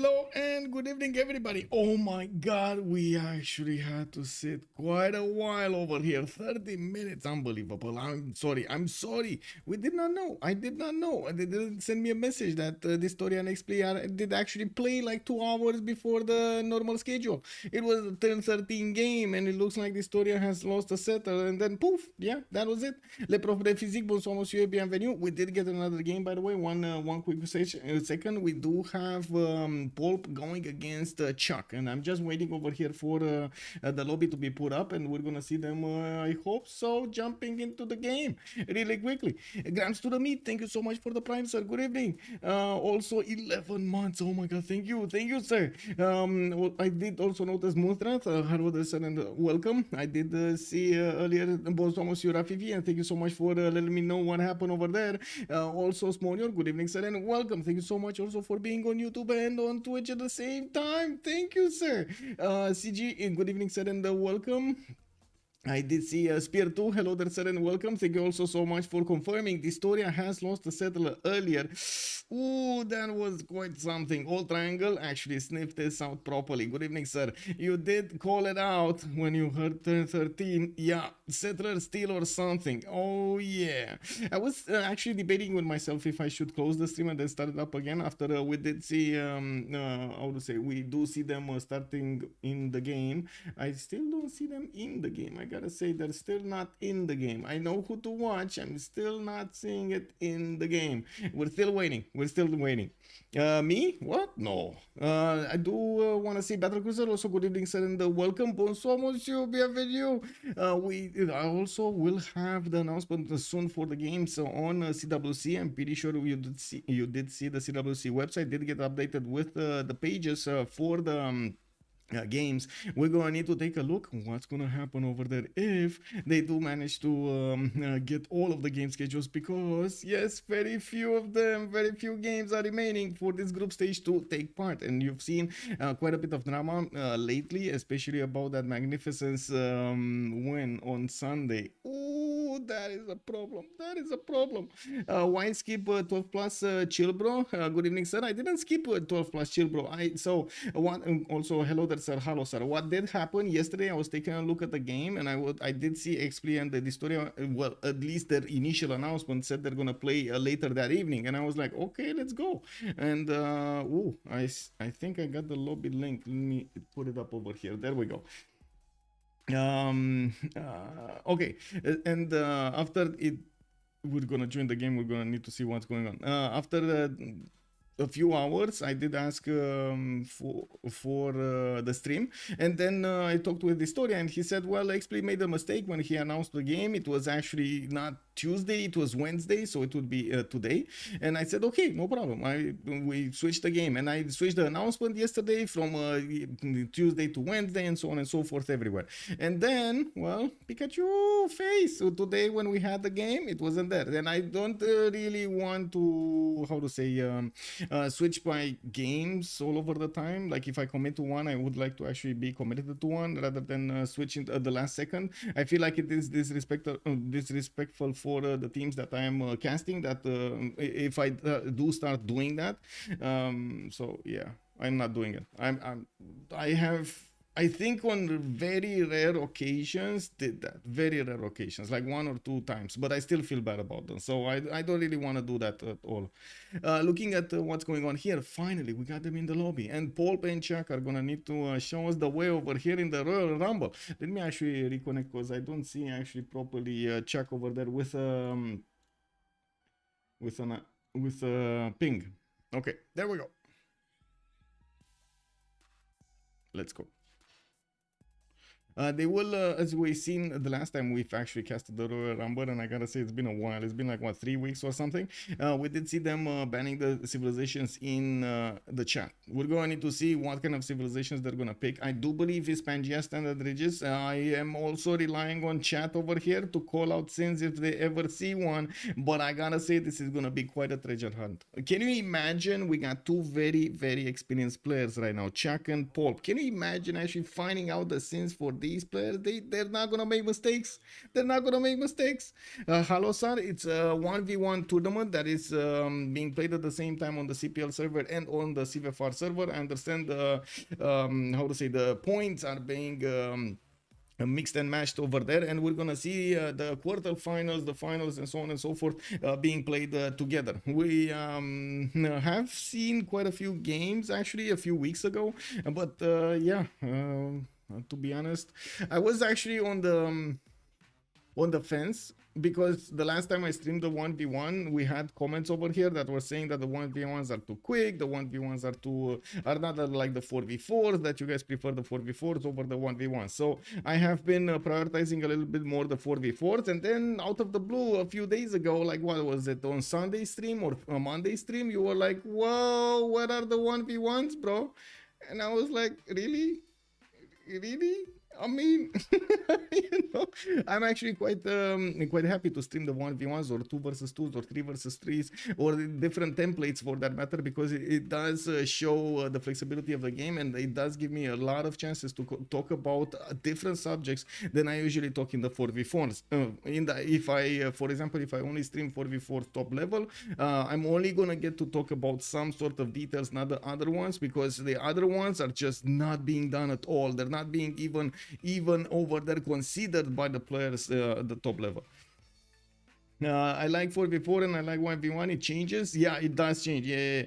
Hello and good evening, everybody. Oh my god, we actually had to sit quite a while over here. 30 minutes, unbelievable. I'm sorry. We did not know. I did not know. They didn't send me a message that this story and XP did actually play like 2 hours before the normal schedule. It was a turn 13 game and it looks like the story has lost a setter and then poof, yeah, that was it. Le prof de physique, bonsoir monsieur, bienvenue. We did get another game, by the way. One quick second. We do have Poolp going against ChucK, and I'm just waiting over here for the lobby to be put up, and we're gonna see them. I hope so. Jumping into the game really quickly. Grams to the meat. Thank you so much for the prime, sir. Good evening. Also 11 months. Oh my god, thank you, sir. I did also notice Moonstrath. Hello, sir, and welcome. I did see earlier bonsoir monsieur Rafifi, and thank you so much for letting me know what happened over there. Also Smonior, good evening, sir, and welcome. Thank you so much also for being on YouTube and on Twitch at the same time. Thank you, sir. CG, good evening, sir, and welcome. I did see Spear 2. Hello there, sir, and welcome. Thank you also so much for confirming. Historia has lost a settler earlier. Ooh, that was quite something. Old Triangle actually sniffed this out properly. Good evening, sir. You did call it out when you heard turn 13. Yeah, settler steal or something. Oh, yeah. I was actually debating with myself if I should close the stream and then start it up again after we did see, how to say, we do see them starting in the game. I still don't see them in the game. I gotta say, they're still not in the game. I know who to watch. I'm still not seeing it in the game. We're still waiting. Me? What? No. I do want to see Battle Cruiser. Also, good evening, sir, and welcome. Bonsoir, monsieur. Bienvenue. We also will have the announcement soon for the games on CWC. I'm pretty sure you did see the CWC website. Did get updated with the pages for the games. We're gonna need to take a look what's gonna happen over there if they do manage to get all of the game schedules, because yes, very few games are remaining for this group stage to take part, and you've seen quite a bit of drama lately, especially about that Magnificence win on Sunday. Ooh, that is a problem. Why skip 12 plus chill bro? Good evening, sir. I didn't skip 12 plus chill bro. Also hello there, sir. Hello, sir. What did happen yesterday? I was taking a look at the game, and I did see XP and the story. Well, at least their initial announcement said they're gonna play later that evening, and I was like, okay, let's go. And I think I got the lobby link. Let me put it up over here. There we go. Okay, and after it, we're gonna join the game. We're gonna need to see what's going on. After a few hours, I did ask for the stream, and then I talked with the story, and he said, well, XP made a mistake when he announced the game. It was actually not Tuesday, it was Wednesday, so it would be today. And I said, okay, no problem. We switched the game, and I switched the announcement yesterday from Tuesday to Wednesday, and so on and so forth everywhere. And then, well, Pikachu face. So today when we had the game, it wasn't there. And I don't really want to, how to say, switch my games all over the time. Like if I commit to one, I would like to actually be committed to one rather than switching at the last second. I feel like it is disrespectful for the teams that I am casting, that if I do start doing that. So yeah, I'm not doing it. I think on very rare occasions did that. Very rare occasions, like 1 or 2 times, but I still feel bad about them. So I don't really want to do that at all. Looking at what's going on here, finally we got them in the lobby, and Poolp and ChucK are gonna need to show us the way over here in the Royal Rumble. Let me actually reconnect, because I don't see actually properly ChucK over there with a ping. Okay, there we go. Let's go. They will, as we've seen the last time we've actually casted the Royal Rumble, and I gotta say it's been a while. It's been like, what, 3 weeks or something? We did see them banning the civilizations in the chat. We're going to need to see what kind of civilizations they're gonna pick. I do believe it's Pangea Standard Ridges. I am also relying on chat over here to call out sins if they ever see one, but I gotta say this is gonna be quite a treasure hunt. Can you imagine? We got 2 very, very experienced players right now, ChucK and Poolp. Can you imagine actually finding out the sins for these players, they're not gonna make mistakes. They're not gonna make mistakes. Hello, sir. It's a 1v1 tournament that is being played at the same time on the CPL server and on the CFR server. I understand the how to say, the points are being mixed and matched over there, and we're gonna see the quarterfinals, the finals, and so on and so forth being played together. We have seen quite a few games actually a few weeks ago, but yeah, to be honest, I was actually on the fence, because the last time I streamed the 1v1, we had comments over here that were saying that the 1v1s are too quick, the 1v1s are not like the 4v4s, that you guys prefer the 4v4s over the 1v1s. So I have been prioritizing a little bit more the 4v4s, and then out of the blue a few days ago, like what was it, on Sunday stream or a Monday stream, you were like, whoa, what are the 1v1s, bro? And I was like, really? I mean, I'm actually quite happy to stream the 1v1s or 2 versus 2s or 3 versus 3s or different templates for that matter, because it does show the flexibility of the game, and it does give me a lot of chances to talk about different subjects than I usually talk in the 4v4s. For example, if I only stream 4v4 top level, I'm only gonna get to talk about some sort of details, not the other ones, because the other ones are just not being done at all. They're not being even over there considered by the players at the top level. I like 4v4 and I like 1v1. It changes. Yeah, it does change. Yeah.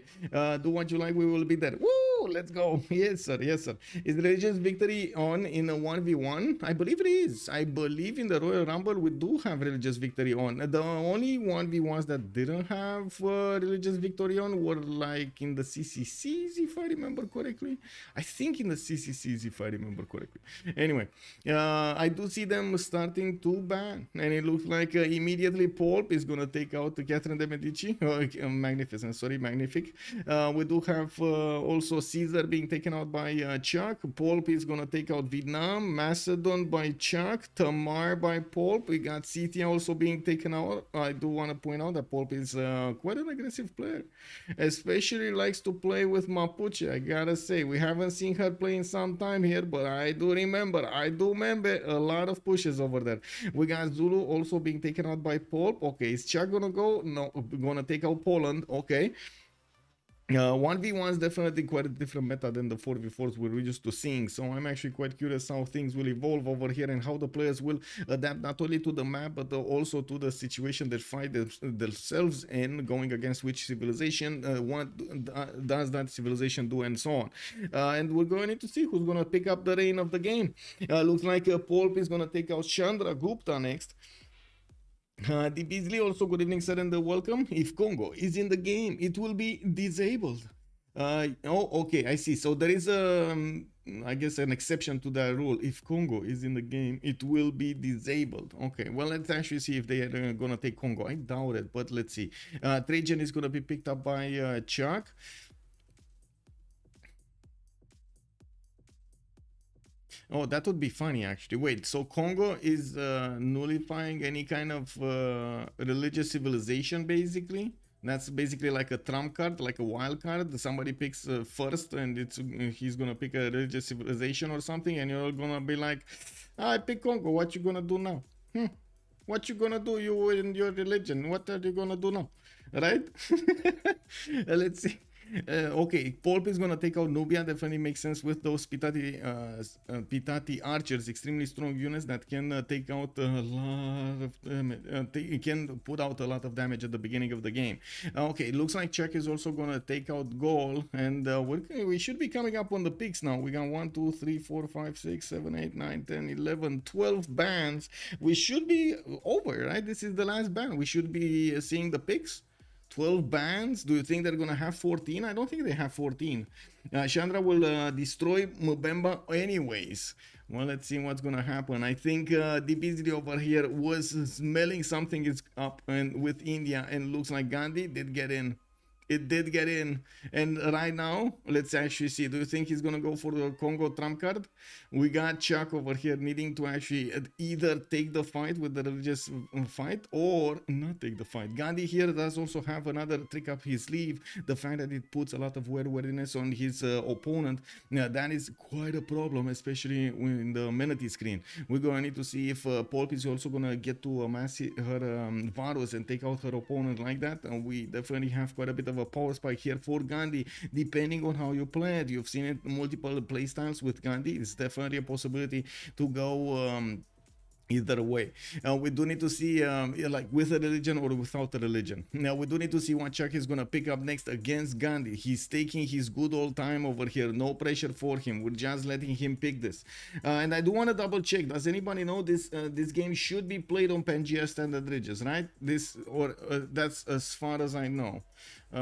Do what you like. We will be there. Woo! Let's go. Yes, sir. Yes, sir. Is Religious Victory on in a 1v1? I believe it is. I believe in the Royal Rumble we do have Religious Victory on. The only 1v1s that didn't have Religious Victory on were like in the CCCs, if I remember correctly. I think in the CCCs, if I remember correctly. Anyway, I do see them starting to ban, and it looks like immediately Poolp is going to take out Catherine de Medici. Magnificent, sorry, magnific. We do have also Caesar being taken out by ChucK. Poolp is going to take out Vietnam. Macedon by ChucK. Tamar by Poolp. We got Scythia also being taken out. I do want to point out that Poolp is quite an aggressive player. Especially likes to play with Mapuche. I gotta say, we haven't seen her play in some time here, but I do remember a lot of pushes over there. We got Zulu also being taken out by Poolp. Okay, is ChucK gonna go? No, gonna take out Poland. Okay. 1v1 is definitely quite a different meta than the 4v4s we're used to seeing, so I'm actually quite curious how things will evolve over here and how the players will adapt not only to the map but also to the situation they find themselves in, going against which civilization, what does that civilization do, and so on. And we're going to see who's going to pick up the reign of the game. Looks like Poolp is going to take out Chandra Gupta next. The Beasley also, good evening, sir, and welcome. If Congo is in the game, it will be disabled. Oh, okay, I see. So there is I guess an exception to that rule. If Congo is in the game, it will be disabled. Okay, well, let's actually see if they are gonna take Congo. I doubt it, but let's see. Trajan is gonna be picked up by ChucK. Oh, that would be funny, actually. Wait, so Congo is nullifying any kind of religious civilization, basically? That's basically like a trump card, like a wild card. Somebody picks first, and he's gonna pick a religious civilization or something, and you're gonna be like, I pick Congo. What you gonna do now? What you gonna do, you and your religion? What are you gonna do now? Right? Let's see. Okay, Poolp is gonna take out Nubia. Definitely makes sense with those Pitati archers, extremely strong units that can take out a lot of damage. Can put out a lot of damage at the beginning of the game. Okay, it looks like ChucK is also gonna take out Gaul, and we should be coming up on the picks now. We got 1, 2, 3, 4, 5, 6, 7, 8, 9, 10, 11, 12 bans. We should be over, right? This is the last ban. We should be seeing the picks. 12 bans. Do you think they're gonna have 14? I don't think they have 14. Chandra will destroy Mbemba anyways. Well, let's see what's gonna happen. I think DBZD over here was smelling something is up and with India, and looks like Gandhi did get in. it did get in. And right now, let's actually see. Do you think he's gonna go for the Congo trump card? We got ChucK over here needing to actually either take the fight with the religious fight or not take the fight. Gandhi here does also have another trick up his sleeve. The fact that it puts a lot of wear-worthiness on his opponent. Now, that is quite a problem, especially in the amenity screen. We're gonna need to see if Poolp is also gonna get to amass her Varus and take out her opponent like that. And we definitely have quite a bit of a power spike here for Gandhi, depending on how you play it. You've seen it multiple play styles with Gandhi. It's definitely a possibility to go either way. We do need to see like with a religion or without a religion. Now we do need to see what ChucK is gonna pick up next against Gandhi. He's taking his good old time over here, no pressure for him. We're just letting him pick this. And I do want to double check, does anybody know this this game should be played on Pangea standard ridges, right? This or that's as far as I know.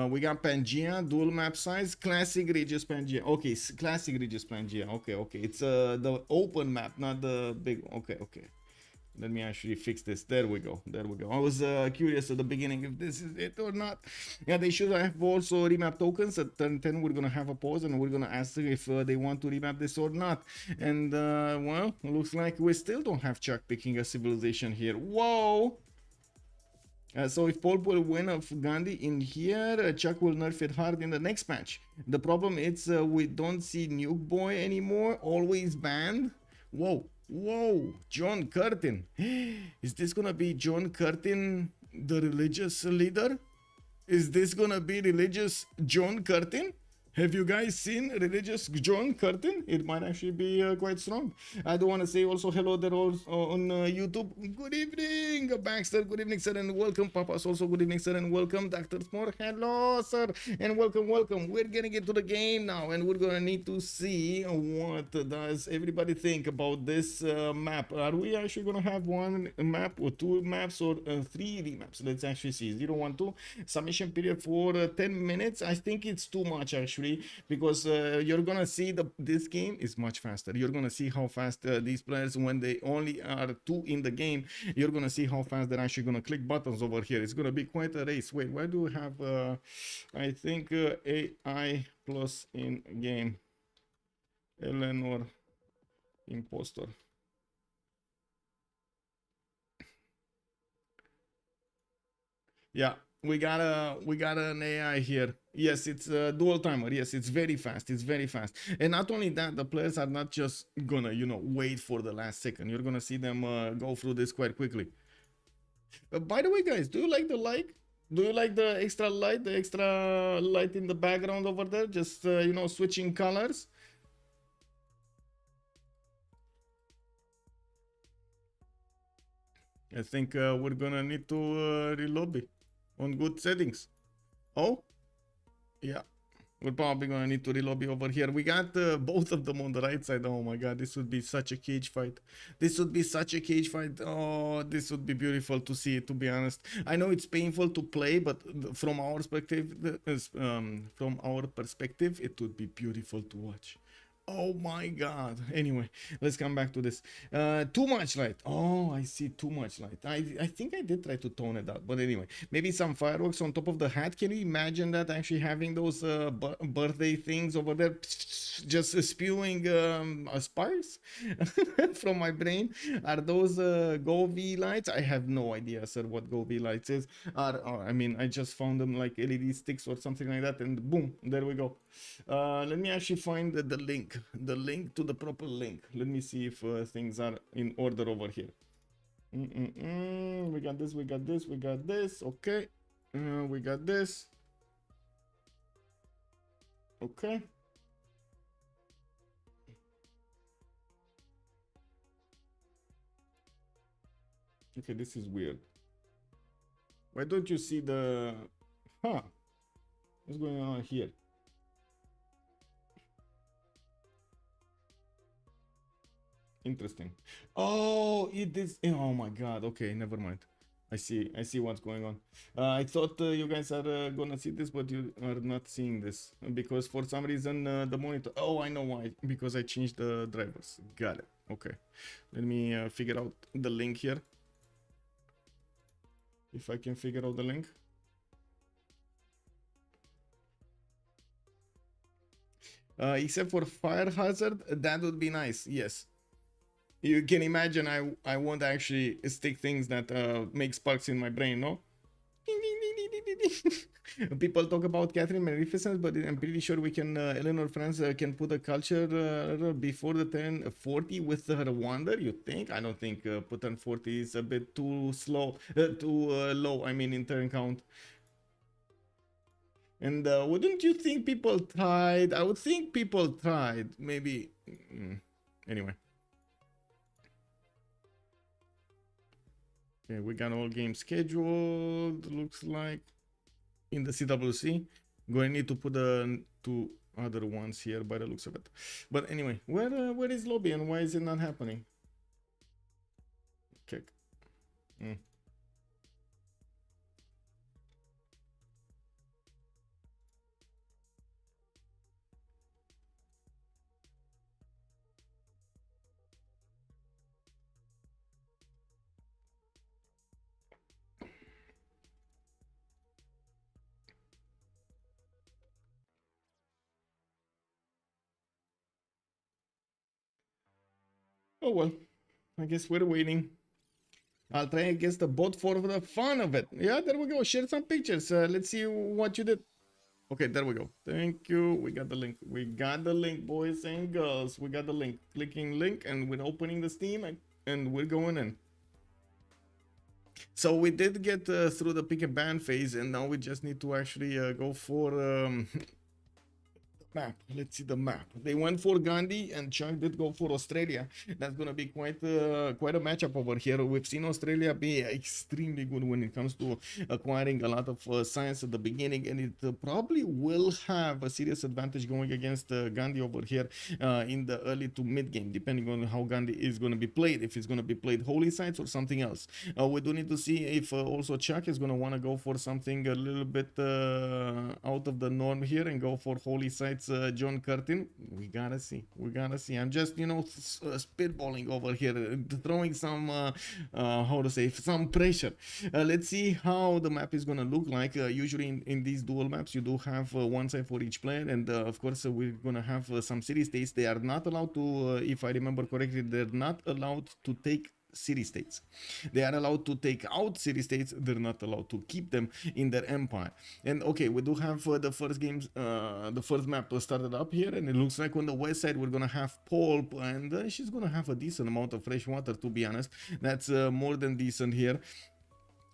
We got Pangea, dual map size, classic ridges Pangea. Okay, classic ridges Pangea. Okay, it's the open map, not the big. Okay. Let me actually fix this. There we go. I was curious at the beginning if this is it or not. Yeah, they should have also remap tokens. At turn 10, we're going to have a pause and we're going to ask if they want to remap this or not. And, well, looks like we still don't have ChucK picking a civilization here. Whoa! So if Poolp will win of Gandhi in here, ChucK will nerf it hard in the next match. The problem is we don't see Nuke Boy anymore. Always banned. Whoa, John Curtin. Is this gonna be John Curtin, the religious leader? Is this gonna be religious John Curtin? Have you guys seen religious John Curtin? It might actually be quite strong. I do want to say also hello there also on YouTube. Good evening, Baxter. Good evening, sir, and welcome. Papa's also good evening, sir, and welcome. Dr. Smore, hello, sir, and welcome. We're getting into the game now, and we're gonna need to see what does everybody think about this map. Are we actually gonna have one map or two maps or three remaps? Let's actually see. 012 submission period for 10 minutes. I think it's too much actually, because you're gonna see this game is much faster. You're gonna see how fast these players, when they only are two in the game, you're gonna see how fast they're actually gonna click buttons over here. It's gonna be quite a race. Wait, why do we have I think AI plus in game Eleanor impostor? Yeah, we got an AI here. Yes, it's a dual timer. Yes, it's very fast. And not only that, the players are not just gonna, wait for the last second. You're gonna see them go through this quite quickly. By the way, guys, do you like the light? Do you like the extra light in the background over there? Just switching colors. I think we're gonna need to relobby on good settings. Oh, yeah. We're probably gonna need to relobby over here. We got both of them on the right side. Oh my god, this would be such a cage fight. Oh, this would be beautiful to see, to be honest. I know it's painful to play, but from our perspective, it would be beautiful to watch. Oh my god. Anyway, let's come back to this. Too much light. Oh, I see, too much light. I think I did try to tone it out, but anyway, maybe some fireworks on top of the hat. Can you imagine that, actually having those birthday things over there just spewing sparks from my brain? Are those GoV lights? I have no idea, sir, what GoV lights is. I mean, I just found them like LED sticks or something like that, and boom, there we go. Let me actually find the link to the proper link. Let me see if things are in order over here. We got this. Okay. We got this. Okay. Okay, this is weird. Why don't you see the... What's going on here? Interesting. Oh, it is. Oh my god. Okay, never mind. I see what's going on. I thought you guys are gonna see this, but you are not seeing this because for some reason the monitor... Oh, I know why. Because I changed the drivers. Got it. Okay. Let me figure out the link here. If I can figure out the link. except for fire hazard, that would be nice. Yes, you can imagine I won't actually stick things that make sparks in my brain, no? People talk about Catherine Magnificent, but I'm pretty sure we can, Eleanor France can put a culture before the turn 40 with her wonder. You think? I don't think put turn 40 is a bit too slow, too low. I mean, in turn count. And wouldn't you think people tried? I would think people tried. Maybe. Anyway. Okay, we got all games scheduled. Looks like in the CWC. Going to need to put the two other ones here by the looks of it. But anyway, where is lobby and why is it not happening? Okay. Oh well, I guess we're waiting. I'll try against the bot for the fun of it. Yeah, there we go. Share some pictures. Let's see what you did. Okay, there we go. Thank you. We got the link. We got the link, boys and girls. We got the link. Clicking link and we're opening the Steam and we're going in. So we did get through the pick and ban phase and now we just need to actually go for map. Let's see the map. They went for Gandhi and ChucK did go for Australia. That's gonna be quite a matchup over here. We've seen Australia be extremely good when it comes to acquiring a lot of science at the beginning, and it probably will have a serious advantage going against Gandhi over here in the early to mid game, depending on how Gandhi is going to be played. If it's going to be played holy sites or something else. We do need to see if also ChucK is going to want to go for something a little bit out of the norm here and go for holy sites. John Curtin, we gotta see. I'm just, you know, spitballing over here, throwing some how to say, some pressure. Let's see how the map is gonna look like. Usually in these dual maps you do have one side for each player, and of course we're gonna have some city states. They are not allowed to, if I remember correctly, they're not allowed to take city states. They are allowed to take out city states. They're not allowed to keep them in their empire. And okay, we do have the first games, the first map started up here, and it looks like on the west side we're gonna have Poolp, and she's gonna have a decent amount of fresh water, to be honest. That's more than decent here.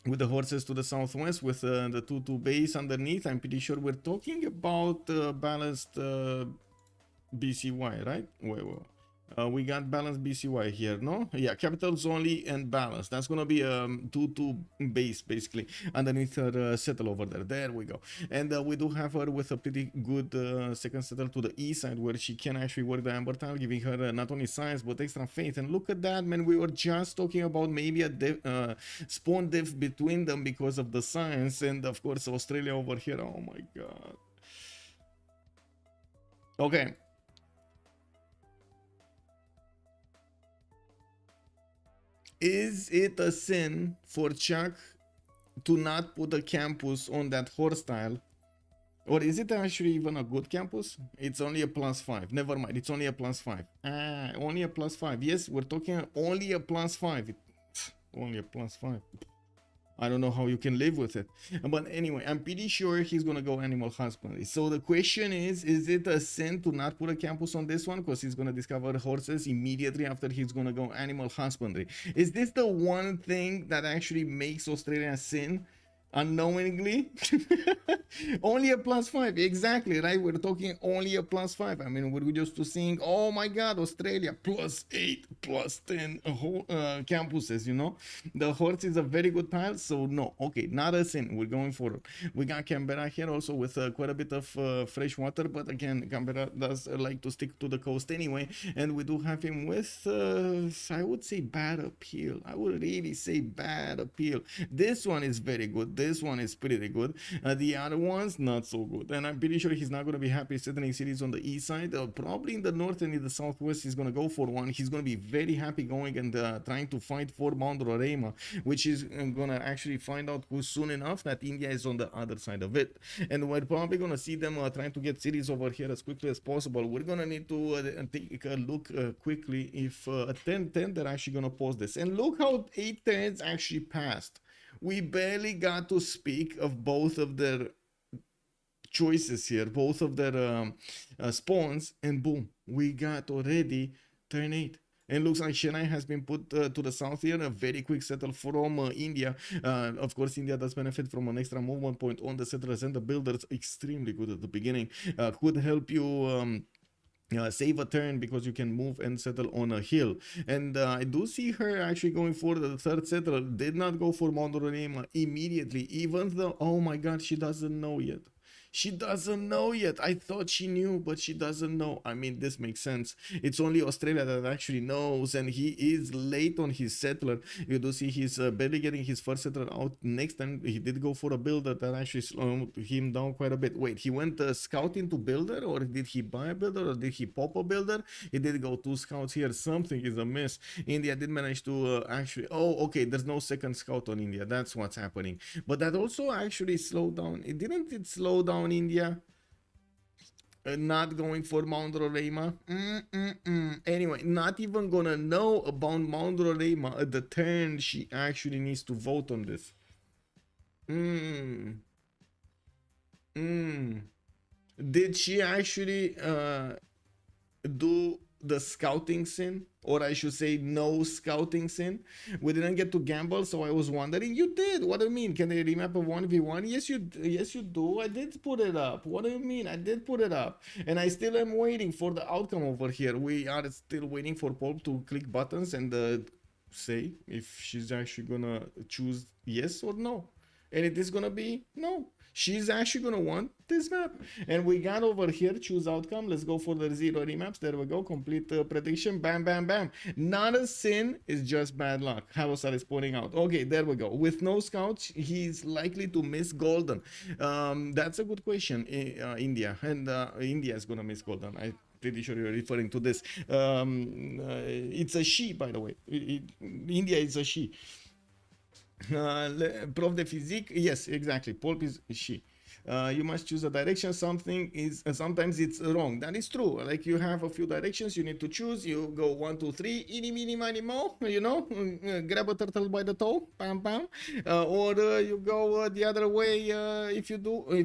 With the horses to the southwest, with the 2-2 base underneath. I'm pretty sure we're talking about balanced BCY, right? Wait. We got balanced BCY here, no? Yeah, capitals only and balance. That's gonna be 2-2 base basically underneath her settle over there. There we go. And we do have her with a pretty good second settle to the east side, where she can actually work the amber tile, giving her not only science but extra faith. And look at that, man. We were just talking about maybe a spawn diff between them because of the science, and of course Australia over here. Oh my god. Okay. Is it a sin for ChucK to not put a campus on that horse tile? Or is it actually even a good campus? It's only a +5. Never mind, it's only a +5. Ah, only a +5. Yes, we're talking only a +5. Only a +5. I don't know how you can live with it. But anyway, I'm pretty sure he's gonna go animal husbandry. So the question is it a sin to not put a campus on this one? Because he's gonna discover horses immediately after he's gonna go animal husbandry. Is this the one thing that actually makes Australia a sin? Unknowingly? Only a +5, exactly, right? We're talking only a +5. I mean, we're just to seeing, oh my god, Australia +8, +10 campuses, you know. The horse is a very good tile, so no. Okay, not a sin. We're going forward. We got Canberra here also with quite a bit of fresh water, but again, Canberra does like to stick to the coast anyway, and we do have him with I would say bad appeal. I would really say bad appeal. This one is very good. this one is pretty good. The other ones, not so good. And I'm pretty sure he's not going to be happy settling cities on the east side. Probably in the north and in the southwest, he's going to go for one. He's going to be very happy going and trying to fight for Mount Roraima, which is going to actually find out soon enough that India is on the other side of it. And we're probably going to see them trying to get cities over here as quickly as possible. We're going to need to take a look quickly if 10-10 they're actually going to pause this. And look how 8 turns actually passed. We barely got to speak of both of their choices here, both of their spawns, and boom, we got already turn 8. And looks like Chennai has been put to the south here. A very quick settle from India. Of course, India does benefit from an extra movement point on the settlers and the builders. Extremely good at the beginning. Could help you save a turn because you can move and settle on a hill. And I do see her actually going for the third settler. Did not go for Mount Roraima immediately, even though, oh my god, she doesn't know yet. She doesn't know yet. I thought she knew, but she doesn't know. I mean, this makes sense. It's only Australia that actually knows, and he is late on his settler. You do see he's barely getting his first settler out. Next time, he did go for a builder that actually slowed him down quite a bit. Wait, he went scouting to builder, or did he buy a builder, or did he pop a builder? He did go 2 scouts here. Something is amiss. India did manage to actually... Oh, okay, there's no second scout on India. That's what's happening. But that also actually slowed down. Didn't it slow down India? Not going for Mount Roraima. Anyway, not even gonna know about Mount Roraima at the turn she actually needs to vote on this. Did she actually do the scouting sin, or I should say no scouting sin? We didn't get to gamble, so I was wondering. You did. What do you mean? Can they remap a 1v1? Yes you do. I did put it up. What do you mean? I did put it up, and I still am waiting for the outcome over here. We are still waiting for Poolp to click buttons and say if she's actually gonna choose yes or no, and it is gonna be no. She's actually gonna want this map, and we got over here choose outcome. Let's go for the 0 remaps. There we go. Complete prediction. Bam bam bam. Not a sin, it's just bad luck. Havosar is pointing out. Okay, there we go. With no scouts, he's likely to miss golden. That's a good question. India, and India is gonna miss golden. I'm pretty sure you're referring to this. It's a she, by the way. India is a she. Prof de physique, yes, exactly. Poolp is she. You must choose a direction. Something is sometimes it's wrong. That is true. Like you have a few directions you need to choose. You go 1 2 3, eeny meeny miny mo, you know, grab a turtle by the toe, pam pam, or you go the other way. If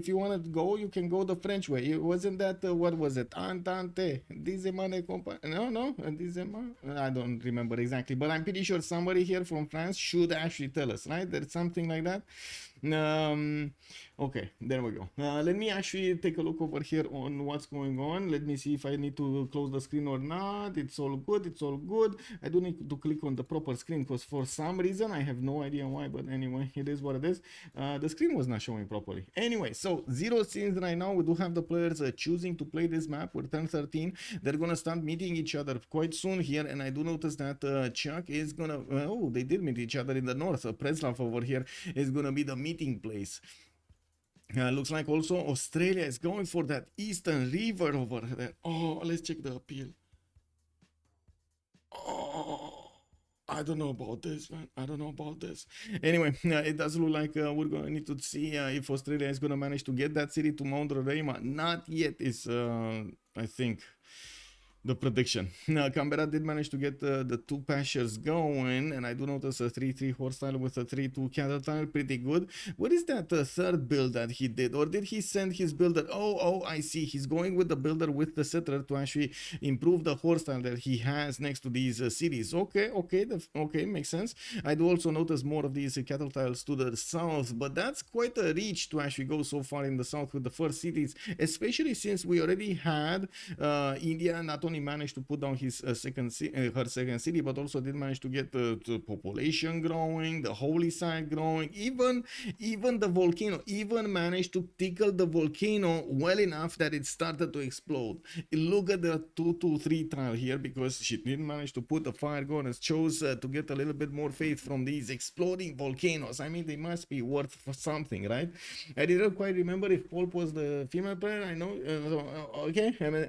you want to go, you can go the French way. It wasn't that what was it? Entente, dizemane compa. No, dizemane. I don't remember exactly, but I'm pretty sure somebody here from France should actually tell us, right? There's something like that. Okay, there we go. Let me actually take a look over here on what's going on. Let me see if I need to close the screen or not. It's all good. It's all good. I do need to click on the proper screen because for some reason I have no idea why, but anyway, it is what it is. The screen was not showing properly. Anyway, so 0 scenes right now. We do have the players choosing to play this map. We're turn 13. They're gonna start meeting each other quite soon here, and I do notice that ChucK is gonna... oh, they did meet each other in the north. Preslav over here is gonna be the meeting place. Looks like also Australia is going for that Eastern River over there. Oh, let's check the appeal. Oh, I don't know about this, man. I don't know about this. Anyway, it does look like we're going to need to see if Australia is going to manage to get that city to Mount Roraima. Not yet is, I think, the prediction. Now, Canberra did manage to get the 2 pastures going, and I do notice a 3-3 horse tile with a 3-2 cattle tile, pretty good. What is that third build that he did, or did he send his builder? Oh, I see. He's going with the builder with the settler to actually improve the horse tile that he has next to these cities. Okay, makes sense. I do also notice more of these cattle tiles to the south, but that's quite a reach to actually go so far in the south with the first cities, especially since we already had India not only only managed to put down his her second city, but also did manage to get the population growing, the holy site growing, even the volcano, even managed to tickle the volcano well enough that it started to explode. Look at the 2-3 tile here, because she didn't manage to put the fire going and chose to get a little bit more faith from these exploding volcanoes. I mean, they must be worth for something, right? I didn't quite remember if Poolp was the female player. I know. Okay, I mean,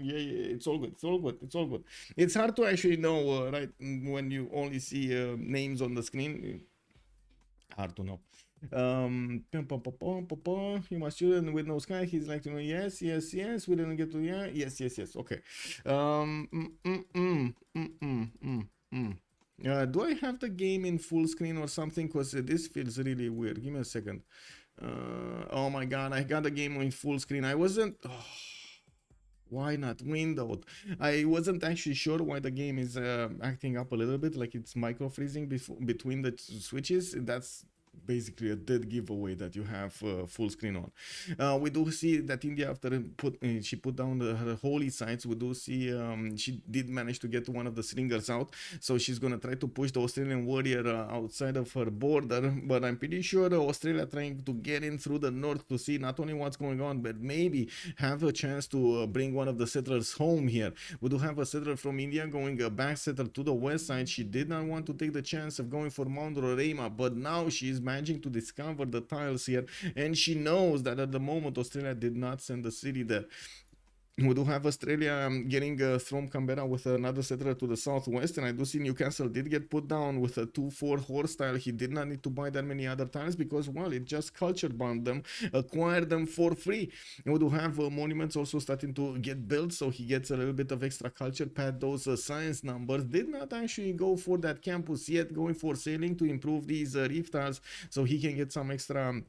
yeah, it's all good. It's all good. It's all good. It's hard to actually know, right, when you only see names on the screen. Hard to know. You must student with no sky. He's like to know. Yes, yes, yes. We didn't get to yes, yes, yes. Okay. Do I have the game in full screen or something? Because this feels really weird. Give me a second. Oh my god, I got the game in full screen. I wasn't. Oh, why not windowed? I wasn't actually sure why the game is acting up a little bit, like it's micro freezing between the switches. That's basically a dead giveaway that you have full screen on. We do see that India, after she put down her holy sites, we do see she did manage to get one of the slingers out, so she's gonna try to push the Australian warrior outside of her border. But I'm pretty sure Australia trying to get in through the north to see not only what's going on, but maybe have a chance to bring one of the settlers home here. We do have a settler from India going back settler to the west side. She did not want to take the chance of going for Mount Roraima, but now she's managing to discover the tiles here, and she knows that at the moment Australia did not send the city there. We do have Australia getting from Canberra with another settler to the southwest, and I do see Newcastle did get put down with a 2-4 horse tile. He did not need to buy that many other tiles because, well, it just culture bound them, acquired them for free. And we do have monuments also starting to get built, so he gets a little bit of extra culture, pad those science numbers. Did not actually go for that campus yet, going for sailing to improve these reef tiles so he can get some extra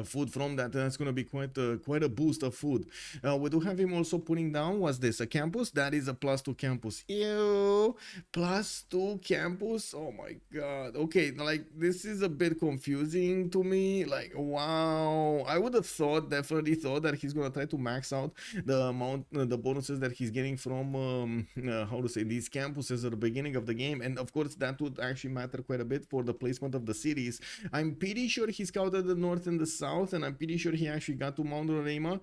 food from that. That's going to be quite a boost of food. We do have him also putting down, what's this, a campus? That is a +2 campus. Ew, +2 campus. Oh my god. Okay, like this is a bit confusing to me. Like, wow, I would have definitely thought that he's going to try to max out the amount, the bonuses that he's getting from how to say, these campuses at the beginning of the game. And of course that would actually matter quite a bit for the placement of the cities. I'm pretty sure he scouted the north and the south, and I'm pretty sure he actually got to Mount Roraima,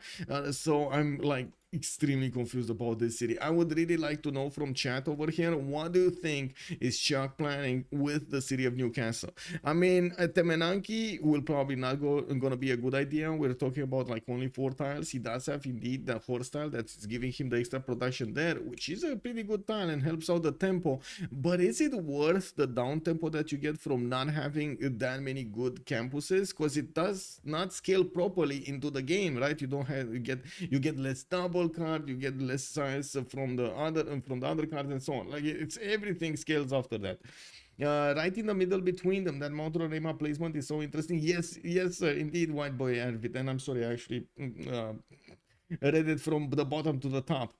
so I'm like extremely confused about this city. I would really like to know from chat over here, what do you think is ChucK planning with the city of Newcastle? I mean, Temenanki will probably not gonna be a good idea. We're talking about like only 4 tiles. He does have indeed the horse tile that's giving him the extra production there, which is a pretty good tile and helps out the tempo. But is it worth the down tempo that you get from not having that many good campuses? Because it does not scale properly into the game, right? You don't have, you get less double card, you get less size from the other cards and so on. Like it's everything scales after that. Right in the middle between them, that Mount Roraima placement is so interesting. Yes, sir, indeed, white boy Arvid. And I'm sorry, I actually read it from the bottom to the top.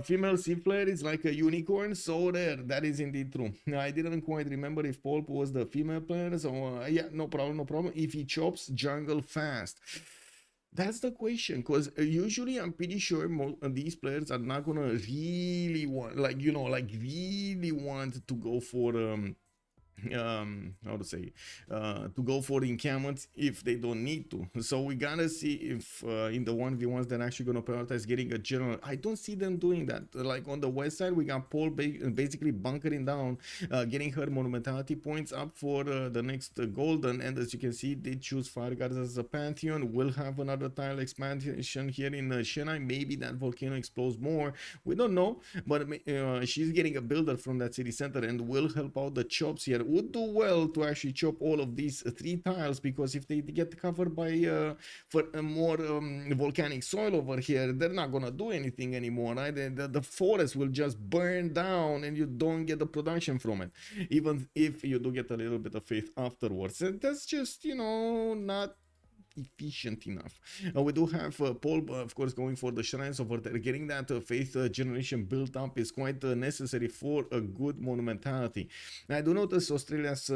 Female Civ player is like a unicorn, so rare. That is indeed true. I didn't quite remember if Poolp was the female player, so yeah, no problem. If he chops jungle fast. That's the question, because usually I'm pretty sure these players are not gonna really want, like, you know, like really want to go for how to say, to go for encampments if they don't need to. So we gotta see if in the 1v1s they're actually gonna prioritize getting a general. I don't see them doing that. Like on the west side, we got Paul basically bunkering down, getting her monumentality points up for the next golden, and as you can see, they choose Fire Guards as a pantheon. We'll have another tile expansion here in Chennai. Maybe that volcano explodes more, we don't know, but she's getting a builder from that city center and will help out the chops here. Would do well to actually chop all of these 3 tiles, because if they get covered by for more volcanic soil over here, they're not gonna do anything anymore, right? The forest will just burn down and you don't get the production from it, even if you do get a little bit of faith afterwards. And that's just, you know, not efficient enough. We do have Poolp, of course, going for the shrines over there. Getting that faith generation built up is quite necessary for a good monumentality. I do notice Australia's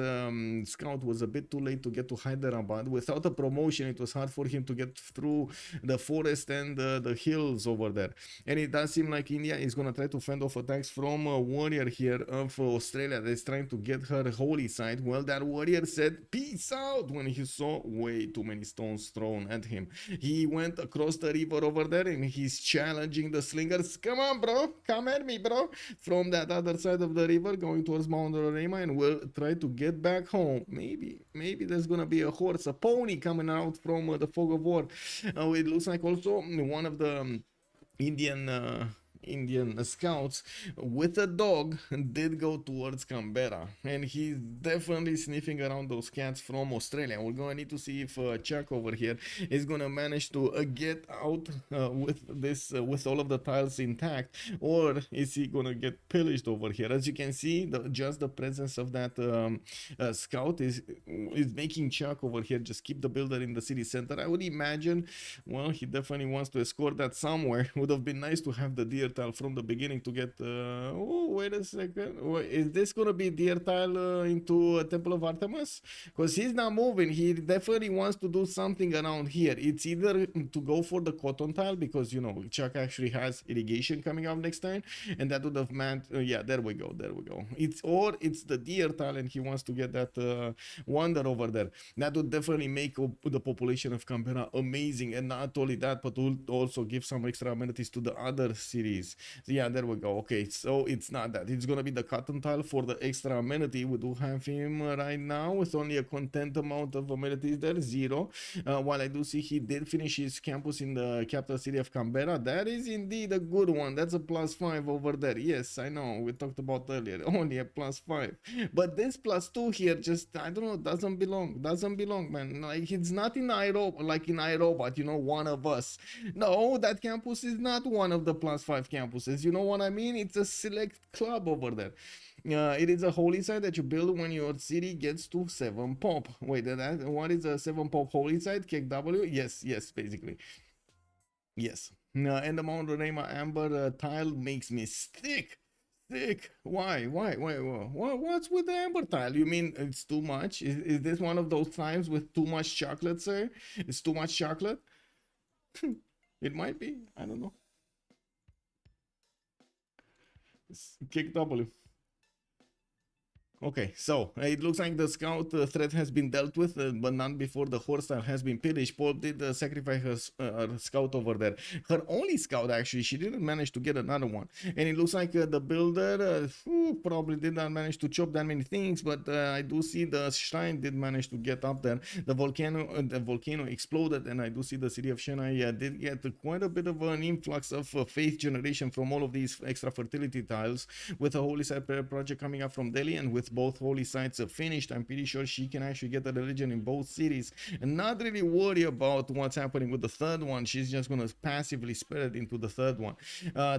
scout was a bit too late to get to Hyderabad. Without a promotion, it was hard for him to get through the forest and the hills over there. And it does seem like India is going to try to fend off attacks from a warrior here of Australia that's trying to get her holy site. Well, that warrior said peace out when he saw way too many stones thrown at him. He went across the river over there and he's challenging the slingers. Come on, bro, come at me, bro, from that other side of the river going towards Mount Roraima, and we'll try to get back home. Maybe there's gonna be a horse, a pony coming out from the fog of war. It looks like also one of the Indian scouts with a dog did go towards Canberra, and he's definitely sniffing around those cats from Australia. We're gonna need to see if ChucK over here is gonna manage to get out with this with all of the tiles intact, or is he gonna get pillaged over here? As you can see, just the presence of that scout is making ChucK over here just keep the builder in the city center. I would imagine, well, he definitely wants to escort that somewhere. Would have been nice to have the deer tile from the beginning to get oh, wait a second, is this gonna be deer tile into Temple of Artemis? Because he's not moving. He definitely wants to do something around here. It's either to go for the cotton tile, because you know ChucK actually has irrigation coming up next time, and that would have meant yeah, there we go, it's the deer tile and he wants to get that wonder over there. That would definitely make the population of Canberra amazing, and not only that, but would also give some extra amenities to the other cities. So yeah, there we go. Okay, so it's not that. It's gonna be the cotton tile for the extra amenity. We do have him right now with only a content amount of amenities there, 0. While I do see he did finish his campus in the capital city of Canberra. That is indeed a good one. That's a +5 over there. Yes, I know. We talked about earlier. Only a +5. But this +2 here just, I don't know, doesn't belong. Doesn't belong, man. Like, it's not in iRobot, like in iRobot, you know, one of us. No, that campus is not one of the +5 campuses. You know what I mean? It's a select club over there. It is a holy site that you build when your city gets to 7 pop. Wait, what is a 7 pop holy site? KW? Yes, basically. Yes. And the Mount Roraima Amber tile makes me sick. Why? What's with the amber tile? You mean it's too much? Is this one of those times with too much chocolate, sir? It's too much chocolate? It might be. I don't know. Kick W. Okay, so it looks like the scout threat has been dealt with, but not before the horse style has been pillaged. Poolp did sacrifice her scout over there. Her only scout, actually. She didn't manage to get another one. And it looks like the builder probably did not manage to chop that many things, but I do see the shrine did manage to get up there. The volcano exploded, and I do see the city of Chennai did get quite a bit of an influx of faith generation from all of these extra fertility tiles, with a holy site project coming up from Delhi, and with both holy sites finished, I'm pretty sure she can actually get a religion in both cities and not really worry about what's happening with the third one. She's just gonna passively spread it into the third one.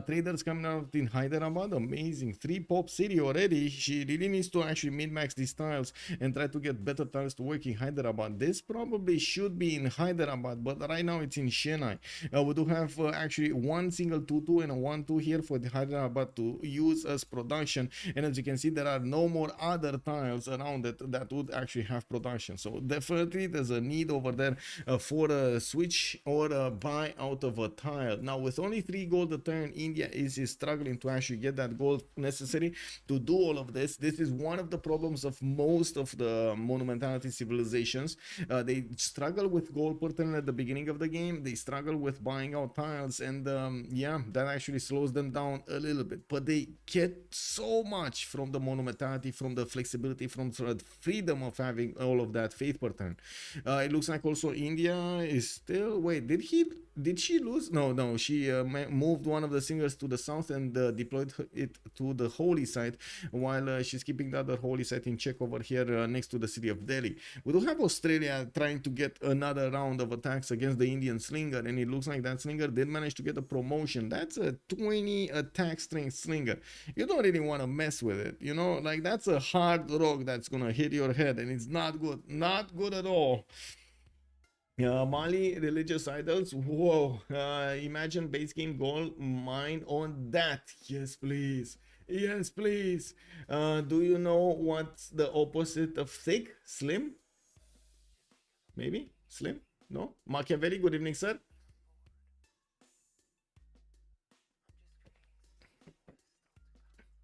Traders coming out in Hyderabad, amazing. 3 pop city already. She really needs to actually min-max these tiles and try to get better tiles to work in Hyderabad. This probably should be in Hyderabad, but right now it's in Chennai. We do have actually one single 2-2 and a 1-2 here for the Hyderabad to use as production, and as you can see, there are no more other tiles around it that would actually have production. So definitely there's a need over there for a switch or a buy out of a tile. Now with only 3 gold a turn, India is struggling to actually get that gold necessary to do all of this. This is one of the problems of most of the monumentality civilizations. They struggle with gold per turn at the beginning of the game. They struggle with buying out tiles, and yeah, that actually slows them down a little bit, but they get so much from the monumentality, from the flexibility, from the freedom of having all of that faith per turn. It looks like also India is still, wait, did she lose? No, she moved one of the singers to the south and deployed it to the holy site, while she's keeping the other holy site in check over here next to the city of Delhi. We do have Australia trying to get another round of attacks against the Indian slinger, and it looks like that slinger did manage to get a promotion. That's a 20 attack strength slinger. You don't really want to mess with it, you know, like that's a hard rock that's gonna hit your head, and it's not good at all. Mali religious idols. Whoa! Imagine base game gold mine on that. Yes, please. Yes, please. Do you know what's the opposite of thick? Slim? Maybe slim? No. Machiavelli. Good evening, sir.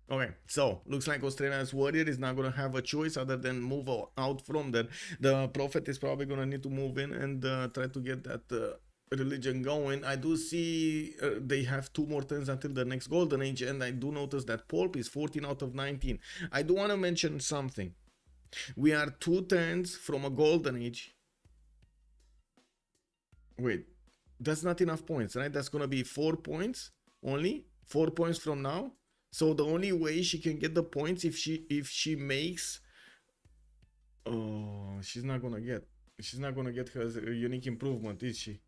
Okay, so looks like Australia's warrior is not going to have a choice other than move out from there. The prophet is probably going to need to move in and try to get that religion going. I do see they have 2 more turns until the next golden age, and I do notice that Poolp is 14 out of 19. I do want to mention something. We are 2 turns from a golden age. Wait, that's not enough points, right? That's going to be 4 points only. 4 points from now. So the only way she can get the points if she makes, oh, she's not gonna get her unique improvement, is she?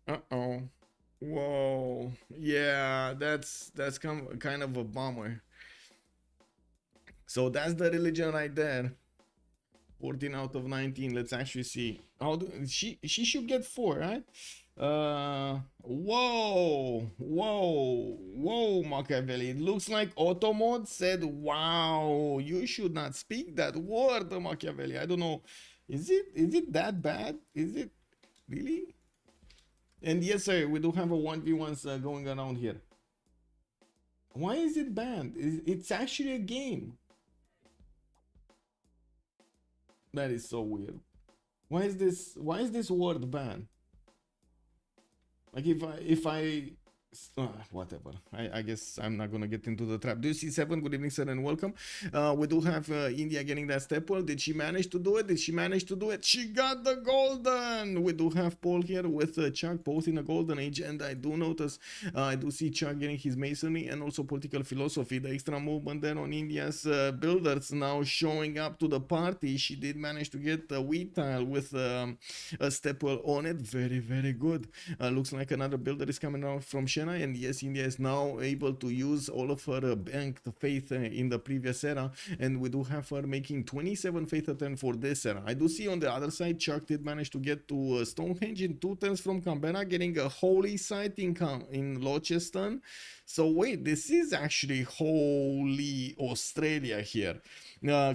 Uh-oh. Whoa. Yeah, that's kind of a bummer. So that's the religion right there. 14 out of 19. Let's actually see. How do she should get 4, right? Whoa, Machiavelli. It looks like Automod said, wow, you should not speak that word, Machiavelli. I don't know. Is it that bad? Is it really? And yes, sir, we do have a 1v1s going around here. Why is it banned? It's actually a game. That is so weird. Why is this word banned? Like if I whatever. I guess I'm not gonna get into the trap. Do you see 7? Good evening, sir, and welcome. We do have India getting that stepwell. Did she manage to do it? Did she manage to do it? She got the golden. We do have Paul here with ChucK, both in a golden age, and I do notice, I do see ChucK getting his masonry and also political philosophy. The extra movement there on India's builders now showing up to the party. She did manage to get the wheat tile with a stepwell on it. Very, very good. Looks like another builder is coming out from Chennai, and yes, India is now able to use all of her banked faith in the previous era, and we do have her making 27 faith a turn for this era. I do see on the other side, ChucK did manage to get to Stonehenge in 2 turns from Canberra, getting a holy site in Launceston. So wait, this is actually holy Australia here.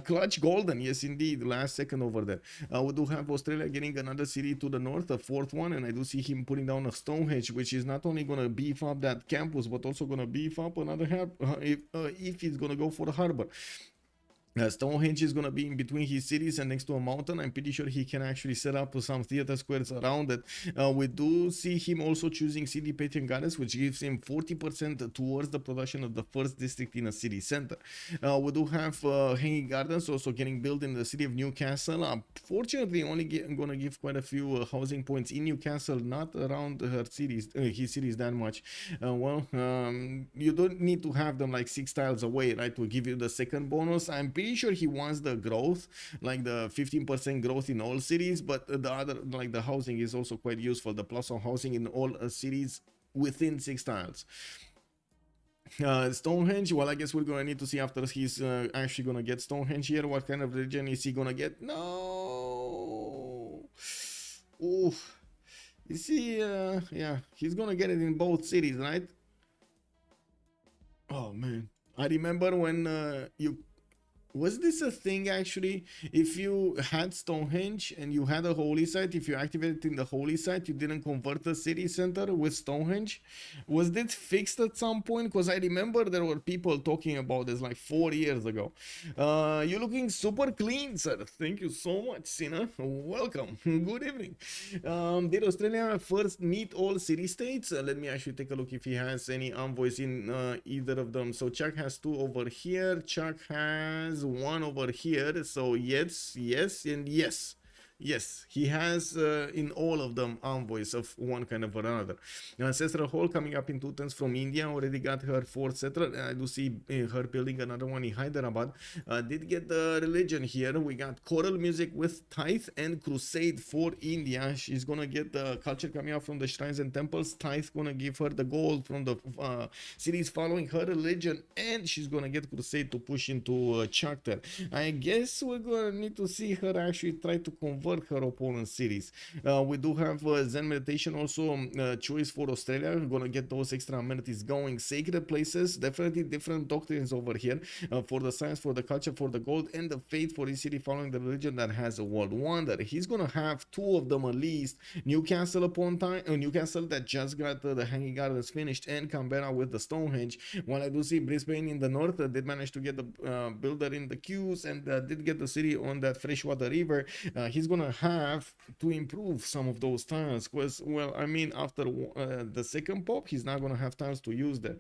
Clutch golden, yes indeed, last second over there. We do have Australia getting another city to the north, a 4th one, and I do see him putting down a Stonehenge, which is not only going to beef up that campus, but also going to beef up another if he's going to go for the harbor. Stonehenge is going to be in between his cities and next to a mountain. I'm pretty sure he can actually set up some theater squares around it. We do see him also choosing City Patron Gardens, which gives him 40% towards the production of the first district in a city center. We do have Hanging Gardens also getting built in the city of Newcastle. Fortunately, only going to give quite a few housing points in Newcastle, not around her cities, his cities that much. You don't need to have them like 6 tiles away, right, to give you the second bonus. I'm pretty sure he wants the growth, like the 15% growth in all cities, but the other, like the housing, is also quite useful. The plus on housing in all cities within 6 tiles. Stonehenge, well, I guess we're gonna need to see after he's actually gonna get Stonehenge here. What kind of religion is he gonna get? No. Oof. You see, yeah, he's gonna get it in both cities, right? Oh man, I remember when was this a thing actually? If you had Stonehenge and you had a holy site, if you activated in the holy site, you didn't convert the city center with Stonehenge? Was this fixed at some point? Because I remember there were people talking about this like 4 years ago. You're looking super clean, sir. Thank you so much, Sina. Welcome. Good evening. Did Australia first meet all city states? Let me actually take a look if he has any envoys in either of them. So ChucK has 2 over here. ChucK has 1 over here. So yes, and yes. Yes, he has in all of them envoys of one kind of or another. Ancestral Hall coming up in 2 turns from India, already got her 4th settler. I do see her building another one in Hyderabad. Did get the religion here. We got choral music with tithe and crusade for India. She's gonna get the culture coming out from the shrines and temples. Tithe gonna give her the gold from the cities following her religion, and she's gonna get crusade to push into ChucK there. I guess we're gonna need to see her actually try to convert over her opponent's cities. We do have Zen Meditation also choice for Australia. We're gonna get those extra amenities going. Sacred places, definitely different doctrines over here for the science, for the culture, for the gold, and the faith for each city following the religion that has a world wonder. He's gonna have two of them at least. Newcastle upon time, Newcastle that just got the Hanging Gardens finished, and Canberra with the Stonehenge. While I do see Brisbane in the north did manage to get the builder in the queues and did get the city on that freshwater river. He's gonna have to improve some of those tiles because, well, I mean, after the second pop, he's not gonna have tiles to use that.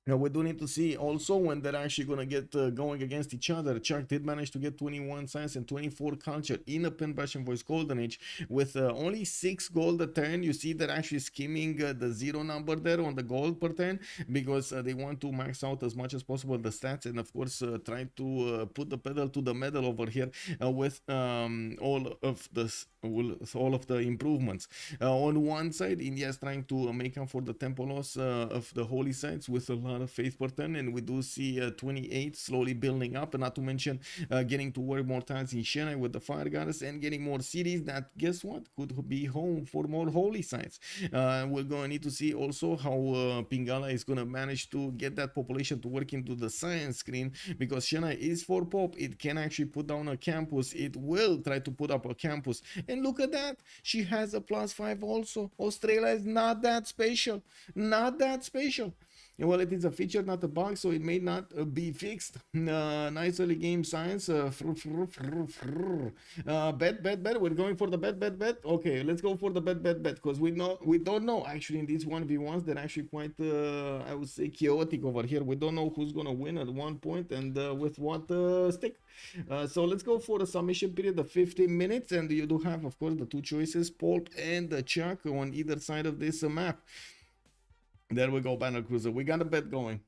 Now we do need to see also when they're actually going to get going against each other. ChucK did manage to get 21 science and 24 culture in a pen brush and voice golden age with only 6 gold a turn. You see they're actually skimming the 0 number there on the gold per turn because they want to max out as much as possible the stats, and of course try to put the pedal to the metal over here with all of the improvements. On one side, India is trying to make up for the tempo loss of the holy sites with a lot of faith per turn, and we do see 28 slowly building up, and not to mention getting to work more times in Chennai with the fire goddess and getting more cities that, guess what, could be home for more holy sites. We're going to need to see also how Pingala is going to manage to get that population to work into the science screen, because Chennai is for pop. It can actually put down a campus. It will try to put up a campus, and look at that, she has a +5 also. Australia is not that special, not that special. Well, it is a feature, not a bug, so it may not be fixed. Nice early game science. Bet. We're going for the bet. Okay, let's go for the bet, because we don't know actually in these 1v1s. They're actually quite, I would say, chaotic over here. We don't know who's gonna win at one point and with what stick. So let's go for the submission period of 15 minutes, and you do have, of course, the two choices, Poolp and the ChucK on either side of this map. There we go, Banner Cruiser. We got the bet going.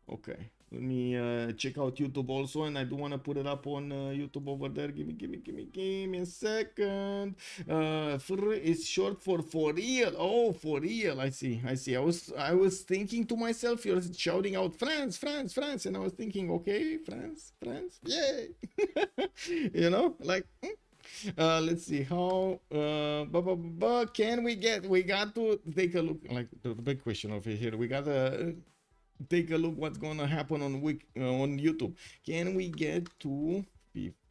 Okay, let me check out YouTube also, and I do want to put it up on YouTube over there. Give me a second. It's short for real. Oh, for real. I see. I was thinking to myself, you're shouting out France, and I was thinking, okay, France, yay. You know, like. Let's see how can we got to take a look, like the big question over here. We gotta take a look what's gonna happen on YouTube. Can we get to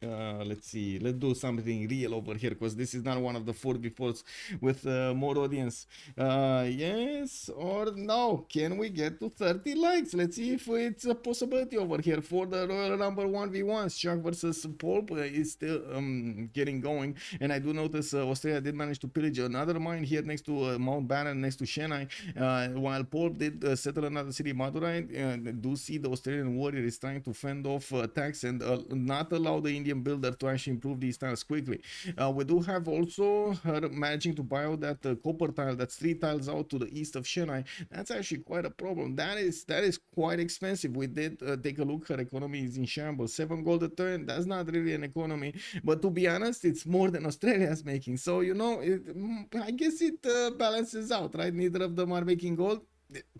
let's see, let's do something real over here, because this is not one of the 4v4s with more audience. Yes or no? Can we get to 30 likes? Let's see if it's a possibility over here for the Royal Rumble 1v1s. ChucK versus Poolp is still getting going, and I do notice Australia did manage to pillage another mine here next to Mount Bannon, next to Chennai, while Poolp did settle another city, Madurai. Do see the Australian warrior is trying to fend off attacks and not allow the Indian builder to actually improve these tiles quickly. We do have also her managing to buy out that copper tile that's 3 tiles out to the east of Chennai. That's actually quite a problem. That is quite expensive. We did take a look. Her economy is in shambles. 7 gold a turn. That's not really an economy, but to be honest, it's more than Australia's making. So, you know, I guess it balances out, right? Neither of them are making gold.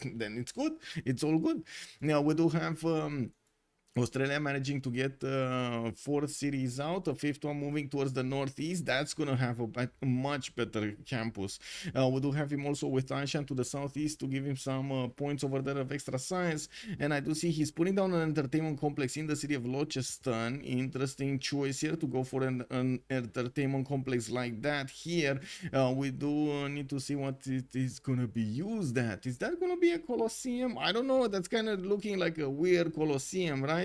Then it's good. It's all good. Now we do have Australia managing to get 4 cities out, a 5th one moving towards the northeast. That's going to have a much better campus. We do have him also with Anshan to the southeast to give him some points over there of extra science. And I do see he's putting down an entertainment complex in the city of Launceston. Interesting choice here to go for an entertainment complex like that here. We do need to see what it is going to be used at. Is that going to be a Colosseum? I don't know. That's kind of looking like a weird Colosseum, right?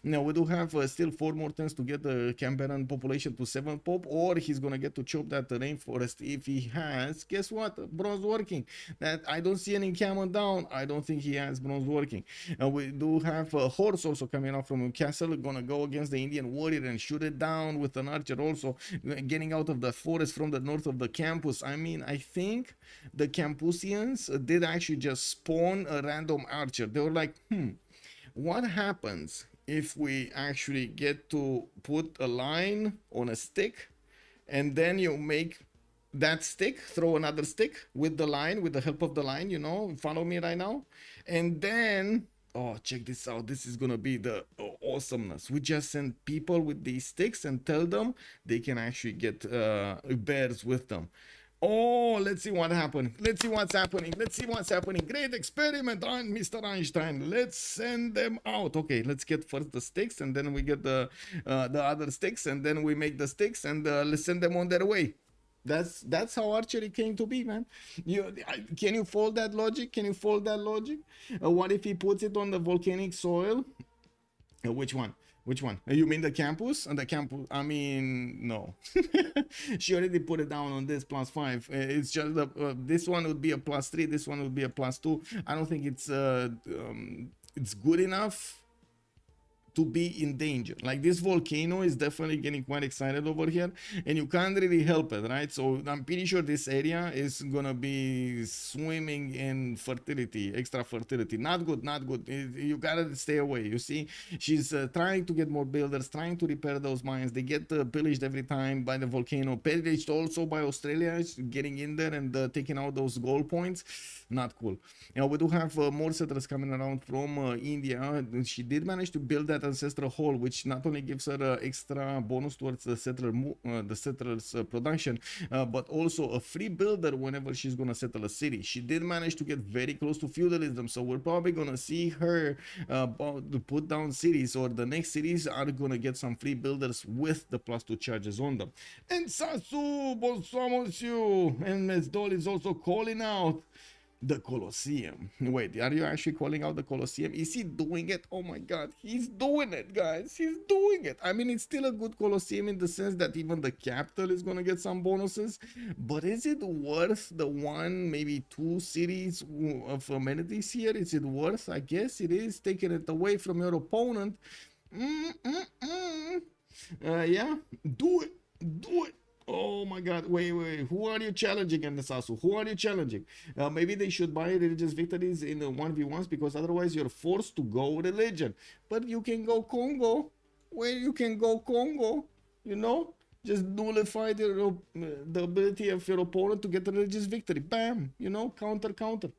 Now we do have still 4 more turns to get the Canberran population to 7 pop, or he's gonna get to chop that rainforest if he has, guess what, bronze working. That I don't see any encampment down. I don't think he has bronze working. We do have a horse also coming out from Newcastle, gonna go against the Indian warrior and shoot it down with an archer also, getting out of the forest from the north of the campus. I mean, I think the Campusians did actually just spawn a random archer. They were like, what happens if we actually get to put a line on a stick, and then you make that stick throw another stick with the line, with the help of the line, you know, follow me right now, and then, oh, check this out, this is gonna be the awesomeness. We just send people with these sticks and tell them they can actually get bears with them. Oh, let's see what happened. Let's see what's happening. Let's see what's happening. Great experiment on Mr. Einstein. Let's send them out. Okay, let's get first the sticks, and then we get the other sticks, and then we make the sticks, and let's send them on their way. That's how archery came to be, man. Can you fold that logic? Can you fold that logic? What if he puts it on the volcanic soil? Which one? Which one? You mean the campus? And the campus? I mean, no. She already put it down on this +5. It's just this one would be a +3. This one would be a +2. I don't think it's good enough to be in danger. Like, this volcano is definitely getting quite excited over here, and you can't really help it, right? So I'm pretty sure this area is gonna be swimming in fertility, extra fertility. Not good, not good. You gotta stay away. You see, she's trying to get more builders, trying to repair those mines. They get pillaged every time by the volcano, pillaged also by Australia, getting in there and taking out those gold points. Not cool. You know, we do have more settlers coming around from India. She did manage to build that ancestral hall, which not only gives her extra bonus towards the settlers production, but also a free builder whenever she's gonna settle a city. She did manage to get very close to feudalism, so we're probably gonna see her put down cities, or the next cities are gonna get some free builders with the +2 charges on them. And Sasu, bonsoir monsieur, and Mesdol is also calling out the Colosseum. Wait, are you actually calling out the Colosseum? Is he doing it? Oh my god, he's doing it, guys. He's doing it. I mean, it's still a good Colosseum in the sense that even the capital is gonna get some bonuses, but is it worth the one, maybe two cities of amenities here? Is it worth? I guess it is. Taking it away from your opponent. Yeah, do it. Do it. Oh my god, wait, who are you challenging in the Sasu? Who are you challenging? Maybe they should buy religious victories in 1v1s, because otherwise you're forced to go religion. But you can go Congo. Where you can go Congo, you know? Just nullify the ability of your opponent to get a religious victory. Bam, you know, counter.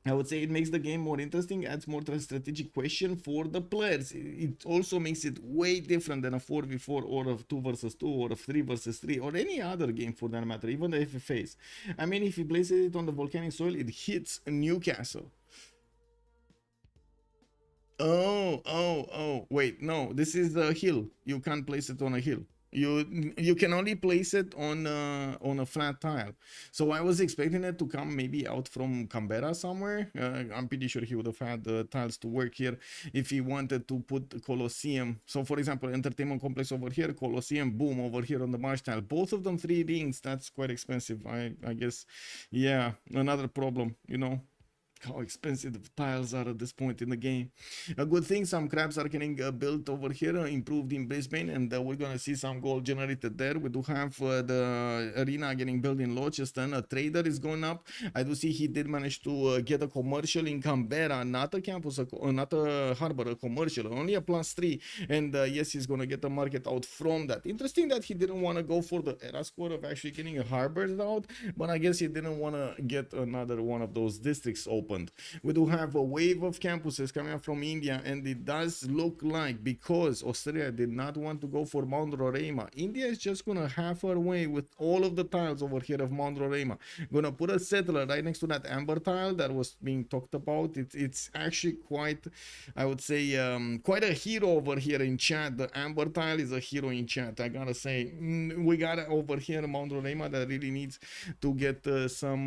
I would say it makes the game more interesting, adds more strategic question for the players. It also makes it way different than a 4v4 or a 2 versus 2 or a 3 versus 3 or any other game for that matter, even the FFAs. I mean, if he places it on the volcanic soil, it hits Newcastle. Oh, wait, no, this is the hill. You can't place it on a hill. You can only place it on a flat tile. So I was expecting it to come maybe out from Canberra somewhere. I'm pretty sure he would have had the tiles to work here if he wanted to put Colosseum. So for example, entertainment complex over here, Colosseum, boom, over here on the marsh tile. Both of them 3 rings. That's quite expensive. I guess, yeah, another problem, you know, how expensive the tiles are at this point in the game. A good thing, some crabs are getting built over here, improved in Brisbane, and we're gonna see some gold generated there. We do have the arena getting built in Launceston. A trader is going up. I do see he did manage to get a commercial in Canberra, not a campus, not a harbor, a commercial, only a +3. And yes, he's gonna get a market out from that. Interesting that he didn't want to go for the era score of actually getting a harbor out, but I guess he didn't want to get another one of those districts open. We do have a wave of campuses coming up from India, and it does look like, because Australia did not want to go for Mount Roraima, India is just gonna have her way with all of the tiles over here of Mount Roraima. Gonna put a settler right next to that amber tile that was being talked about. It's actually quite, I would say, quite a hero over here in chat. The amber tile is a hero in chat, I gotta say. We got over here Mount Roraima that really needs to get some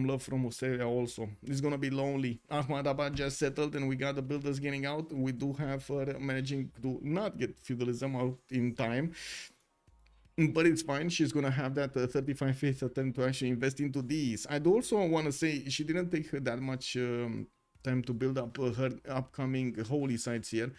love from Australia also. It's gonna be lonely. Ahmadabad just settled, and we got the builders getting out. We do have managing to not get feudalism out in time, but it's fine. She's gonna have that 35th attempt to actually invest into these. I'd also want to say she didn't take her that much time to build up her upcoming holy sites here.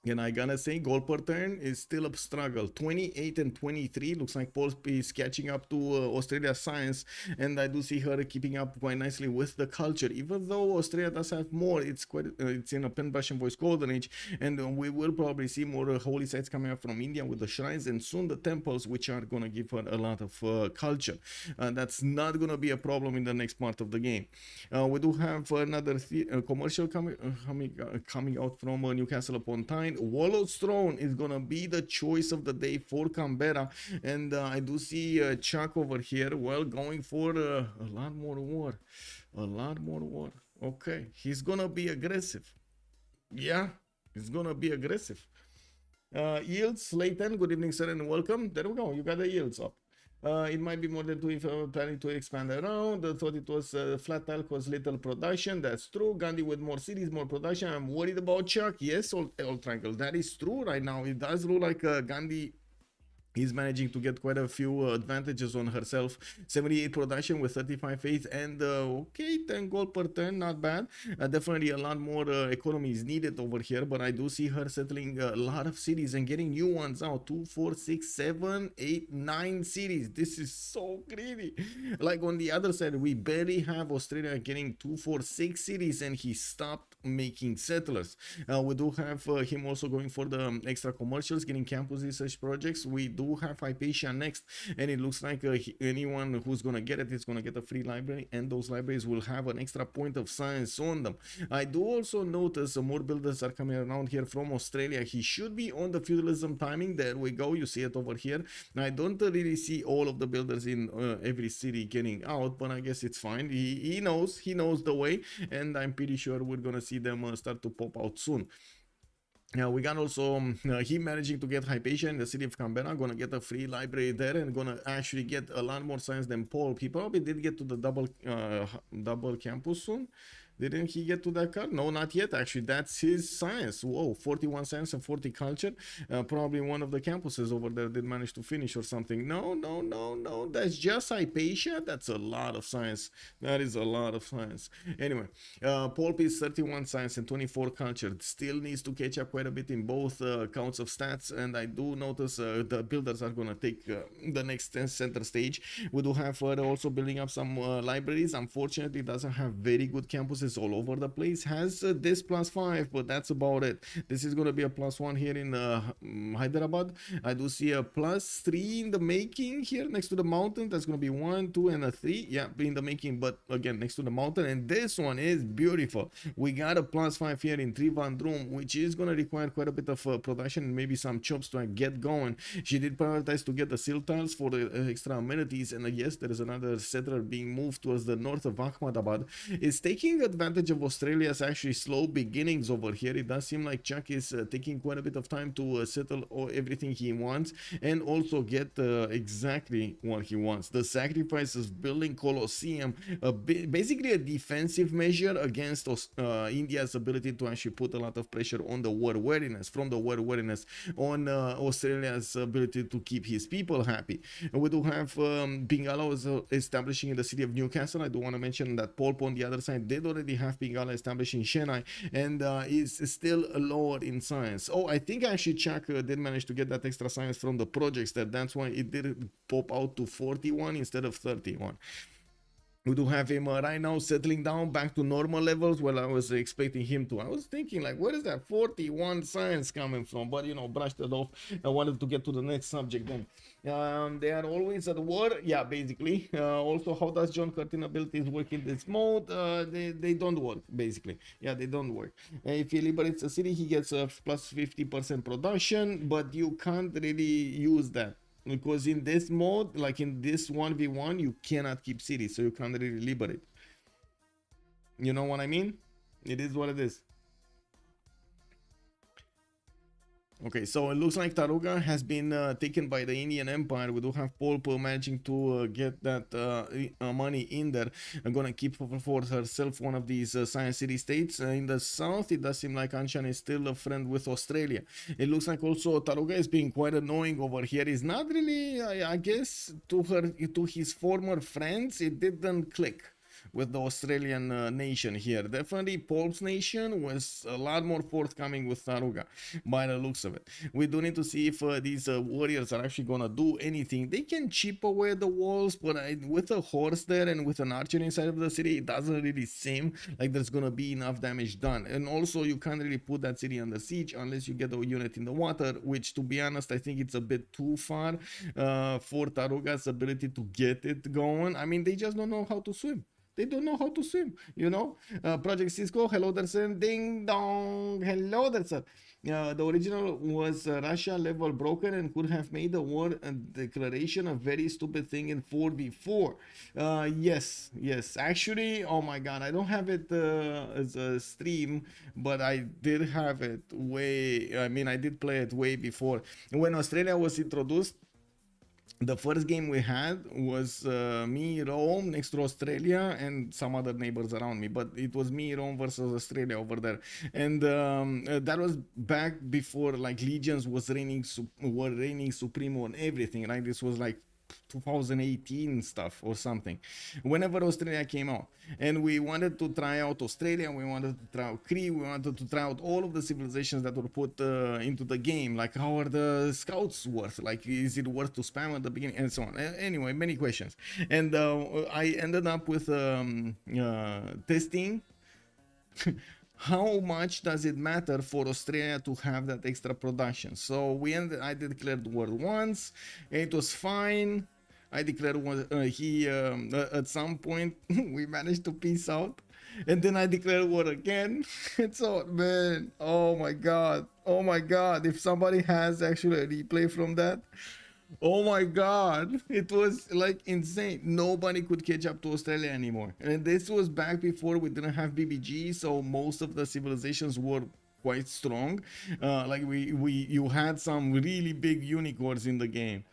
And I gotta say, goal per turn is still a struggle. 28 and 23. Looks like Poolp is catching up to Australia's science, and I do see her keeping up quite nicely with the culture. Even though Australia does have more, it's quite it's in a paintbrush and voice golden age, and we will probably see more holy sites coming up from India with the shrines and soon the temples, which are gonna give her a lot of culture. That's not gonna be a problem in the next part of the game. We do have another commercial coming out from Newcastle upon Tyne. Wallow's Throne is gonna be the choice of the day for Canberra, and I do see ChucK over here, well, going for a lot more war. Okay, he's gonna be aggressive. Yeah, he's gonna be aggressive. Yields, Leighton, good evening, sir, and welcome. There we go, you got the yields up. It might be more than two if I'm planning to expand around. I thought it was flat tile cause little production. That's true. Gandhi with more cities, more production. I'm worried about ChucK. Yes, all triangle. That is true right now. It does look like Gandhi is managing to get quite a few advantages on herself. 78 production with 35 faith, and okay, 10 gold per turn, not bad. Definitely a lot more economy is needed over here, but I do see her settling a lot of cities and getting new ones out. 2, 4, 6, 7, 8, 9 cities. This is so greedy. Like on the other side, we barely have Australia getting 2, 4, 6 cities, and he stopped making settlers. We do have him also going for the extra commercials, getting campus research projects. We do have Hypatia next, and it looks like anyone who's gonna get it is gonna get a free library, and those libraries will have an extra point of science on them. I do also notice more builders are coming around here from Australia. He should be on the feudalism timing. There we go, you see it over here. I don't really see all of the builders in every city getting out, but I guess it's fine. He knows the way, and I'm pretty sure we're gonna see them start to pop out soon. Now we got also him managing to get Hypatia in the city of Canberra, gonna get a free library there, and gonna actually get a lot more science than Poolp. He probably did get to the double campus soon. Didn't he get to that card? No, not yet. Actually, that's his science. Whoa, 41 science and 40 culture. Probably one of the campuses over there did manage to finish or something. No. That's just Hypatia. That's a lot of science. That is a lot of science. Anyway, Poolp is 31 science and 24 culture. Still needs to catch up quite a bit in both counts of stats. And I do notice the builders are going to take the next center stage. We do have also building up some libraries. Unfortunately, it doesn't have very good campuses all over the place. Has this +5, but that's about it. This is going to be a +1 here in Hyderabad. I do see a +3 in the making here next to the mountain. That's going to be 1, 2, and a 3. Yeah, in the making, but again next to the mountain. And this one is beautiful. We got a +5 here in Trivandrum, which is going to require quite a bit of production and maybe some chops to get going. She did prioritize to get the sill tiles for the extra amenities, and yes, there is another settler being moved towards the north of Ahmedabad. It's taking advantage of Australia's actually slow beginnings over here. It does seem like ChucK is taking quite a bit of time to settle everything he wants and also get exactly what he wants. The sacrifice of building Colosseum, basically a defensive measure against India's ability to actually put a lot of pressure on the war weariness, on Australia's ability to keep his people happy. We do have Bingala establishing in the city of Newcastle. I do want to mention that Poolp on the other side did already have Bingala established in Chennai, and is still lower in science. Oh, I think actually ChucK did manage to get that extra science from the projects there. That's why it did pop out to 41 instead of 31. We do have him right now settling down back to normal levels. Well, I was expecting him to. I was thinking, like, where is that 41 science coming from? But, you know, brushed it off. I wanted to get to the next subject then. They are always at war. Yeah, basically. Also, how does John Curtin abilities work in this mode? They don't work, basically. Yeah, they don't work. If he liberates a city, he gets a plus 50% production, but you can't really use that. Because in this mode, like in this 1v1, you cannot keep cities, so you can't really liberate. You know what I mean? It is what it is. Okay, so it looks like Taruga has been taken by the Indian Empire. We do have Poolp managing to get that money in there. I'm gonna keep for herself one of these science city states. In the south, it does seem like Anshan is still a friend with Australia. It looks like also Taruga is being quite annoying over here. He's not really, I guess, to his former friends, it didn't click. with the Australian nation here. Definitely Poolp's nation was a lot more forthcoming with Taruga by the looks of it. We do need to see if these warriors are actually gonna do anything. They can chip away the walls, but with a horse there and with an archer inside of the city, it doesn't really seem like there's gonna be enough damage done. And also you can't really put that city under siege unless you get a unit in the water, which to be honest I think it's a bit too far for Taruga's ability to get it going. I mean, they just don't know how to swim. They don't know how to swim, you know. Project Cisco, hello there, sir. Ding dong, hello there, sir. The original was Russia level broken and could have made the war declaration a very stupid thing in 4v4. Yes, actually, oh my god, I don't have it as a stream, but I did have it way, I mean, I did play it way before. When Australia was introduced, the first game we had was me, Rome, next to Australia, and some other neighbors around me. But it was me, Rome versus Australia over there, and that was back before like legions were reigning supreme on everything. Right, this was like 2018 stuff or something, whenever Australia came out, and we wanted to try out Australia, we wanted to try out Cree, we wanted to try out all of the civilizations that were put into the game, like how are the scouts worth, like is it worth to spam at the beginning, and so on. Anyway, many questions, and I ended up with testing how much does it matter for Australia to have that extra production. So I declared war once, it was fine. I declared war, at some point we managed to peace out, and then I declared war again. And so, man, oh my god, if somebody has actually a replay from that, oh my god, it was like insane. Nobody could catch up to Australia anymore, and this was back before we didn't have BBG, so most of the civilizations were quite strong. Like you had some really big unicorns in the game.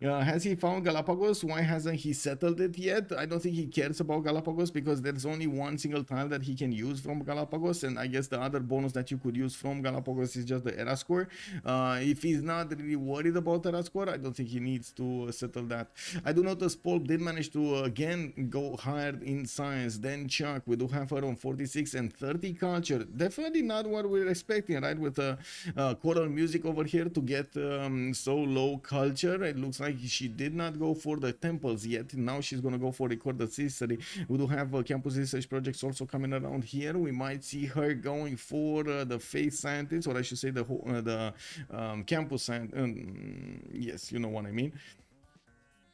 Has he found Galapagos? Why hasn't he settled it yet? I don't think he cares about Galapagos because there's only one single tile that he can use from Galapagos, and I guess the other bonus that you could use from Galapagos is just the era score. If he's not really worried about era score, I don't think he needs to settle that. I do notice Poolp did manage to again go higher in science than ChucK. We do have her on 46 and 30 culture. Definitely not what we're expecting, right? With choral music over here to get so low culture. It looks like she did not go for the temples yet. Now she's gonna go for recorded history. We do have campus research projects also coming around here. We might see her going for the faith scientist, or I should say the campus scientist. Yes, you know what I mean.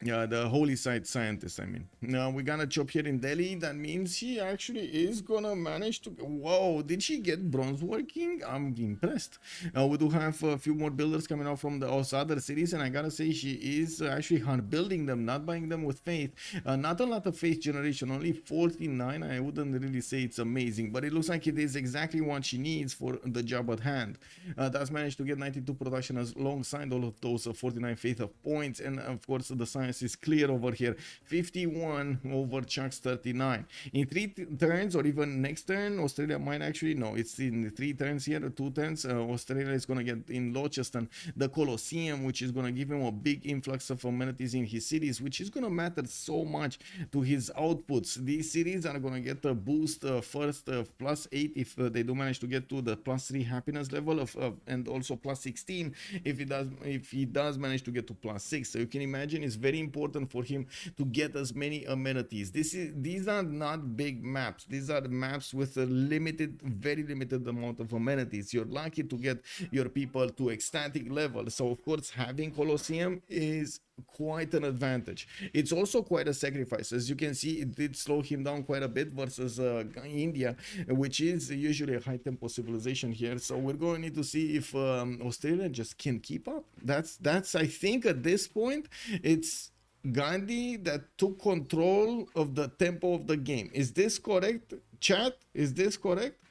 Yeah, the holy site scientist, I mean. Now we're gonna chop here in Delhi. That means she actually is gonna manage to. Whoa, did she get bronze working? I'm impressed. We do have a few more builders coming out from the other cities, and I gotta say she is actually hard building them, not buying them with faith. Not a lot of faith generation, only 49. I wouldn't really say it's amazing, but it looks like it is exactly what she needs for the job at hand. That's managed to get 92 production alongside all of those 49 faith of points, and of course the science is clear over here. 51 over ChucK's 39. In 3 turns, or even next turn, Australia might actually, no, it's in 3 turns here, 2 turns, Australia is going to get in Launceston the Colosseum, which is going to give him a big influx of amenities in his cities, which is going to matter so much to his outputs. These cities are going to get a boost first +8 if they do manage to get to the +3 happiness level and also +16 if he does manage to get to +6. So you can imagine it's very important for him to get as many amenities. These are not big maps. These are maps with a very limited amount of amenities. You're lucky to get your people to ecstatic level. So of course having Colosseum is quite an advantage. It's also quite a sacrifice. As you can see, it did slow him down quite a bit versus India, which is usually a high tempo civilization here. So we're going to need to see if Australia just can keep up. That's I think at this point it's Gandhi that took control of the tempo of the game. Is this correct, chat? Is this correct?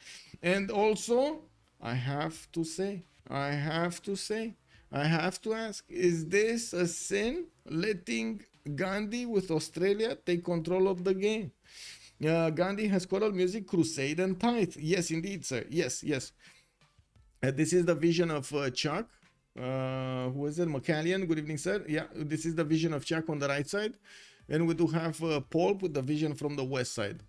And also I have to ask, is this a sin, letting Gandhi with Australia take control of the game? Gandhi has choral music, crusade, and tithe. Yes, indeed, sir. Yes. This is the vision of ChucK. Who is it? McCallion. Good evening, sir. Yeah, this is the vision of ChucK on the right side. And we do have Poolp with the vision from the west side.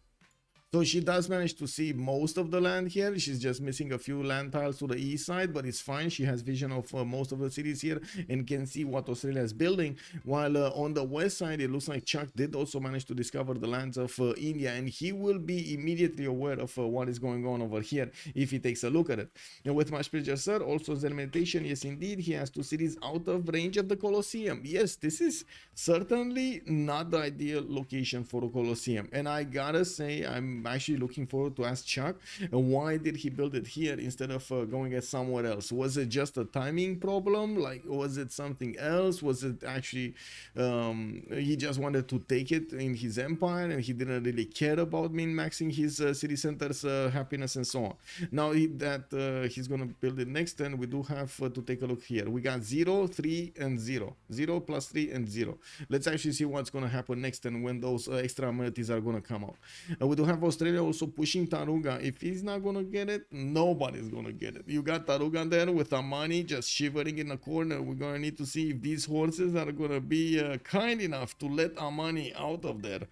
So she does manage to see most of the land here. She's just missing a few land tiles to the east side, but it's fine. She has vision of most of the cities here and can see what Australia is building. While on the west side, it looks like ChucK did also manage to discover the lands of India, and he will be immediately aware of what is going on over here if he takes a look at it. And with much pleasure, sir. Also, Zen meditation. Yes, indeed, he has two cities out of range of the Colosseum. Yes, this is certainly not the ideal location for a Colosseum, and I gotta say, I'm actually looking forward to ask ChucK why did he build it here instead of going at somewhere else. Was it just a timing problem? Like, was it something else? Was it actually he just wanted to take it in his empire and he didn't really care about min-maxing his city centers happiness and so on? Now that he's gonna build it next turn, we do have to take a look here. We got 0, 3 and 0. 0 plus 3 and 0. Let's actually see what's gonna happen next turn when those extra amenities are gonna come out. We do have Australia also pushing Taruga. If he's not gonna get it, nobody's gonna get it. You got Taruga there with Amani just shivering in the corner. We're gonna need to see if these horses are gonna be kind enough to let Amani out of there.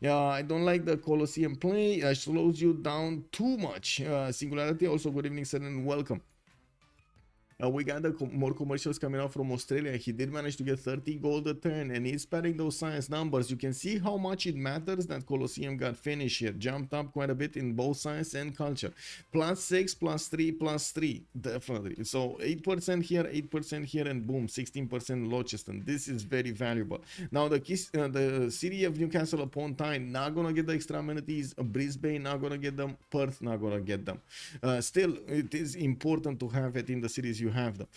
Yeah, I don't like the Colosseum play. Slows you down too much. Singularity also, good evening, sir, and welcome. We got more commercials coming out from Australia. He did manage to get 30 gold a turn, and he's padding those science numbers. You can see how much it matters that Colosseum got finished here. Jumped up quite a bit in both science and culture. +6, +3, +3. Definitely. So 8% here, 8% here, and boom, 16% Launceston. This is very valuable. Now, the city of Newcastle upon Tyne, not going to get the extra amenities. Brisbane, not going to get them. Perth, not going to get them. Still, it is important to have it in the cities you have them.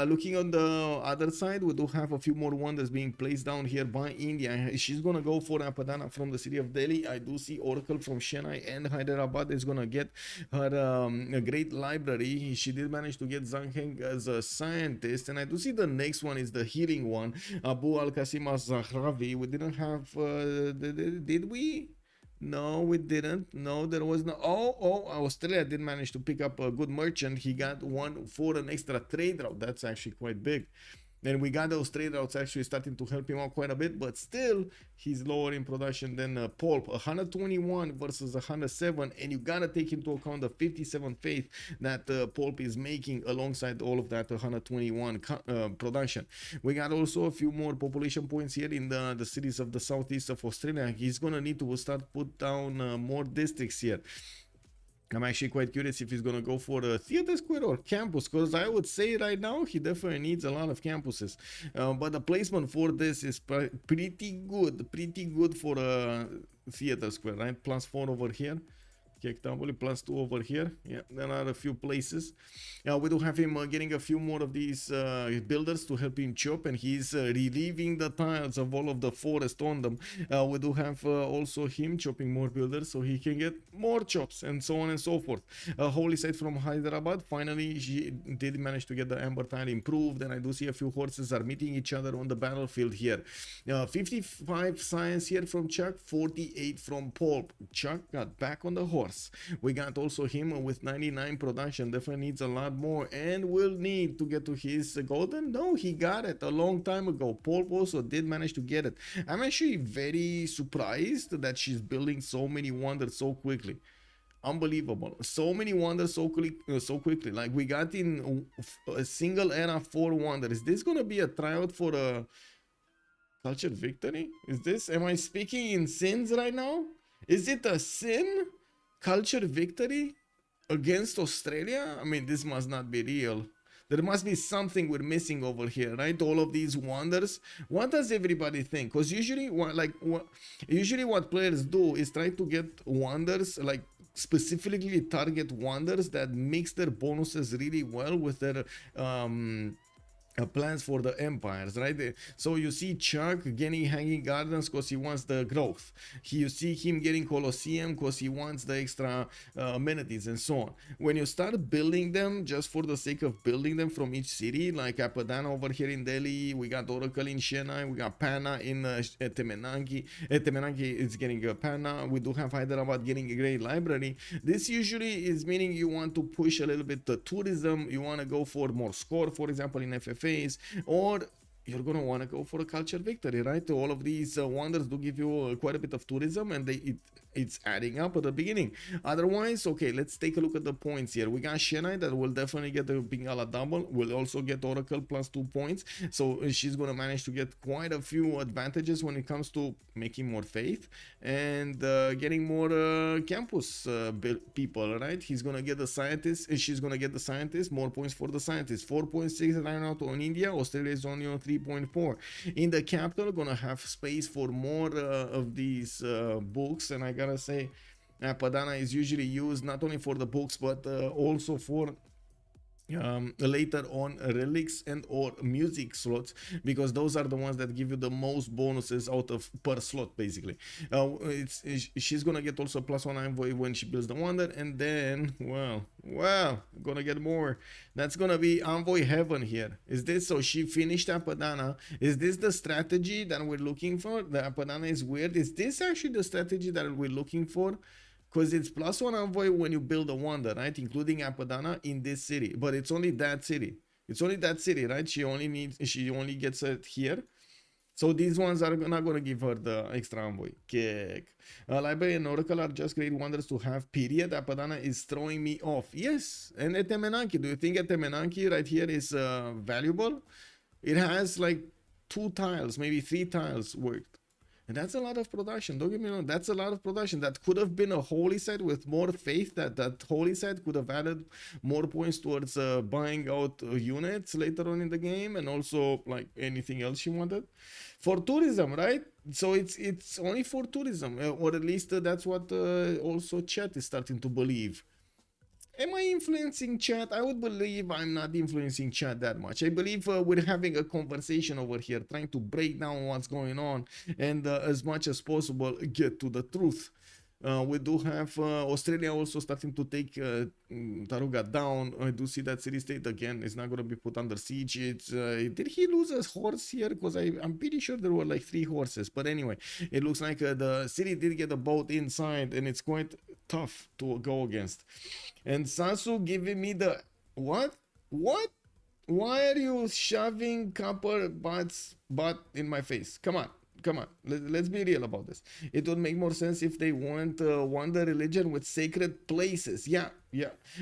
Looking on the other side, we do have a few more wonders being placed down here by India. She's gonna go for Apadana from the city of Delhi. I do see Oracle from Chennai and Hyderabad is gonna get her a great library. She did manage to get Zhang Heng as a scientist, and I do see the next one is the healing one, Abu Al Qasim Al-Zahravi. We didn't have did we? No, we didn't. No, there was no. Oh, Australia did manage to pick up a good merchant. He got one for an extra trade route. That's actually quite big. And we got those trade routes actually starting to help him out quite a bit, but still he's lower in production than Poolp. 121 versus 107, and you gotta take into account the 57 faith that Poolp is making alongside all of that 121 production. We got also a few more population points here in the cities of the southeast of Australia. He's gonna need to start put down more districts here. I'm actually quite curious if he's going to go for a theater square or campus, because I would say right now he definitely needs a lot of campuses. But the placement for this is pretty good for a theater square, right? +4 over here. ChucK +2 over here. Yeah, there are a few places. We do have him getting a few more of these builders to help him chop, and he's relieving the tiles of all of the forest on them. We do have also him chopping more builders so he can get more chops and so on and so forth. Holy Site from Hyderabad, finally she did manage to get the amber tile improved, and I do see a few horses are meeting each other on the battlefield here. 55 science here from ChucK, 48 from Poolp. ChucK got back on the horse. We got also him with 99 production, definitely needs a lot more, and will need to get to his golden. No, he got it a long time ago. Poolp also did manage to get it. I'm actually very surprised that she's building so many wonders so quickly. Unbelievable. So many wonders so quickly. Like, we got in a single era 4 wonders. Is this gonna be a tryout for a culture victory? Is this, am I speaking in sins right now? Is it a sin? Culture victory against Australia? I mean, this must not be real. There must be something we're missing over here, right? All of these wonders. What does everybody think? Because usually what players do is try to get wonders, like specifically target wonders that mix their bonuses really well with their plans for the empires, right? So you see ChucK getting Hanging Gardens because he wants the growth. You see him getting Colosseum because he wants the extra amenities and so on. When you start building them just for the sake of building them from each city, like Apadana over here in Delhi, we got Oracle in Chennai, we got Panna in Temenangi. Temenangi is getting a Panna. We do have Hyderabad getting a great library. This usually is meaning you want to push a little bit the tourism. You want to go for more score, for example, in FFA. Or you're gonna want to go for a culture victory, right? All of these wonders do give you quite a bit of tourism, and it's adding up at the beginning. Otherwise, okay, let's take a look at the points here. We got Shenai that will definitely get the Bingala double. We'll also get Oracle plus 2 points. So she's going to manage to get quite a few advantages when it comes to making more faith and getting more campus people, right? He's going to get the scientists. She's going to get the scientists. More points for the scientists. 4.6 right now on India. Australia is only on 3.4. In the capital, going to have space for more of these books. And I got to say, Padana is usually used not only for the books, but also for later on relics and or music slots, because those are the ones that give you the most bonuses out of per slot basically. She's gonna get also +1 envoy when she builds the wonder, and then well gonna get more. That's gonna be envoy heaven here. Is this so she finished Apadana? Is this the strategy that we're looking for? The Apadana is weird. Is this actually the strategy that we're looking for? Because it's +1 envoy when you build a wonder, right? Including Apadana in this city. But it's only that city. It's only that city, right? She only gets it here. So these ones are not going to give her the extra envoy. Kick. Library and Oracle are just great wonders to have, period. Apadana is throwing me off. Yes. And Etemenanki. Do you think Etemenanki right here is valuable? It has like 2 tiles, maybe 3 tiles worked. And that's a lot of production. Don't get me wrong. That's a lot of production. That could have been a holy site with more faith. That holy site could have added more points towards buying out units later on in the game, and also like anything else you wanted for tourism, right? So it's only for tourism, or at least that's what also chat is starting to believe. Am I influencing chat? I would believe I'm not influencing chat that much. I believe we're having a conversation over here, trying to break down what's going on and as much as possible get to the truth. We do have Australia also starting to take Taruga down. I do see that city state again is not going to be put under siege. Did he lose a horse here? Because I'm pretty sure there were like 3 horses. But anyway, it looks like the city did get a boat inside, and it's quite tough to go against. And Sansu giving me the what? What? Why are you shoving copper butt in my face? Come on. Come on, let's be real about this. It would make more sense if they weren't wonder religion with sacred places. Yeah.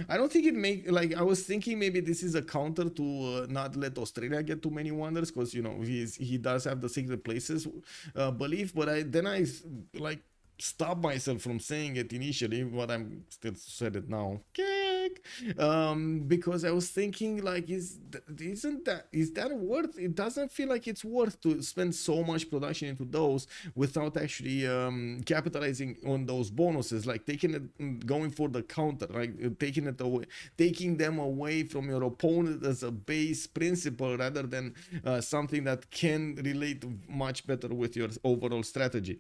I don't think it make like I was thinking maybe this is a counter to not let Australia get too many wonders, because you know he does have the sacred places belief. But I like stop myself from saying it initially, but I'm still said it now. Because I was thinking like, is that worth? It doesn't feel like it's worth to spend so much production into those without actually capitalizing on those bonuses, like taking it, going for the counter, like taking it away, taking them away from your opponent as a base principle rather than something that can relate much better with your overall strategy.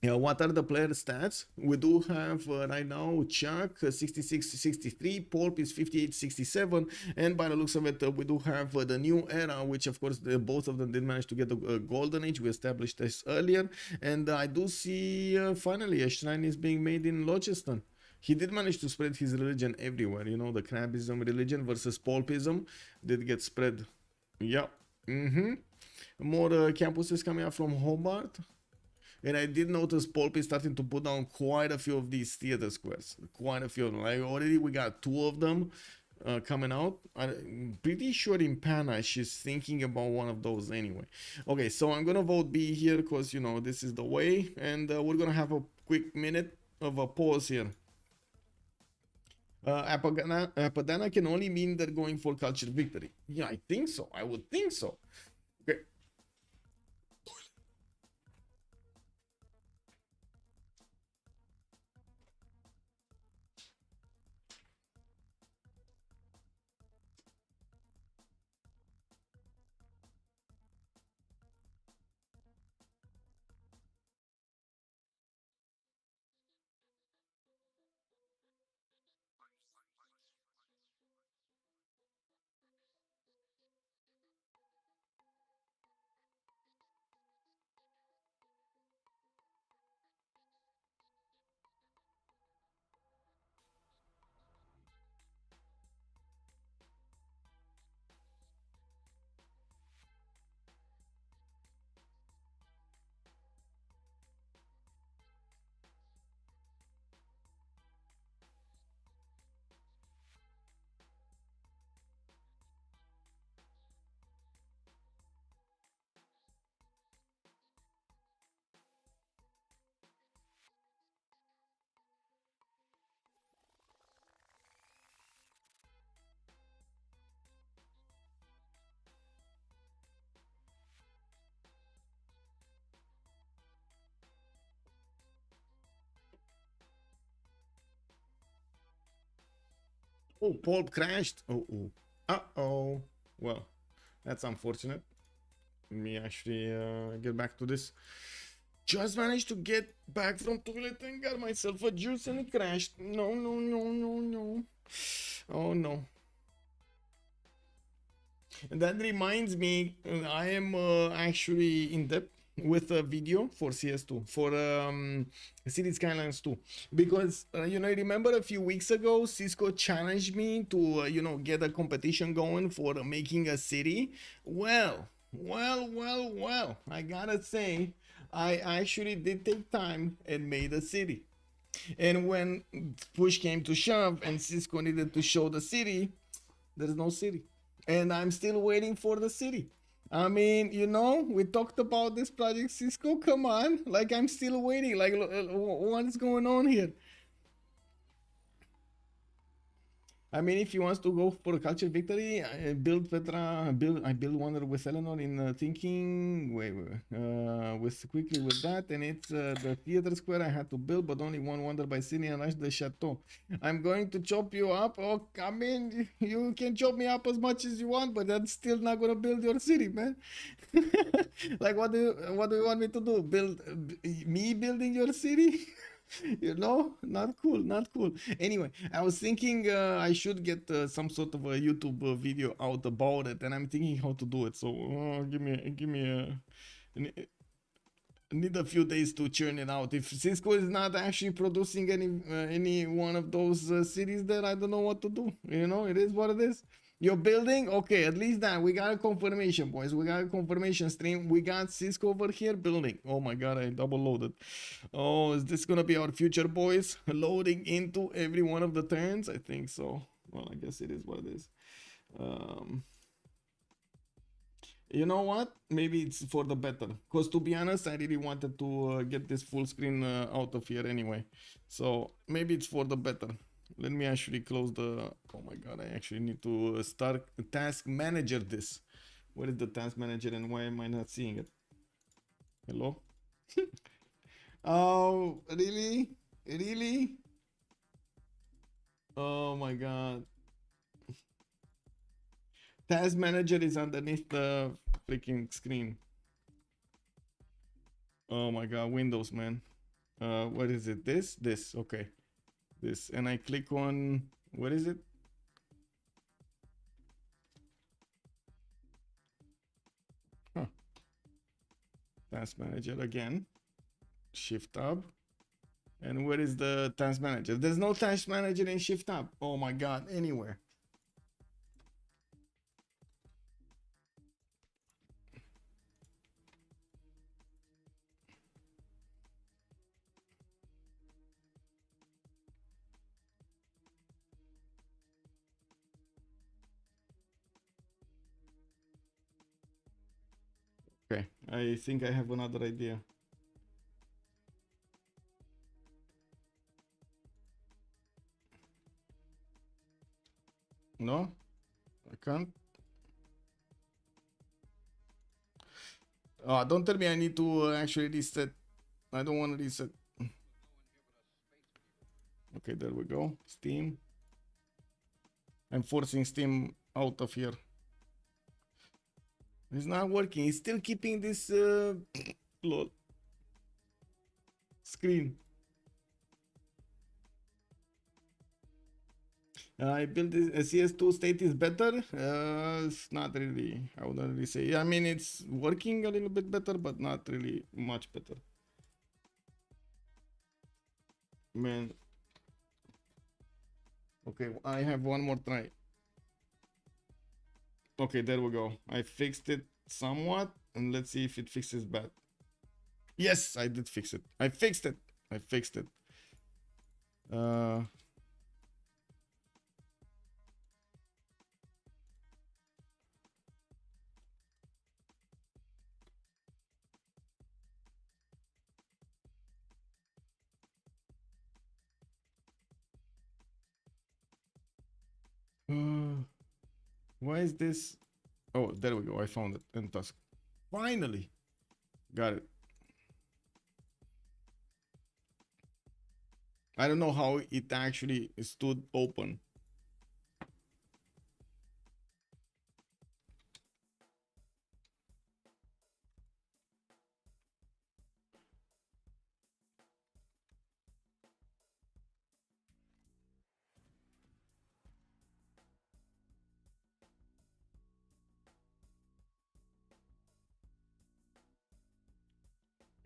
Yeah, what are the player stats? We do have right now ChucK 66-63, Poolp is 58-67, and by the looks of it, we do have the new era, which of course both of them did manage to get the golden age. We established this earlier, and I do see finally a shrine is being made in Locheston. He did manage to spread his religion everywhere. You know, the Crabism religion versus Poulpism did get spread. Yeah. More campuses coming out from Hobart. And I did notice Poolp is starting to put down quite a few of these theater squares. Quite a few of them. Like already we got 2 of them coming out. I'm pretty sure in Pana she's thinking about one of those anyway. Okay, so I'm gonna vote B here because, you know, this is the way. And we're gonna have a quick minute of a pause here. Apadana can only mean they're going for culture victory. Yeah, I think so. I would think so. Okay. Oh, Poolp crashed. Oh, oh. Uh-oh. Well, that's unfortunate. Let me actually get back to this. Just managed to get back from toilet and got myself a juice and it crashed. No, no, no, no, no. Oh no. And that reminds me, I am actually in depth with a video for CS2 for City Skylines 2 because you know, I remember a few weeks ago Cisco challenged me to you know, get a competition going for making a city. Well, I gotta say I actually did take time and made a city. And when push came to shove and Cisco needed to show the city, there's no city. And I'm still waiting for the city. I mean, you know, we talked about this project, Cisco. Come on. Like, I'm still waiting. Like, what is going on here? I mean, if he wants to go for a culture victory, I build Petra, I build Wonder with Eleanor in thinking, with quickly with that, and it's the theater square I had to build, but only one Wonder by City and rush the chateau. I'm going to chop you up. Oh, I mean, you can chop me up as much as you want, but that's still not gonna build your city, man. Like, what do you want me to do? Build me building your city? You know, not cool, not cool. Anyway, I was thinking I should get some sort of a YouTube video out about it, and I'm thinking how to do it. So give me need a few days to churn it out. If Cisco is not actually producing any one of those cities, there, I don't know what to do. You know, it is what it is. You're building, okay. At least that we got a confirmation, boys. We got a confirmation stream. We got Cisco over here building. Oh my god, I double loaded. Oh, is this gonna be our future, boys? Loading into every one of the turns? I think so. Well, I guess it is what it is. Um, you know what? Maybe it's for the better. Because to be honest, I really wanted to get this full screen out of here anyway. So maybe it's for the better. Let me actually close the... Oh my god, I actually need to start task manager this. Where is the task manager and why am I not seeing it? Hello? Oh, really? Really? Oh my god. Task manager is underneath the freaking screen. Oh my god, Windows, man. What is it? This, okay. This, and I click on, what is it? Huh. Task manager again. Shift tab. And where is the task manager? There's no task manager in shift tab. Oh my god, anywhere. Okay, I think I have another idea. No, I can't. Don't tell me I need to actually reset. I don't want to reset. Okay, there we go. Steam. I'm forcing Steam out of here. It's not working. It's still keeping this lol screen. I built this CS2 state is better. It's not really. I wouldn't really say. I mean, it's working a little bit better, but not really much better. Man. Okay, I have one more try. Okay, there we go. I fixed it somewhat, and let's see if it fixes bad. Yes, I did fix it. I fixed it. I fixed it. Uh, why is this? Oh, there we go. I found it in task. Finally, got it. I don't know how it actually stood open.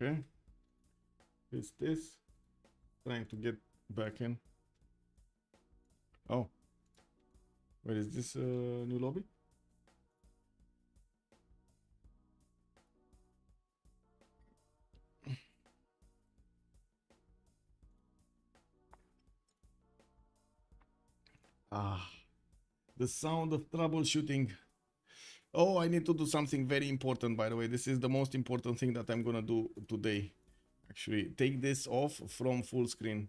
Okay. It's this. Trying to get back in. Oh. Where is this new lobby? Ah. The sound of troubleshooting. Oh, I need to do something very important, by the way. This is the most important thing that I'm gonna do today. Actually, take this off from full screen.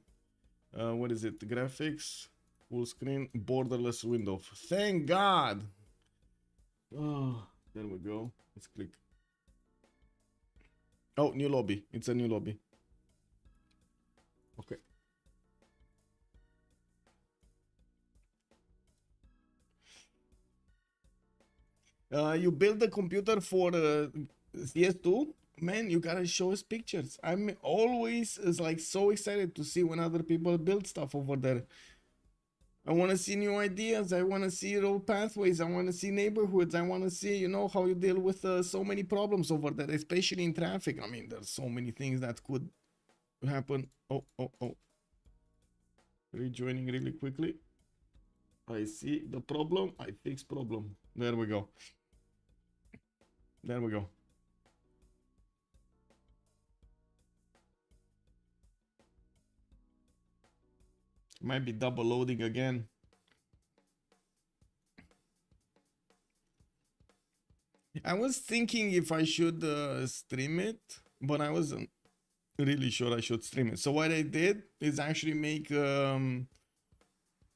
What is it? Graphics, full screen, borderless window. Thank God! Oh, there we go. Let's click. Oh, new lobby. It's a new lobby. Okay. You build the computer for CS2, man, you gotta show us pictures. I'm always like so excited to see when other people build stuff over there. I want to see new ideas. I want to see road pathways. I want to see neighborhoods. I want to see, you know, how you deal with so many problems over there, especially in traffic. I mean, there's so many things that could happen. Oh. Rejoining really quickly. I see the problem. I fix problem. There we go. There we go. Might be double loading again. I was thinking if I should stream it, but I wasn't really sure I should stream it. So what I did is actually make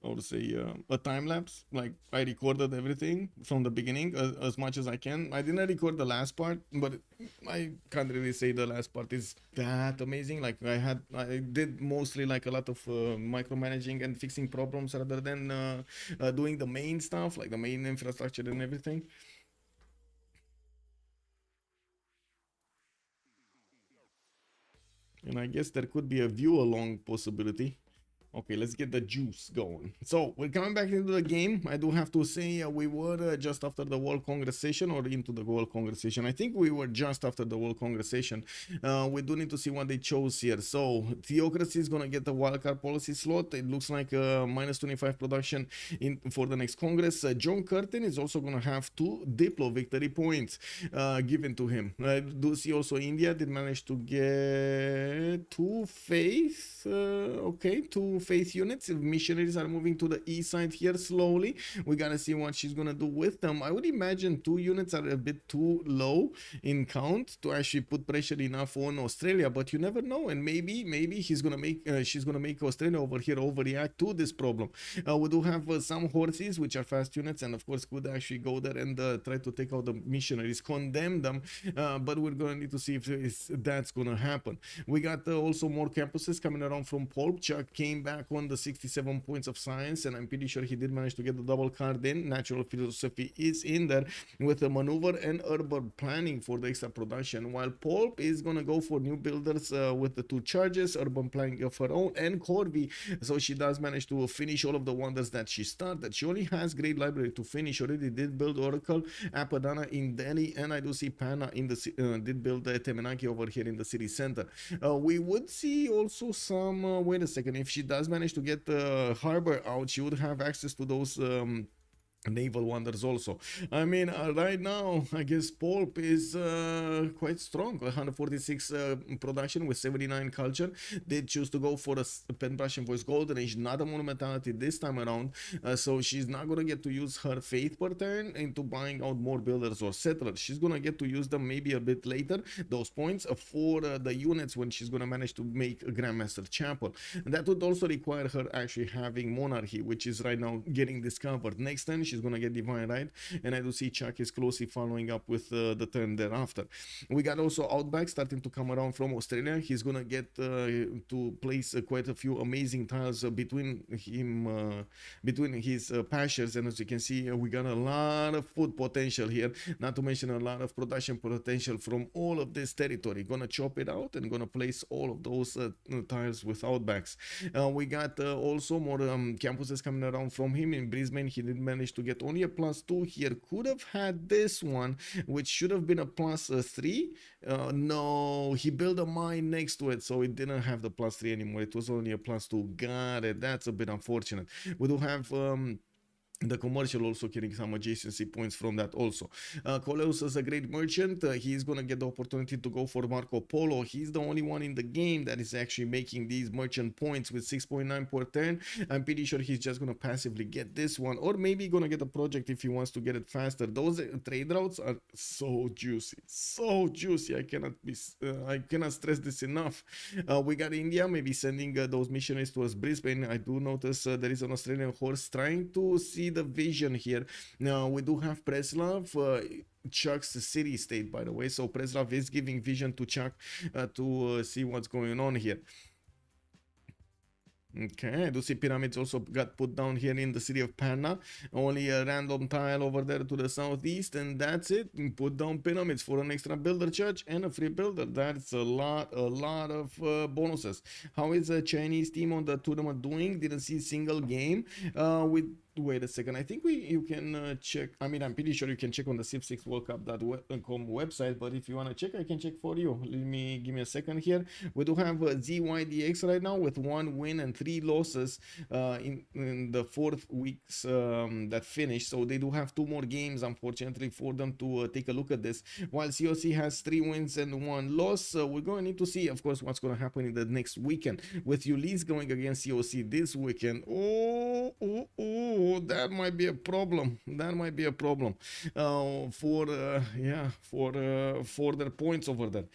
how to say a time lapse. Like I recorded everything from the beginning as much as I can. I didn't record the last part, but I can't really say the last part is that amazing. Like I did mostly like a lot of micromanaging and fixing problems rather than doing the main stuff, like the main infrastructure and everything. And I guess there could be a view along possibility. Okay, let's get the juice going. So we're coming back into the game. I do have to say we were just after the World Congress session or into the World Congress session. I think we were just after the World Congress session. We do need to see what they chose here. So Theocracy is going to get the wildcard policy slot. It looks like minus 25 production for the next Congress. John Curtin is also going to have 2 Diplo victory points given to him. I do see also India did manage to get 2 faith. Okay, 2 faith units. If missionaries are moving to the east side here slowly, we gotta see what she's gonna do with them. I would imagine 2 units are a bit too low in count to actually put pressure enough on Australia, but you never know. And maybe he's gonna make she's gonna make Australia over here overreact to this problem. We do have some horses which are fast units, and of course could actually go there and try to take out the missionaries, condemn them. But we're gonna need to see if that's gonna happen. We got also more campuses coming around from Poolp. ChucK came back on the 67 points of science, and I'm pretty sure he did manage to get the double card in. Natural philosophy is in there with a maneuver and urban planning for the extra production, while Poolp is gonna go for new builders with the 2 charges, urban planning of her own, and Corby. So she does manage to finish all of the wonders that she started. She only has great library to finish. Already did build Oracle, Apadana in Delhi, and I do see Pana in the did build Temenaki over here in the city center. We would see also some wait a second, if she does manage to get the harbor out, she would have access to those naval wonders also. I mean, right now I guess Poolp is quite strong. 146 production with 79 culture. Did choose to go for a pen brush and voice golden age, not a monumentality this time around, so she's not gonna get to use her faith per turn into buying out more builders or settlers. She's gonna get to use them maybe a bit later, those points for the units, when she's gonna manage to make a Grandmaster Chapel. And that would also require her actually having monarchy, which is right now getting discovered. Next time she's gonna get divine right, and I do see ChucK is closely following up with the turn thereafter. We got also Outback starting to come around from Australia. He's gonna get to place quite a few amazing tiles between him between his pastures, and as you can see we got a lot of food potential here, not to mention a lot of production potential from all of this territory. Gonna chop it out and gonna place all of those tiles with Outbacks. We got also more campuses coming around from him in Brisbane. He did manage to to get only a +2 here. Could have had this one, which should have been a +3. No, he built a mine next to it, so it didn't have the +3 anymore. It was only a +2. Got it. That's a bit unfortunate. We do have the commercial also getting some adjacency points from that also. Coleus is a great merchant. He's gonna get the opportunity to go for Marco Polo. He's the only one in the game that is actually making these merchant points with 6.9 per turn. I'm pretty sure he's just gonna passively get this one, or maybe gonna get a project if he wants to get it faster. Those trade routes are so juicy, so juicy. I cannot stress this enough. We got India maybe sending those missionaries towards Brisbane. I do notice there is an Australian horse trying to see the vision here. Now we do have Preslav, ChucK's city state, by the way, so Preslav is giving vision to ChucK to see what's going on here. Okay, I do see pyramids also got put down here in the city of Panna. Only a random tile over there to the southeast, and that's it. Put down pyramids for an extra builder church and a free builder. That's a lot of bonuses. How is the Chinese team on the tournament doing? Didn't see a single game. Wait a second. I think you can check. I mean, I'm pretty sure you can check on the Civ6 worldcup.com website. But if you want to check, I can check for you. Give me a second here. We do have ZYDX right now with 1 win and 3 losses in the 4th weeks that finished. So they do have 2 more games, unfortunately, for them to take a look at this. While COC has 3 wins and 1 loss, we're going to need to see, of course, what's going to happen in the next weekend. With Ulysse going against COC this weekend. That might be a problem. That might be a problem for their points over there.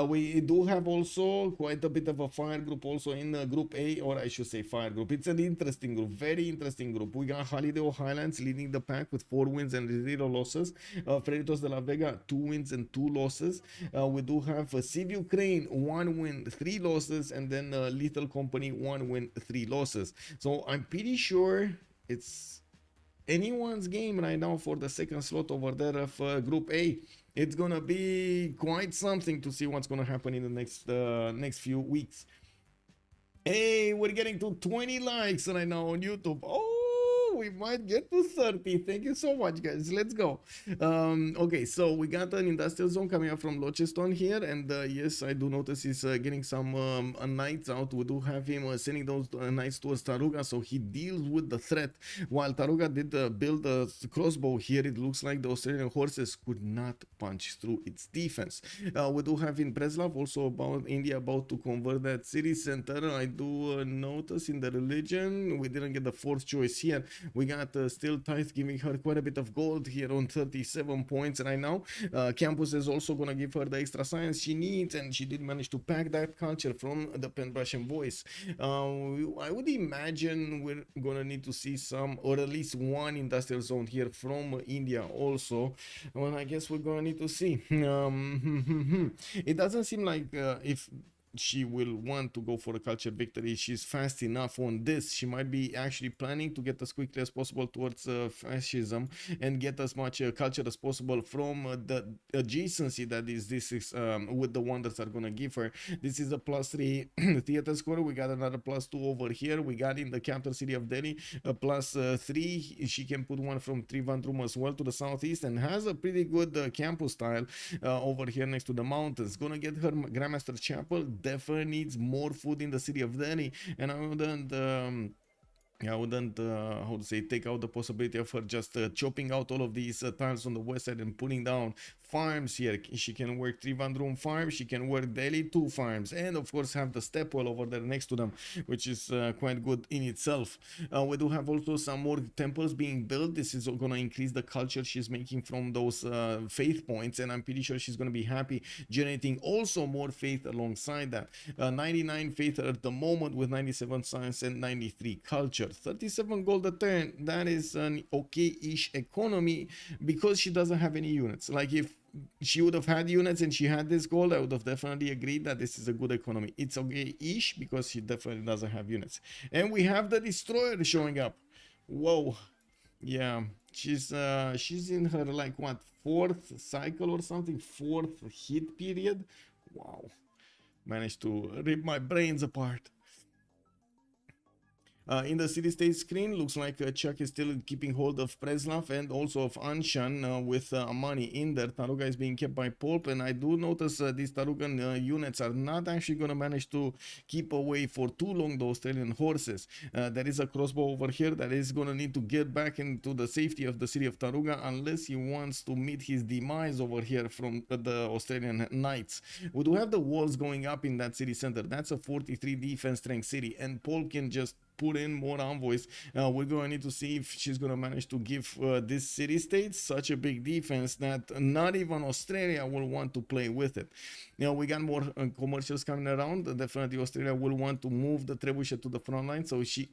We do have also quite a bit of a fire group also in Group A, or I should say fire group. It's an interesting group, very interesting group. We got Holiday Highlands leading the pack with 4 wins and 0 losses. Frederitos de la Vega 2 wins and 2 losses. We do have Civ Ukraine 1 win 3 losses, and then Little Company 1 win 3 losses. So I'm pretty sure it's anyone's game right now for the second slot over there of Group A. It's gonna be quite something to see what's gonna happen in the next few weeks. Hey, we're getting to 20 likes right now on YouTube. We might get to 30. Thank you so much, guys. Let's go. Okay, so we got an industrial zone coming up from Locheston here, and yes, I do notice he's getting some knights out. We do have him sending those knights towards Taruga, so he deals with the threat. While Taruga did build a crossbow here, it looks like the Australian horses could not punch through its defense. We do have in Preslav also about India about to convert that city center. I do notice in the religion we didn't get the 4th choice here. We got still Tithe giving her quite a bit of gold here on 37 points right now. Campus is also going to give her the extra science she needs, and she did manage to pack that culture from the Penbrush voice. I would imagine we're going to need to see some, or at least 1 industrial zone here from India also. Well, I guess we're going to need to see. It doesn't seem like if she will want to go for a culture victory, she's fast enough on this. She might be actually planning to get as quickly as possible towards fascism and get as much culture as possible from the adjacency that this is with the wonders are gonna give her. This is a +3 theater score. We got another +2 over here. We got in the capital city of Delhi a +3. She can put one from Trivandrum as well to the southeast, and has a pretty good campus style over here next to the mountains. Gonna get her Grandmaster Chapel. Definitely needs more food in the city of Delhi, and I wouldn't how to say, take out the possibility of her just chopping out all of these tiles on the west side and putting down farms here. She can work Trivandrum farm, she can work Delhi 2 farms, and of course have the stepwell over there next to them, which is quite good in itself. We do have also some more temples being built. This is going to increase the culture she's making from those faith points, and I'm pretty sure she's going to be happy generating also more faith alongside that. 99 faith at the moment with 97 science and 93 culture. 37 gold a turn. That is an okay-ish economy because she doesn't have any units. Like, if she would have had units and she had this gold, I would have definitely agreed that this is a good economy. It's okay-ish because she definitely doesn't have units. And we have the destroyer showing up. Whoa. Yeah, she's in her, like, what, 4th cycle or something, 4th hit period. Wow, managed to rip my brains apart. In the city state screen, looks like ChucK is still keeping hold of Preslav and also of Anshan with money in there. Taruga is being kept by Poolp, and I do notice these Tarugan units are not actually going to manage to keep away for too long the Australian horses. There is a crossbow over here that is going to need to get back into the safety of the city of Taruga unless he wants to meet his demise over here from the Australian knights. We do have the walls going up in that city center. That's a 43 defense strength city, and Poolp can just put in more envoys. We're going to need to see if she's going to manage to give this city state such a big defense that not even Australia will want to play with it. We got more commercials coming around. Definitely Australia will want to move the trebuchet to the front line, so she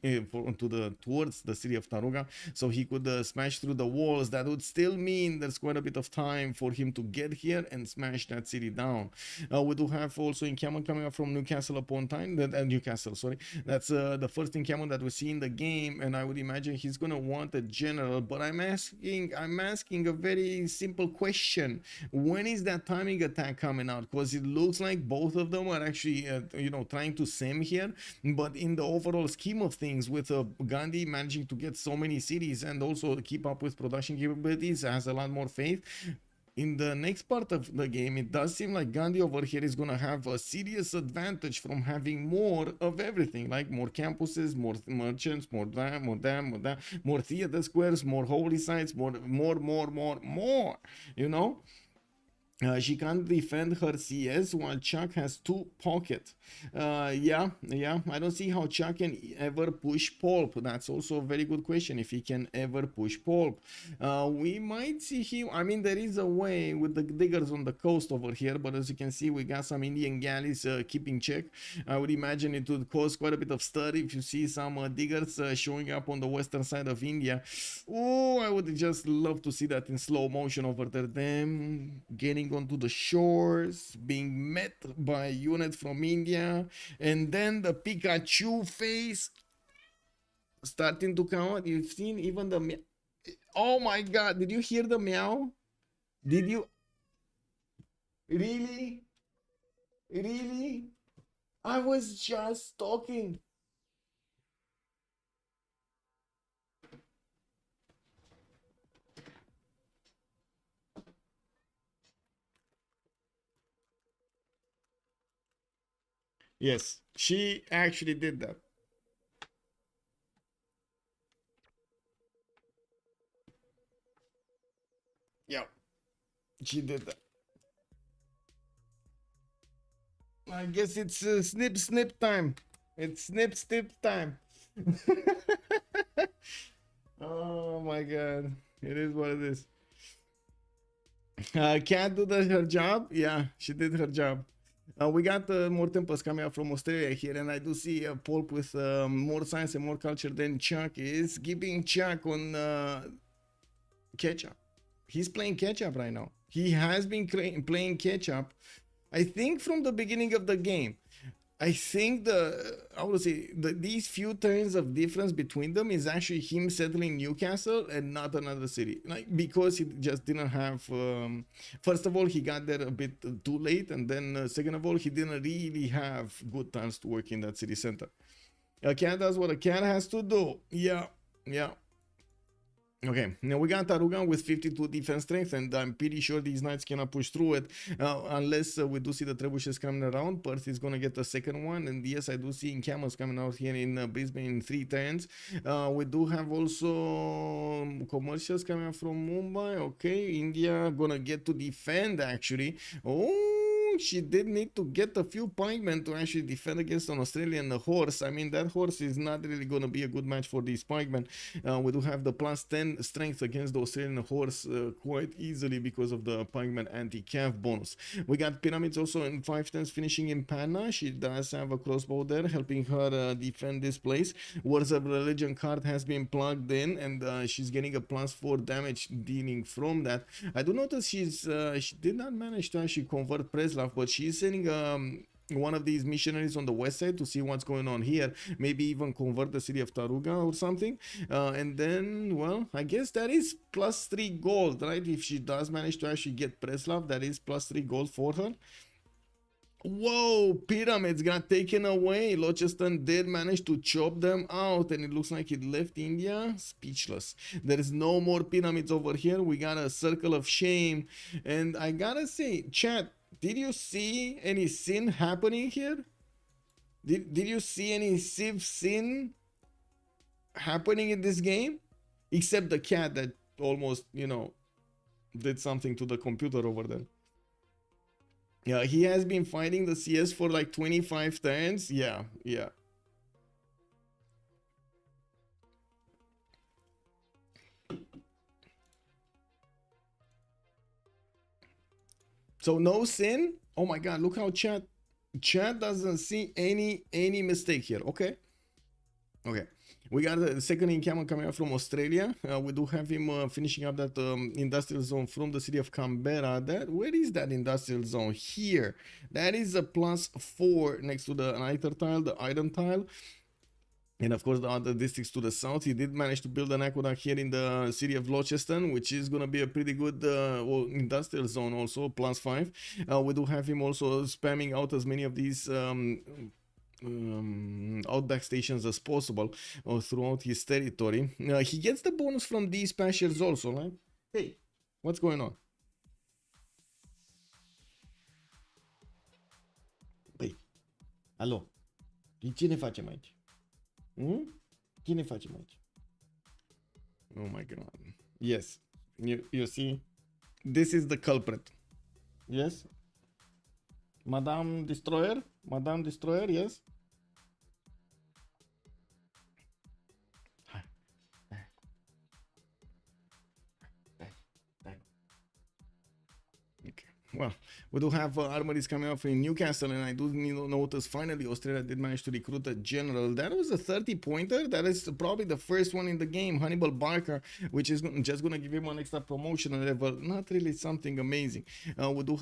towards the city of Taruga, so he could smash through the walls. That would still mean there's quite a bit of time for him to get here and smash that city down. We do have also encampment coming up from Newcastle upon Tyne. Newcastle, sorry. That's the first encampment that we see in the game, and I would imagine he's gonna want a general. But I'm asking a very simple question: when is that timing attack coming out? Because it looks like both of them are actually trying to sim here, but in the overall scheme of things, with Gandhi managing to get so many cities and also keep up with production capabilities, has a lot more faith. In the next part of the game, it does seem like Gandhi over here is going to have a serious advantage from having more of everything, like more campuses, more merchants, more theater squares, more holy sites, more, she can't defend her CS while ChucK has 2 pocket. Yeah, I don't see how ChucK can ever push Poolp. That's also a very good question, if he can ever push Poolp. We might see him. I mean, there is a way with the diggers on the coast over here, but as you can see, we got some Indian galleys keeping check. I would imagine it would cause quite a bit of stir if you see some diggers showing up on the western side of India. Oh, I would just love to see that in slow motion over there. Them getting onto the shores, being met by a unit from India, and then the Pikachu face starting to come out. You've seen even the oh my god, did you hear the meow? Did you really? I was just talking. Yes, she actually did that. Yeah, she did that. I guess it's snip time. It's snip time. Oh my god, it is what it is. Can't do her job. Yeah, she did her job. We got more tempers coming up from Australia here, and I do see Poolp with more science and more culture than ChucK is, keeping ChucK on catch up. He's playing catch up right now. He has been playing catch up, I think, from the beginning of the game. I think these few turns of difference between them is actually him settling Newcastle and not another city, like, because he just didn't have. First of all, he got there a bit too late, and then second of all, he didn't really have good times to work in that city center. A cat does what a cat has to do. Yeah. Okay, now we got Tarugan with 52 defense strength, and I'm pretty sure these knights cannot push through it unless we do see the trebuchets coming around. Perth is going to get the second one, and yes, I do see encampments coming out here in Brisbane in 3 turns. We do have also commercials coming out from Mumbai. Okay, India gonna get to defend actually. Oh, she did need to get a few pikemen to actually defend against an Australian horse. I mean, that horse is not really going to be a good match for these pikemen. We do have the plus 10 strength against the Australian horse quite easily because of the pikeman anti-calf bonus. We got pyramids also in 5/10 finishing in Panna. She does have a crossbow there helping her defend this place. Words of Religion card has been plugged in, and she's getting a plus 4 damage dealing from that. I do notice she did not manage to actually convert Preslav, but she's sending one of these missionaries on the west side to see what's going on here, maybe even convert the city of Taruga or something, and then, well, I guess that is plus 3 gold, right? If she does manage to actually get Preslav, that is plus 3 gold for her. Whoa, pyramids got taken away. Locheston did manage to chop them out, and it looks like it left India speechless. There is no more pyramids over here. We got a circle of shame. And I gotta say, chat, did you see any sin happening here? Did you see any Civ sin happening in this game? Except the cat that almost, you know, did something to the computer over there. Yeah, he has been fighting the CS for like 25 turns. Yeah, yeah. So no sin. Oh my god, look how chat doesn't see any mistake here. Okay. Okay. We got the second encampment coming out from Australia. We do have him finishing up that industrial zone from the city of Canberra. Where is that industrial zone? Here. That is a +4 next to the niter tile, the iron tile. And of course, the other districts to the south. He did manage to build an aqueduct here in the city of Launceston, which is going to be a pretty good industrial zone also, +5. We do have him also spamming out as many of these outback stations as possible throughout his territory. He gets the bonus from these pastures also, right? Hey, what's going on? Păi, alo, ce ne facem aici? Ce ne facem aici? Oh my god. Yes, you see, this is the culprit. Yes, Madame Destroyer? Madame Destroyer, yes? Well, we do have armories coming up in Newcastle, and I do notice finally Australia did manage to recruit a general. That was a 30-pointer. That is probably the first one in the game, Hannibal Barker, which is just going to give him an extra promotion level. Not really something amazing. We do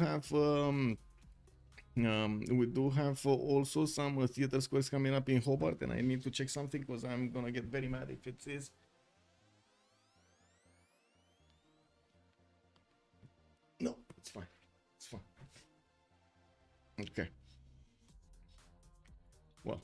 have also some theater squares coming up in Hobart, and I need to check something because I'm gonna get very mad if it is. No, it's fine. It's fine. Okay. Well.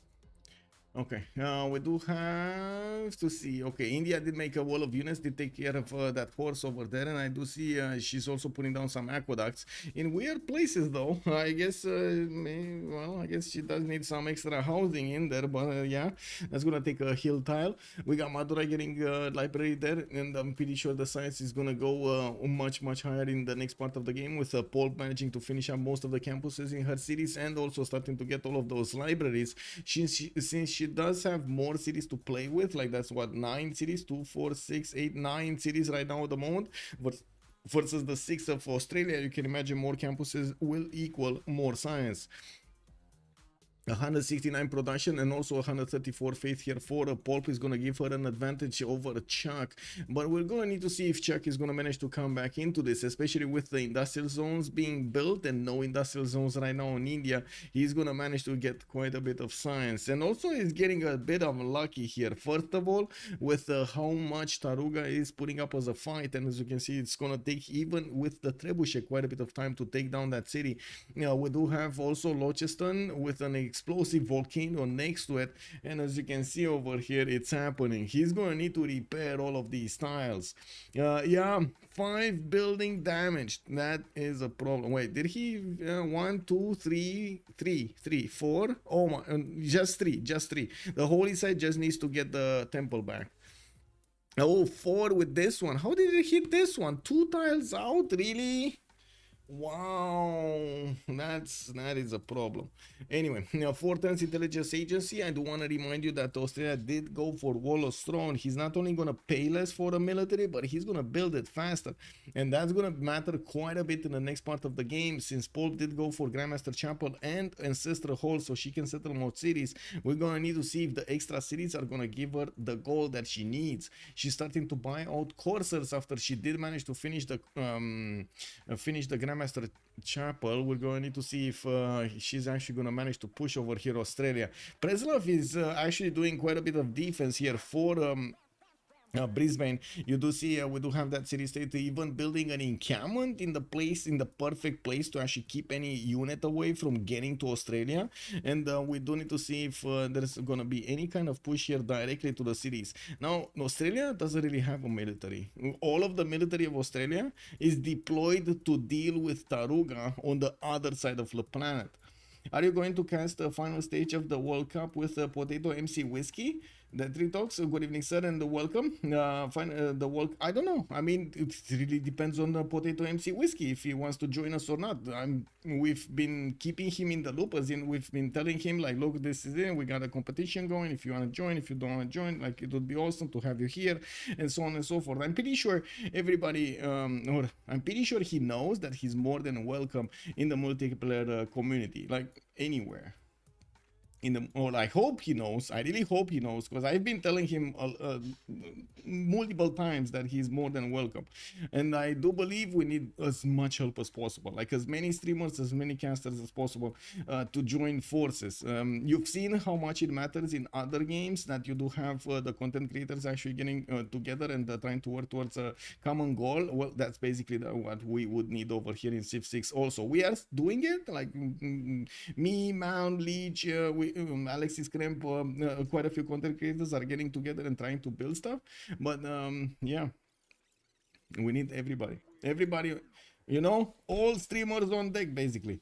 Okay, we do have to see. Okay, India did make a wall of units, did take care of that horse over there, and I do see she's also putting down some aqueducts in weird places, though. I guess, well, I guess she does need some extra housing in there, but yeah, that's gonna take a hill tile. We got Madurai getting a library there, and I'm pretty sure the science is gonna go much higher in the next part of the game, with Poolp managing to finish up most of the campuses in her cities and also starting to get all of those libraries. Since she does have more cities to play with, like that's what, 9 cities, 2, 4, 6, 8, 9 cities right now at the moment, but versus the 6 of Australia, you can imagine more campuses will equal more science. 169 production and also 134 faith here for Poolp is going to give her an advantage over ChucK, but we're going to need to see if ChucK is going to manage to come back into this, especially with the industrial zones being built and no industrial zones right now in India. He's going to manage to get quite a bit of science, and also he's getting a bit of lucky here. First of all, with how much Taruga is putting up as a fight, and as you can see, it's going to take, even with the trebuchet, quite a bit of time to take down that city. We do have also Launceston with an explosive volcano next to it, and as you can see over here, it's happening. He's gonna need to repair all of these tiles. Yeah, 5 building damage. That is a problem. Wait, did he 1, 2, 3, 4? Oh my, just 3. The holy site just needs to get the temple back. Oh, 4 with this one. How did it hit this one? 2 tiles out, really? Wow, that is a problem. Anyway, for turns intelligence agency, I do want to remind you that Australia did go for Wall of Throne. He's not only going to pay less for the military, but he's going to build it faster, and that's going to matter quite a bit in the next part of the game, since Poolp did go for Grandmaster Chapel and Ancestral Hall, so she can settle more cities. We're going to need to see if the extra cities are going to give her the gold that she needs. She's starting to buy out coursers after she did manage to finish the Grandmaster Chapel. We're going to need to see if she's actually going to manage to push over here Australia. Preslov is actually doing quite a bit of defense here for Brisbane, you do see we do have that city state even building an encampment in the place, in the perfect place to actually keep any unit away from getting to Australia. And we do need to see if there's gonna be any kind of push here directly to the cities. Now, Australia doesn't really have a military. All of the military of Australia is deployed to deal with Taruga on the other side of the planet. Are you going to cast the final stage of the World Cup with Potato MC Whiskey? The three talks. Good evening, sir, and welcome. The world. I don't know. I mean, it really depends on the Potato MC Whiskey if he wants to join us or not. We've been keeping him in the loop, as in we've been telling him like, look, this is it. We got a competition going. If you want to join, if you don't want to join, like it would be awesome to have you here, and so on and so forth. I'm pretty sure everybody, or I'm pretty sure he knows that he's more than welcome in the multiplayer community, like anywhere. Or I hope he knows. I really hope he knows, because I've been telling him multiple times that he's more than welcome, and I do believe we need as much help as possible, like as many streamers, as many casters as possible, to join forces. You've seen how much it matters in other games that you do have the content creators actually getting together and trying to work towards a common goal. Well, that's basically what we would need over here in Civ6. Also, we are doing it, like me, Mount, Leech, Alexis Kremp, quite a few content creators are getting together and trying to build stuff. But yeah, we need everybody, all streamers on deck basically.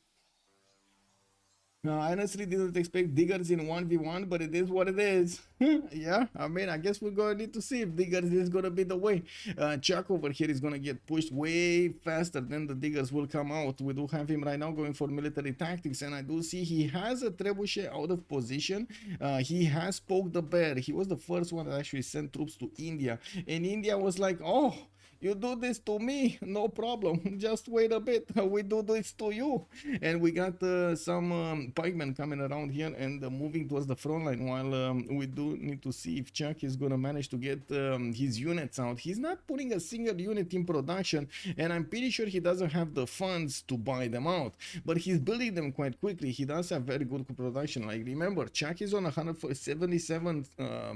I honestly didn't expect diggers in 1v1, but it is what it is. Yeah, I mean, I guess we're gonna need to see if diggers is gonna be the way. ChucK over here is gonna get pushed way faster than the diggers will come out. We do have him right now going for military tactics, and I do see he has a trebuchet out of position. He has poked the bear. He was the first one that actually sent troops to India, and India was like, oh, you do this to me, no problem. Just wait a bit. We do this to you. And we got some pikemen coming around here and moving towards the front line, while we do need to see if ChucK is going to manage to get his units out. He's not putting a single unit in production, and I'm pretty sure he doesn't have the funds to buy them out. But he's building them quite quickly. He does have very good production. Like, remember, ChucK is on 177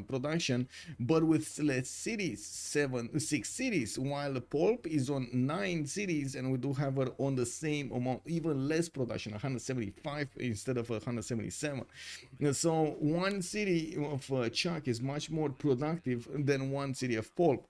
production, but with less cities, 6 cities, while Poolp is on 9 cities, and we do have her on the same amount, even less production, 175 instead of 177. So one city of ChucK is much more productive than one city of Poolp.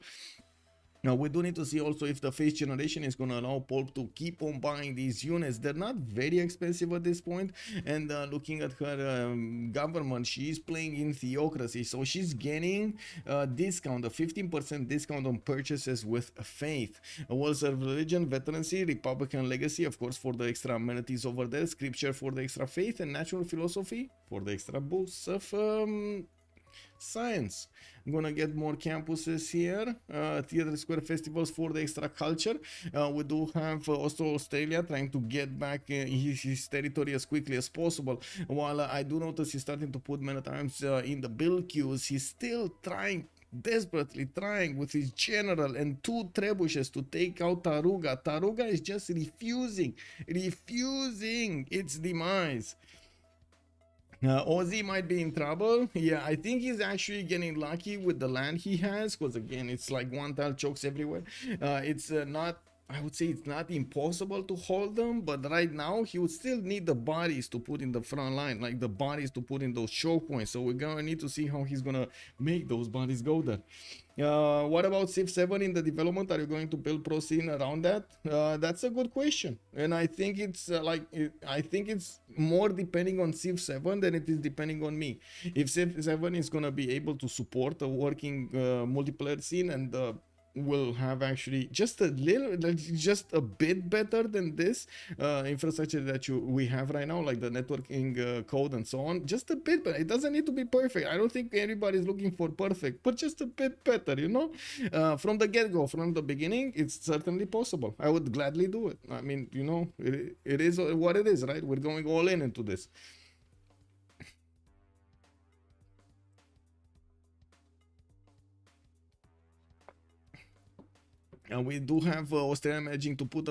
Now, we do need to see also if the phase generation is going to allow Poolp to keep on buying these units. They're not very expensive at this point, and looking at her government, she's playing in theocracy, so she's getting a discount, a 15% discount on purchases with faith. World of religion, veterancy, Republican legacy, of course, for the extra amenities over there, scripture for the extra faith, and natural philosophy for the extra boosts of science. I'm gonna get more campuses here, theater square festivals for the extra culture. We do have also Australia trying to get back his territory as quickly as possible. While I do notice he's starting to put many times in the build queues, he's still desperately trying with his general and 2 trebuchets to take out Taruga. Taruga is just refusing its demise. Ozzy might be in trouble. Yeah, I think he's actually getting lucky with the land he has, because again, it's like one tile chokes everywhere. It's not, I would say it's not impossible to hold them, but right now he would still need the bodies to put in the front line, like the bodies to put in those choke points. So we're gonna need to see how he's gonna make those bodies go there. What about Civ7 in the development? Are you going to build pro scene around that? That's a good question, and I think it's I think it's more depending on Civ7 than it is depending on me. If Civ7 is gonna be able to support a working multiplayer scene and will have actually just a bit better than this infrastructure that we have right now, like the networking code and so on, just a bit better. It doesn't need to be perfect. I don't think anybody's looking for perfect, but just a bit better, from the get-go, from the beginning. It's certainly possible. I would gladly do it. I mean, it is what it is, right? We're going all in into this. And we do have Australia managing to put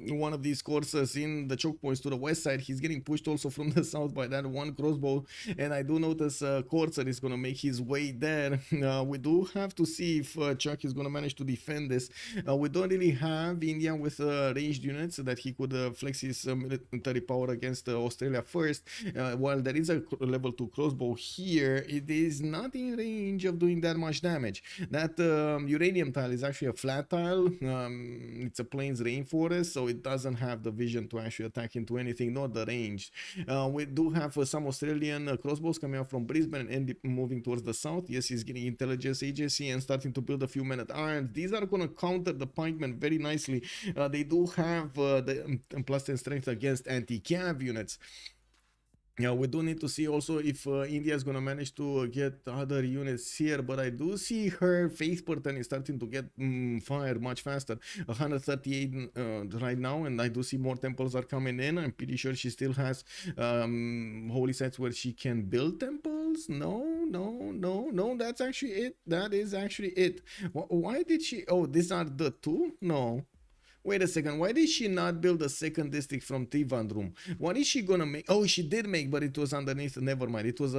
one of these courses in the choke points to the west side. He's getting pushed also from the south by that one crossbow. And I do notice Corsair is going to make his way there. We do have to see if ChucK is going to manage to defend this. We don't really have India with ranged units that he could flex his military power against Australia first. While there is a level 2 crossbow here, it is not in range of doing that much damage. That uranium tile is actually a flat tile. It's a plains rainforest, so it doesn't have the vision to actually attack into anything, not the range. We do have some Australian crossbows coming out from Brisbane and moving towards the south. Yes, he's getting intelligence agency and starting to build a few men-at-arms. These are going to counter the pikemen very nicely. They do have the plus 10 strength against anti-cav units. Yeah, we do need to see also if India is going to manage to get other units here, but I do see her faith pattern is starting to get fired much faster. 138 right now, and I do see more temples are coming in. I'm pretty sure she still has holy sites where she can build temples. No, that's actually it. That is actually it. Why did she? Oh, these are the two? No. Wait a second, why did she not build a second district from Trivandrum? What is she gonna make? Oh, she did make, but it was underneath, never mind. It was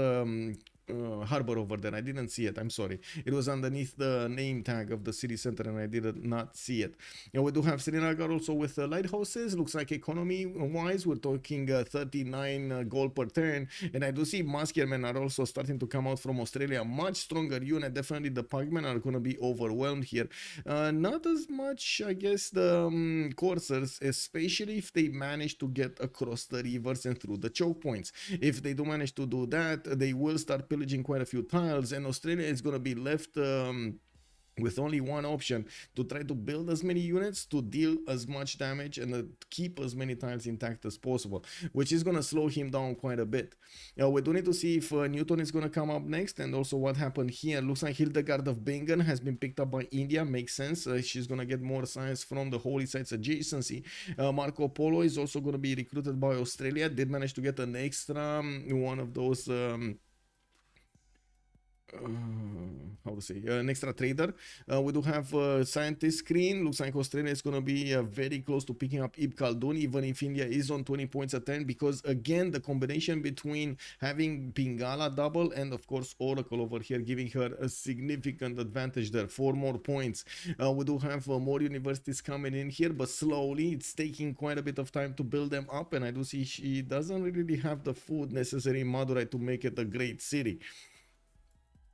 harbor over there. I didn't see it. I'm sorry. It was underneath the name tag of the city center and I did not see it. And we do have Srinagar also with lighthouses. Looks like economy wise, we're talking 39 gold per turn. And I do see Muskemen are also starting to come out from Australia. Much stronger unit. Definitely the pikemen are going to be overwhelmed here. Not as much, I guess, the coursers, especially if they manage to get across the rivers and through the choke points. If they do manage to do that, they will start pillaging quite a few tiles, and Australia is going to be left with only one option: to try to build as many units to deal as much damage and keep as many tiles intact as possible, which is going to slow him down quite a bit. We do need to see if Newton is going to come up next, and also what happened here. Looks like Hildegard of Bingen has been picked up by India. Makes sense. She's going to get more science from the holy sites adjacency. Marco Polo is also going to be recruited by Australia. Did manage to get an extra one of those how to say, an extra trader. We do have scientist screen. Looks like Australia is going to be very close to picking up Ibn Khaldun, even if India is on 20 points a turn, because again the combination between having Pingala double and of course Oracle over here giving her a significant advantage there. 4 more points. We do have more universities coming in here, but slowly it's taking quite a bit of time to build them up, and I do see she doesn't really have the food necessary in Madurai to make it a great city.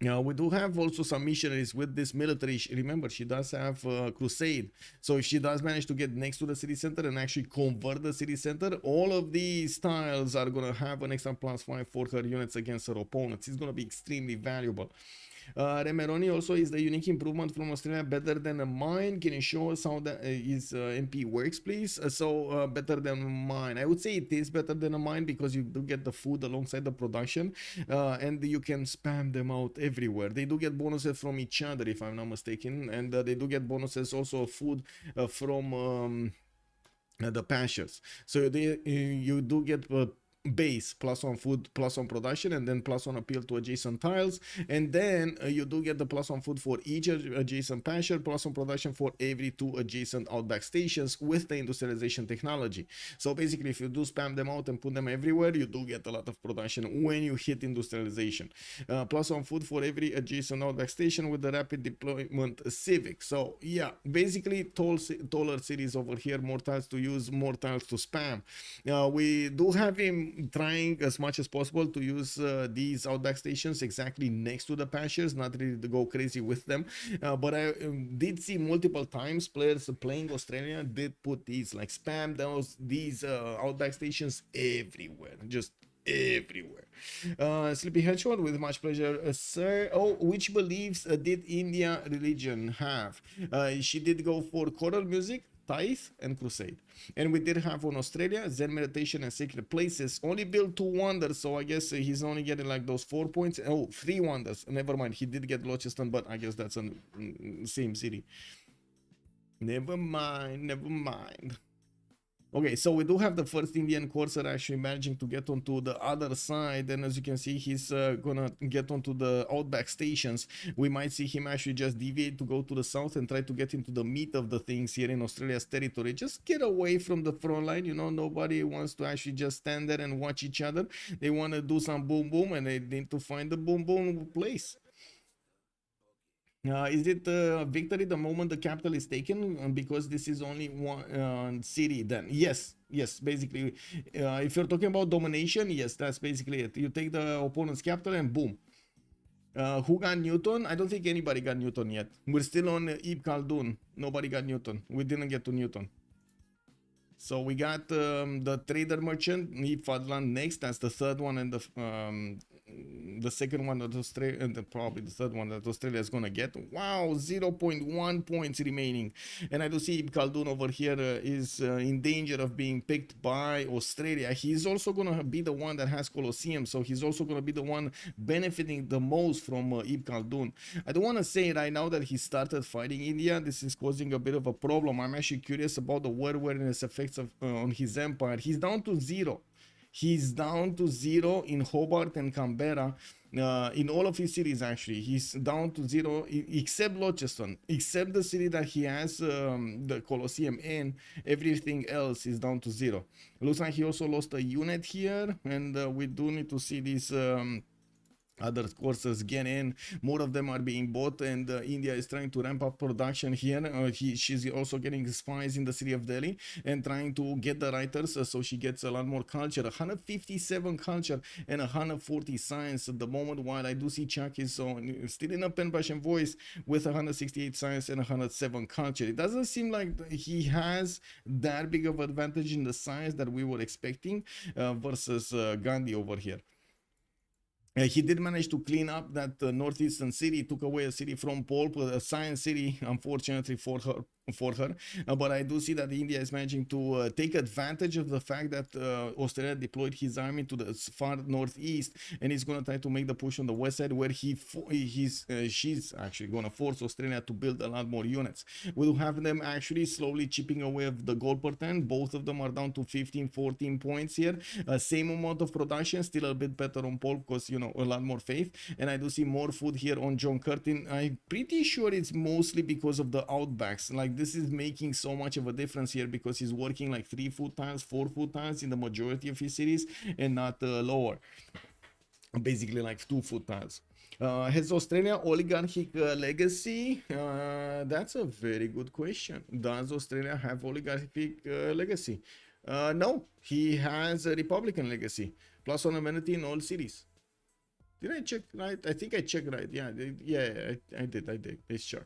We do have also some missionaries with this military. Remember, she does have crusade. So if she does manage to get next to the city center and actually convert the city center, all of these tiles are going to have an extra +5 for her units against her opponents. It's going to be extremely valuable. Remeroni also is the unique improvement from Australia, better than a mine. Can you show us how that his MP works, please? Better than mine. I would say it is better than a mine because you do get the food alongside the production, and you can spam them out everywhere. They do get bonuses from each other, if I'm not mistaken, and they do get bonuses also of food from the pastures. So you do get base +1 food, +1 production, and then +1 appeal to adjacent tiles, and then you do get the +1 food for each adjacent pasture, +1 production for every 2 adjacent outback stations with the industrialization technology. So basically, if you do spam them out and put them everywhere, you do get a lot of production when you hit industrialization. +1 food for every adjacent outback station with the rapid deployment Civ6. So yeah, basically taller cities over here, more tiles to use, more tiles to spam. We do have him trying as much as possible to use these outback stations exactly next to the pastures, not really to go crazy with them, but I did see multiple times players playing Australia did put these, like, spam these outback stations everywhere, just everywhere. Sleepy Hedgehog, with much pleasure, sir. Oh, which beliefs did India religion have? She did go for choral music, tithe, and crusade. And we did have on Australia Zen meditation and sacred places. Only built 2 wonders, so I guess he's only getting like those 4 points. Oh, 3 wonders. Never mind, he did get Launceston, but I guess that's in same city. Never mind. Okay, so we do have the first Indian courser actually managing to get onto the other side, and as you can see, he's gonna get onto the outback stations. We might see him actually just deviate to go to the south and try to get into the meat of the things here in Australia's territory. Just get away from the front line, you know, nobody wants to actually just stand there and watch each other. They want to do some boom boom, and they need to find the boom boom place. Is it victory the moment the capital is taken? Because this is only one city then? Yes, yes, basically. If you're talking about domination, yes, that's basically it. You take the opponent's capital and boom. Who got Newton? I don't think anybody got Newton yet. We're still on Ibn Khaldun. Nobody got Newton. We didn't get to Newton. So we got the trader merchant, Fadlan next. That's the third one, and the second one that Australia, and probably the third one that Australia is gonna get. Wow, 0.1 points remaining, and I do see Khaldun over here is in danger of being picked by Australia. He's also gonna be the one that has Colosseum, so he's also gonna be the one benefiting the most from Ibn Khaldun. I don't want to say right now that he started fighting India. This is causing a bit of a problem. I'm actually curious about the war awareness effects of on his empire. He's down to 0. He's down to 0 in Hobart and Canberra. In all of his cities, actually, he's down to 0, except Launceston, except the city that he has the Colosseum in. Everything else is down to 0. Looks like he also lost a unit here, and we do need to see these other courses get in. More of them are being bought, and India is trying to ramp up production here. She's also getting spies in the city of Delhi and trying to get the writers, so she gets a lot more culture. 157 culture and 140 science at the moment, while I do see ChucK is still in a pen brush and voice with 168 science and 107 culture. It doesn't seem like he has that big of advantage in the science that we were expecting versus Gandhi over here. He did manage to clean up that northeastern city, took away a city from Poolp, a science city, unfortunately for her. But I do see that India is managing to take advantage of the fact that Australia deployed his army to the far northeast, and he's going to try to make the push on the west side, where she's actually going to force Australia to build a lot more units. We'll have them actually slowly chipping away of the gold per 10. Both of them are down to 15-14 points here. Same amount of production, still a bit better on Poolp because, you know, a lot more faith. And I do see more food here on John Curtin. I'm pretty sure it's mostly because of the outbacks. Like, this is making so much of a difference here because he's working like 3 food tiles, 4 food tiles in the majority of his cities, and not lower, basically like 2 food tiles. Has Australia oligarchic legacy? That's a very good question. Does Australia have oligarchic legacy? No, he has a Republican legacy, plus one amenity in all cities. Did I check right? I think I checked right. Yeah, I did. It's ChucK.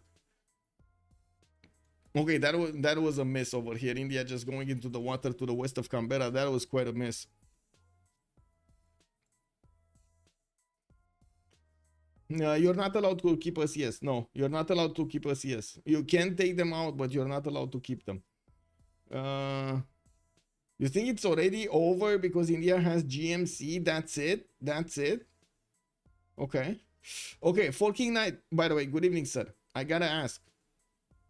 Okay, that was a miss over here. India just going into the water to the west of Canberra. That was quite a miss. You're not allowed to keep us. Yes, no, you're not allowed to keep us. Yes, you can take them out, but you're not allowed to keep them. You think it's already over because India has GMC? That's it. That's it. Okay. Okay, Forking Knight. By the way, good evening, sir. I gotta ask.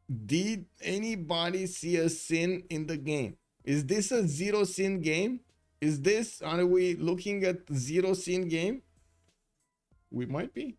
Did anybody see a sin in the game? Is this a zero sin game? Are we looking at zero sin game? We might be.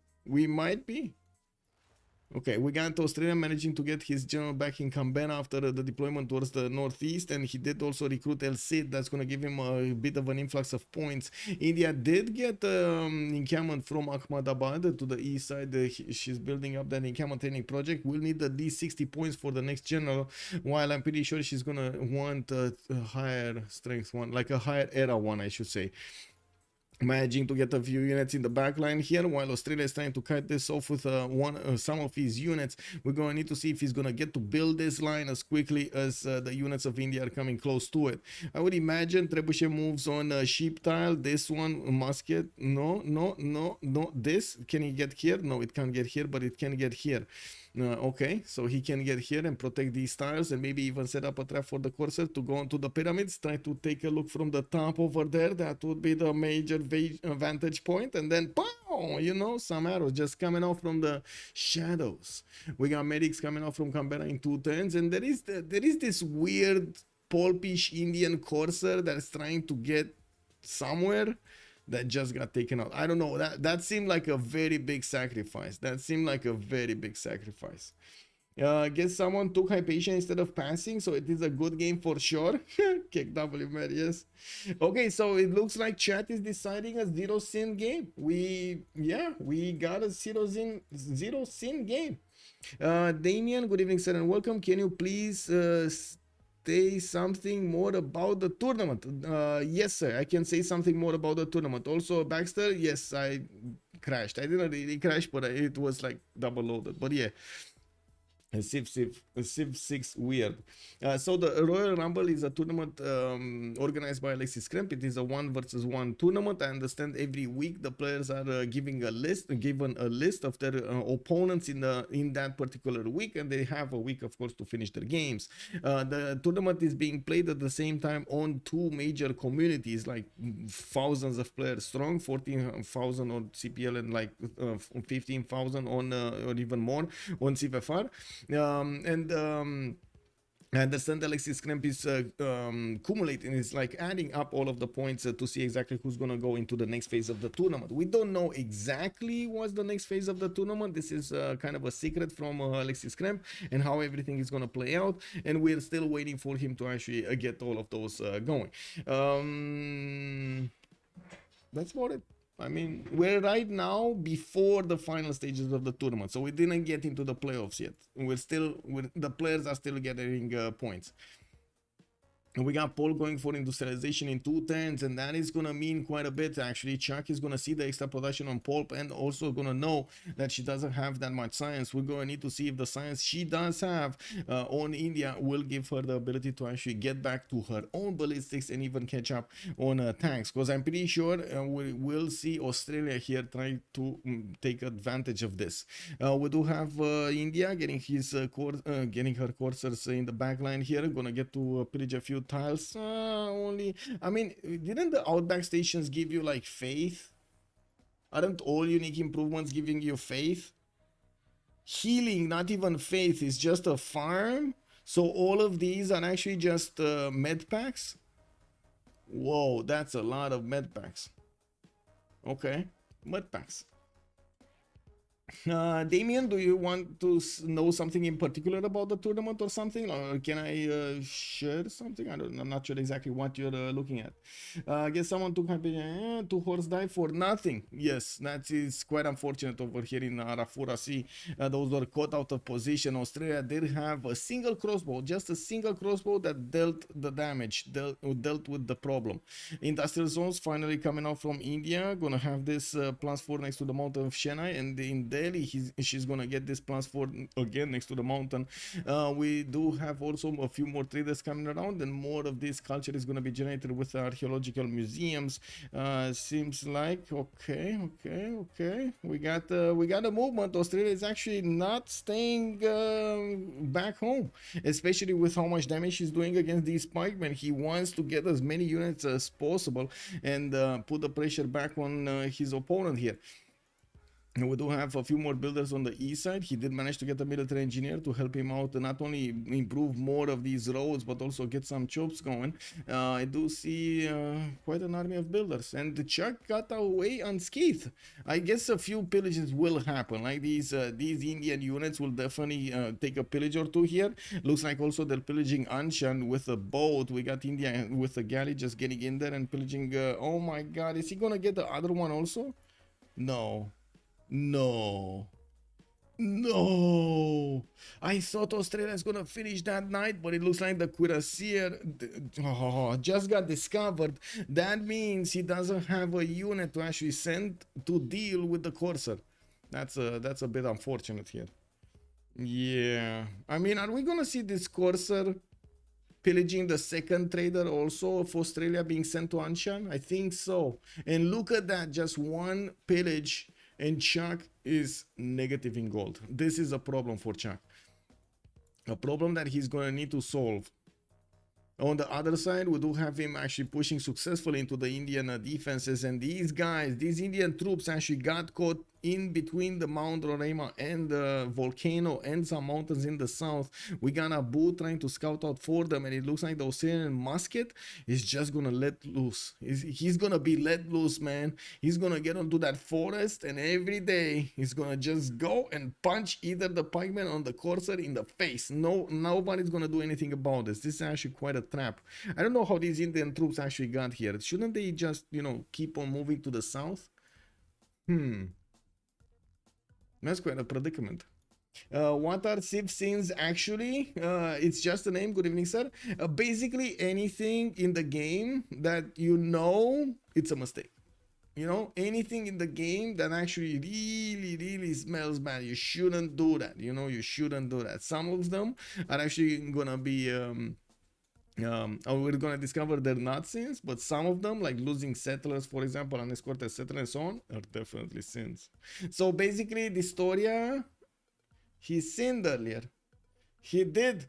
Okay, we got Australia managing to get his general back in Canberra after the deployment towards the northeast, and he did also recruit El Cid. That's going to give him a bit of an influx of points. India did get encampment from Ahmedabad to the east side. She's building up that encampment training project. We'll need at least 60 points for the next general, while I'm pretty sure she's going to want a higher strength one, like a higher era one, I should say. Managing to get a few units in the back line here, while Australia is trying to cut this off with some of his units. We're going to need to see if he's going to get to build this line as quickly as the units of India are coming close to it. I would imagine Trebuchet moves on sheep tile. This one, musket. No. This, can he get here? No, it can't get here, but it can get here. Okay, so he can get here and protect these tiles, and maybe even set up a trap for the Corsair to go onto the pyramids. Try to take a look from the top over there. That would be the major vantage point. And then, pow, you know, some arrows just coming off from the shadows. We got medics coming off from Canberra in 210s, and there is this weird Poolpish Indian courser that's trying to get somewhere that just got taken out. I don't know. That seemed like a very big sacrifice. That seemed like a very big sacrifice. Guess someone took Hypatia instead of passing, so it is a good game for sure. Kick W, man, yes. Okay, so it looks like chat is deciding a zero sin game. We got a zero sin game. Damien, good evening, sir, and welcome. Can you please say something more about the tournament? Yes, sir, I can say something more about the tournament. Also, Baxter, yes, I crashed. I didn't really crash, but it was like double loaded. But yeah. Civ6 weird. So the Royal Rumble is a tournament organized by Alexis Kremp. It is a 1-versus-1 tournament. I understand every week the players are given a list of their opponents in that particular week, and they have a week, of course, to finish their games. The tournament is being played at the same time on two major communities, like thousands of players strong, 14,000 on CPL and like 15,000 on or even more on CFR. I understand Alexis Kremp is accumulating, is like adding up all of the points to see exactly who's going to go into the next phase of the tournament. We don't know exactly what's the next phase of the tournament. This is kind of a secret from Alexis Kremp and how everything is going to play out. And we're still waiting for him to actually get all of those going. That's about it. I mean, we're right now before the final stages of the tournament, so we didn't get into the playoffs yet. The players are still gathering points. And we got Paul going for industrialization in 2 turns, and that is going to mean quite a bit, actually. ChucK is going to see the extra production on Poolp and also going to know that she doesn't have that much science. We're going to need to see if the science she does have on India will give her the ability to actually get back to her own ballistics and even catch up on tanks. Because I'm pretty sure we will see Australia here trying to take advantage of this. We do have India getting getting her coursers in the back line here. Going to get to pillage a few tiles only. I mean, didn't the outback stations give you like faith? Aren't all unique improvements giving you faith? Healing, not even faith, is just a farm. So all of these are actually just med packs. Whoa, that's a lot of med packs. Okay, med packs. Damien, do you want to know something in particular about the tournament or something, or can I share something? I'm not sure exactly what you're looking at. I guess someone took two horse die for nothing. Yes, that is quite unfortunate over here in Arafura Sea. Those were caught out of position. Australia did have a single crossbow, just a single crossbow that dealt the damage, dealt with the problem. Industrial zones finally coming out from India. Gonna have this +4 next to the mountain of Chennai, and in Delhi she's gonna get this +4 again next to the mountain. We do have also a few more traders coming around, and more of this culture is gonna be generated with archaeological museums. Seems like okay. We got a movement. Australia is actually not staying back home, especially with how much damage he's doing against these pikemen. He wants to get as many units as possible and put the pressure back on his opponent here. And we do have a few more builders on the east side. He did manage to get a military engineer to help him out, not only improve more of these roads, but also get some troops going. I do see quite an army of builders. And the ChucK got away unscathed. I guess a few pillages will happen. Like these Indian units will definitely take a pillage or two here. Looks like also they're pillaging Anshan with a boat. We got India with a galley just getting in there and pillaging. Oh my god, is he gonna get the other one also? No. I thought Australia is gonna finish that night, but it looks like the cuirassier just got discovered. That means he doesn't have a unit to actually send to deal with the courser. That's a bit unfortunate here. Yeah, I mean, are we gonna see this courser pillaging the second trader also of Australia being sent to Anshan? I think so. And look at that, just one pillage. And ChucK is negative in gold. This is a problem for ChucK. A problem that he's going to need to solve. On the other side, we do have him actually pushing successfully into the Indian defenses. And these guys, these Indian troops actually got caught in between the Mount Roraima and the volcano and some mountains in the south. We got Abu trying to scout out for them, and it looks like the Australian musket is just gonna let loose. He's gonna be let loose, man. He's gonna get onto that forest, and every day he's gonna just go and punch either the pikeman or the corsair in the face. No, nobody's gonna do anything about this. This is actually quite a trap. I don't know how these Indian troops actually got here. Shouldn't they just, keep on moving to the south? That's quite a predicament. What are Civ6 actually? It's just a name. Good evening, sir. Basically, anything in the game that it's a mistake. Anything in the game that actually really, really smells bad, you shouldn't do that. You shouldn't do that. Some of them are actually gonna be we're gonna discover they're not sins, but some of them, like losing settlers, for example, unescorted settlers and so on, are definitely sins. So basically, the Storia, he sinned earlier. He did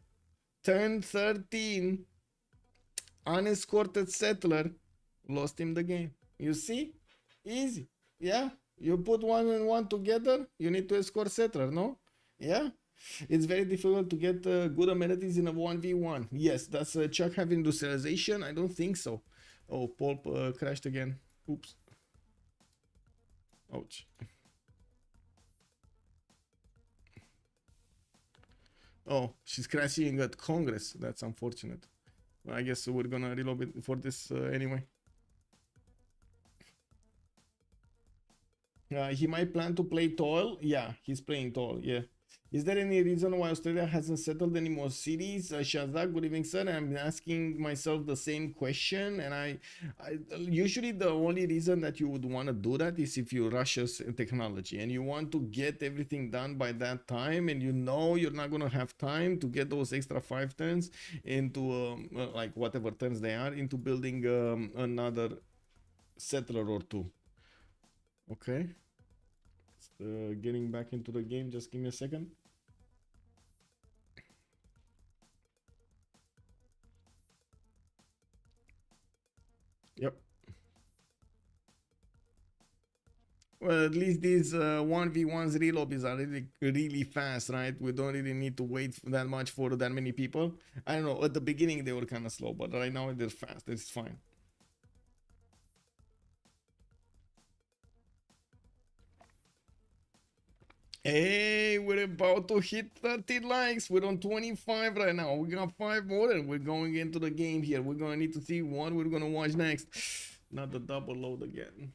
turn 13, unescorted settler, lost him the game. You see? Easy. Yeah? You put one and one together, you need to escort settler, no? Yeah? It's very difficult to get good amenities in a 1v1. Yes, does ChucK have industrialization? I don't think so. Oh, Poolp crashed again. Oops. Ouch. Oh, she's crashing at Congress. That's unfortunate. Well, I guess we're gonna reload it for this anyway. He might plan to play tall. Yeah, he's playing tall. Yeah. Is there any reason why Australia hasn't settled any more cities? Shazak, good evening, sir. I'm asking myself the same question, and I usually the only reason that you would want to do that is if you rush technology and you want to get everything done by that time, and you're not gonna have time to get those extra 5 turns into like whatever turns they are into building another settler or two. Okay. Getting back into the game. Just give me a second. Yep. Well, at least these 1v1s relobbies are really, really fast, right? We don't really need to wait that much for that many people. I don't know. At the beginning, they were kind of slow, but right now they're fast. It's fine. Hey, we're about to hit 30 likes. We're on 25 right now. We got 5 more and we're going into the game here. We're gonna need to see what we're gonna watch next. Not the double load again.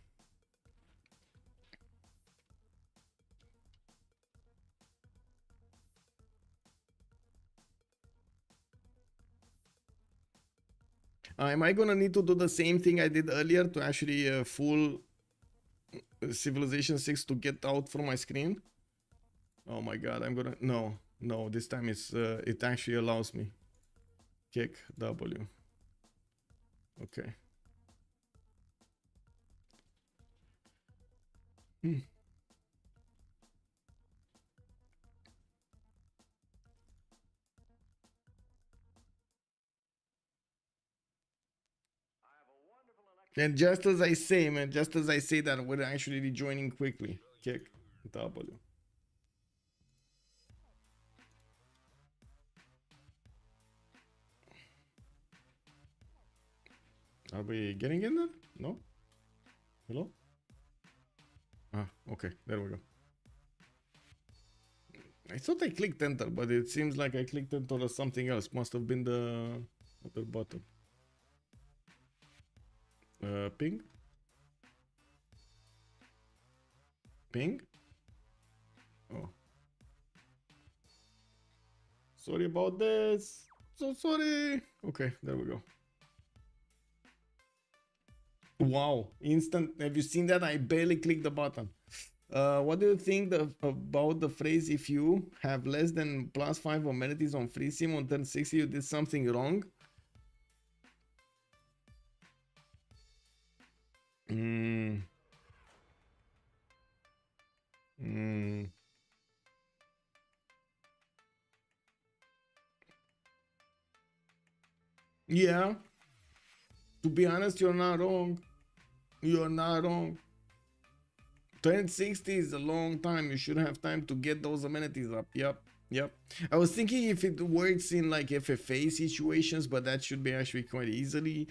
Am I gonna need to do the same thing I did earlier to actually full Civilization 6 to get out from my screen? Oh my god, I'm gonna... No, this time it actually allows me. Kick W. Okay. And just as I say, man, just as I say that, we're actually rejoining quickly. Kick W. Are we getting in there? No? Hello? Ah, okay, there we go. I thought I clicked enter, but it seems like I clicked enter or something else. Must have been the other button. Ping? Ping? Oh. Sorry about this. So sorry. Okay, there we go. Wow, instant. Have you seen that? I barely clicked the button. What do you think about the phrase, if you have less than +5 amenities on free sim on turn 60, you did something wrong? Yeah, to be honest, you're not wrong. You're not wrong. Turn 60 is a long time. You should have time to get those amenities up. Yep. Yep. I was thinking if it works in like FFA situations, but that should be actually quite easily,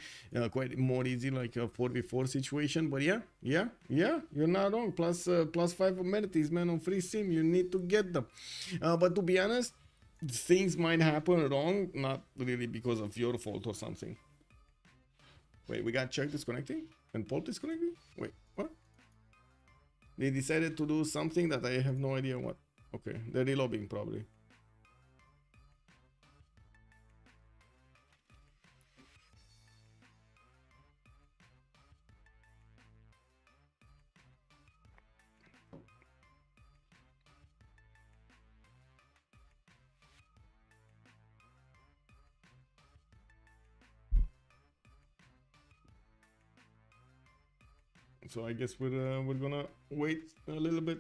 quite more easy like a 4v4 situation. But yeah, you're not wrong. Plus 5 amenities, man, on free sim. You need to get them. But to be honest, things might happen wrong, not really because of your fault or something. Wait, we got ChucK disconnecting and Poolp disconnecting? Wait, what? They decided to do something that I have no idea what. Okay, they're relobbing probably. So I guess we're gonna wait a little bit.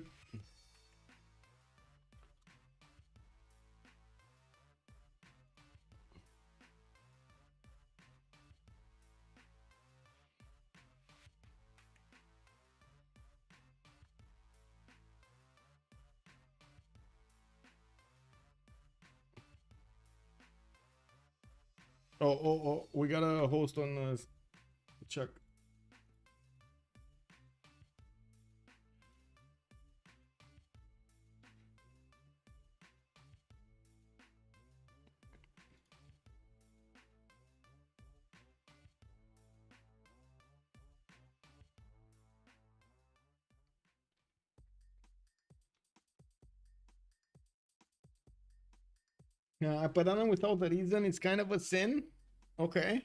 Oh, we got a host on ChucK. Apadana without a reason is kind of a sin. Okay.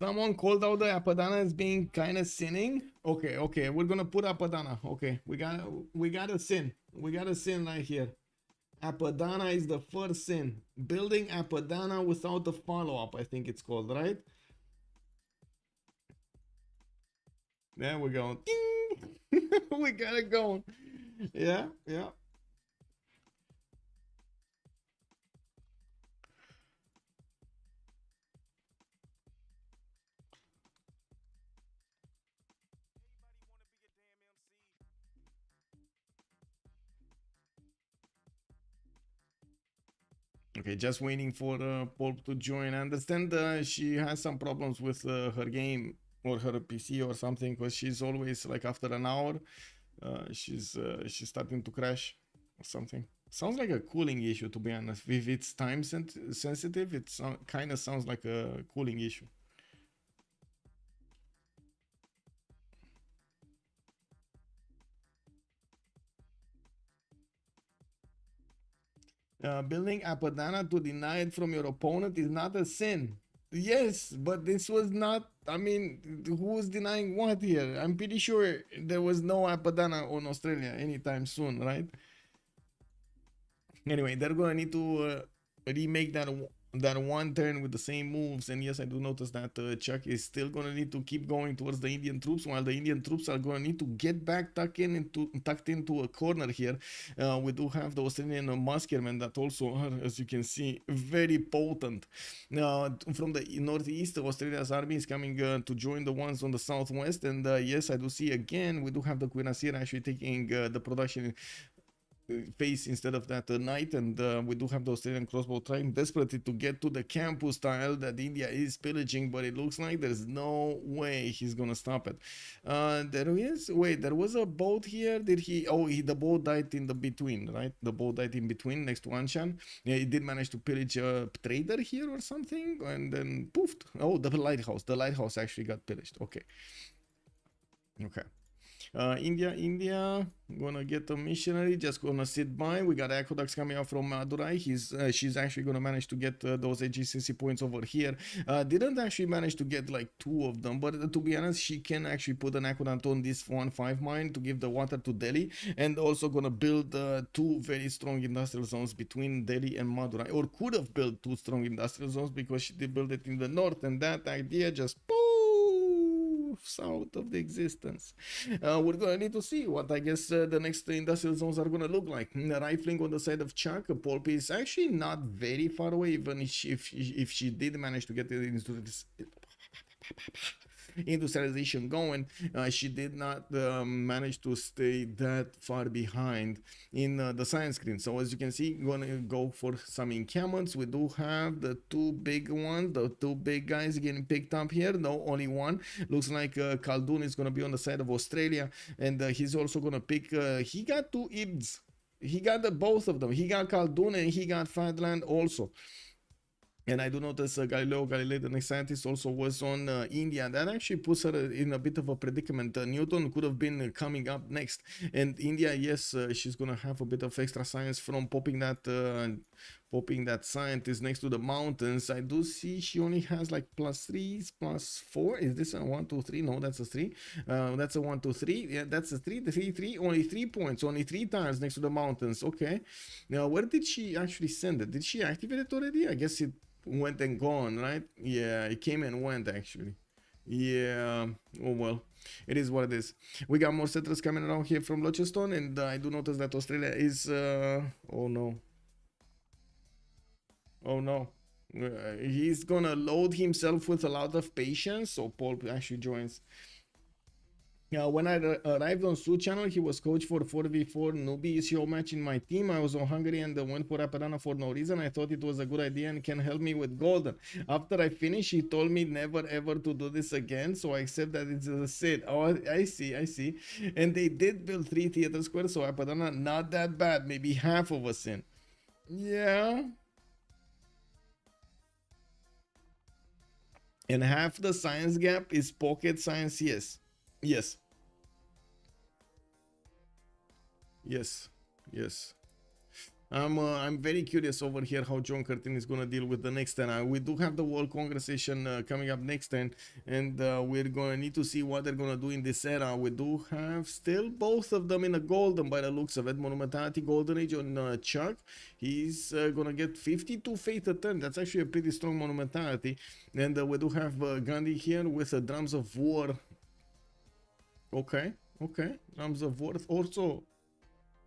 Someone called out the Apadana as being kind of sinning. Okay, we're gonna put Apadana. Okay, we got a sin. We got a sin right here. Apadana is the first sin. Building Apadana without the follow-up, I think it's called, right? There we go. Ding! We got it going. Yeah. Okay, just waiting for Poolp to join. I understand she has some problems with her game or her PC or something, because she's always like after an hour, she's starting to crash or something. Sounds like a cooling issue, to be honest. If it's time sensitive, it kind of sounds like a cooling issue. Building Apadana to deny it from your opponent is not a sin. Yes, but this was not. I mean, who's denying what here? I'm pretty sure there was no Apadana on Australia anytime soon, right? Anyway, they're gonna need to remake that one turn with the same moves. And yes, I do notice that ChucK is still gonna need to keep going towards the Indian troops, while the Indian troops are gonna need to get back tucked into a corner here. We do have the Australian muskemen that also are, as you can see, very potent. From the northeast, Australia's army is coming to join the ones on the southwest. And yes, I do see again, we do have the Queen Asir actually taking the production face instead of that knight. And we do have the Australian crossbow trying desperately to get to the campus tile that India is pillaging, but it looks like there's no way he's gonna stop it. There was a boat here. The boat died in the between, right? The boat died in between next to Anshan. Yeah, he did manage to pillage a trader here or something, and then poofed. Oh, the lighthouse actually got pillaged. Okay. India gonna get a missionary, just gonna sit by. We got aqueducts coming out from Madurai. She's actually gonna manage to get those AGCC points over here. Didn't actually manage to get like 2 of them, but to be honest, she can actually put an aqueduct on this 1-5 mine to give the water to Delhi, and also gonna build 2 very strong industrial zones between Delhi and Madurai, or could have built 2 strong industrial zones, because she did build it in the north, and that idea just out of the existence. We're gonna need to see what I guess the next industrial zones are gonna look like. Rifling on the side of ChucK. Poolp is actually not very far away, even if she did manage to get it into this. industrialization going, she did not manage to stay that far behind in the science screen. So as you can see, gonna go for some encampments. We do have the two big ones, the two big guys getting picked up here. No, only one. Looks like Khaldun is gonna be on the side of Australia, and he's also gonna pick. He got two Ibs. He got both of them. He got Khaldun and he got Fatland also. And I do notice Galileo Galilei, the next scientist, also was on India. That actually puts her in a bit of a predicament. Newton could have been coming up next. And India, yes, she's going to have a bit of extra science from popping that scientist next to the mountains. I do see she only has like +3, +4. Is this a 1, 2, 3? No, that's a 3. That's a 1, 2, 3. Yeah, that's a 3. 3, 3. Only 3 points. Only 3 times next to the mountains. Okay. Now, where did she actually send it? Did she activate it already? I guess it went and gone, right? Yeah, it came and went actually. Yeah, oh well, it is what it is. We got more settlers coming around here from Launceston, and I do notice that Australia is oh no, oh no, he's gonna load himself with a lot of patience, so Poolp actually joins. When I arrived on Su channel, he was coach for 4v4 newbie show match in my team. I was on Hungary and went for Apadana for no reason. I thought it was a good idea and can help me with golden. After I finished, he told me never ever to do this again, so I accept that it's a sit. Oh, I see. And they did build 3 theater squares, so Apadana not that bad, maybe half of a sin. Yeah. And half the science gap is pocket science, yes. Yes. I'm very curious over here how John Curtin is gonna deal with the next 10. We do have the World Congress session coming up next 10, and we're gonna need to see what they're gonna do in this era. We do have still both of them in a golden by the looks of it. Monumentality Golden Age on ChucK. He's gonna get 52 Fate at 10. That's actually a pretty strong Monumentality. And we do have Gandhi here with Drums of War. Okay, Drums of War also.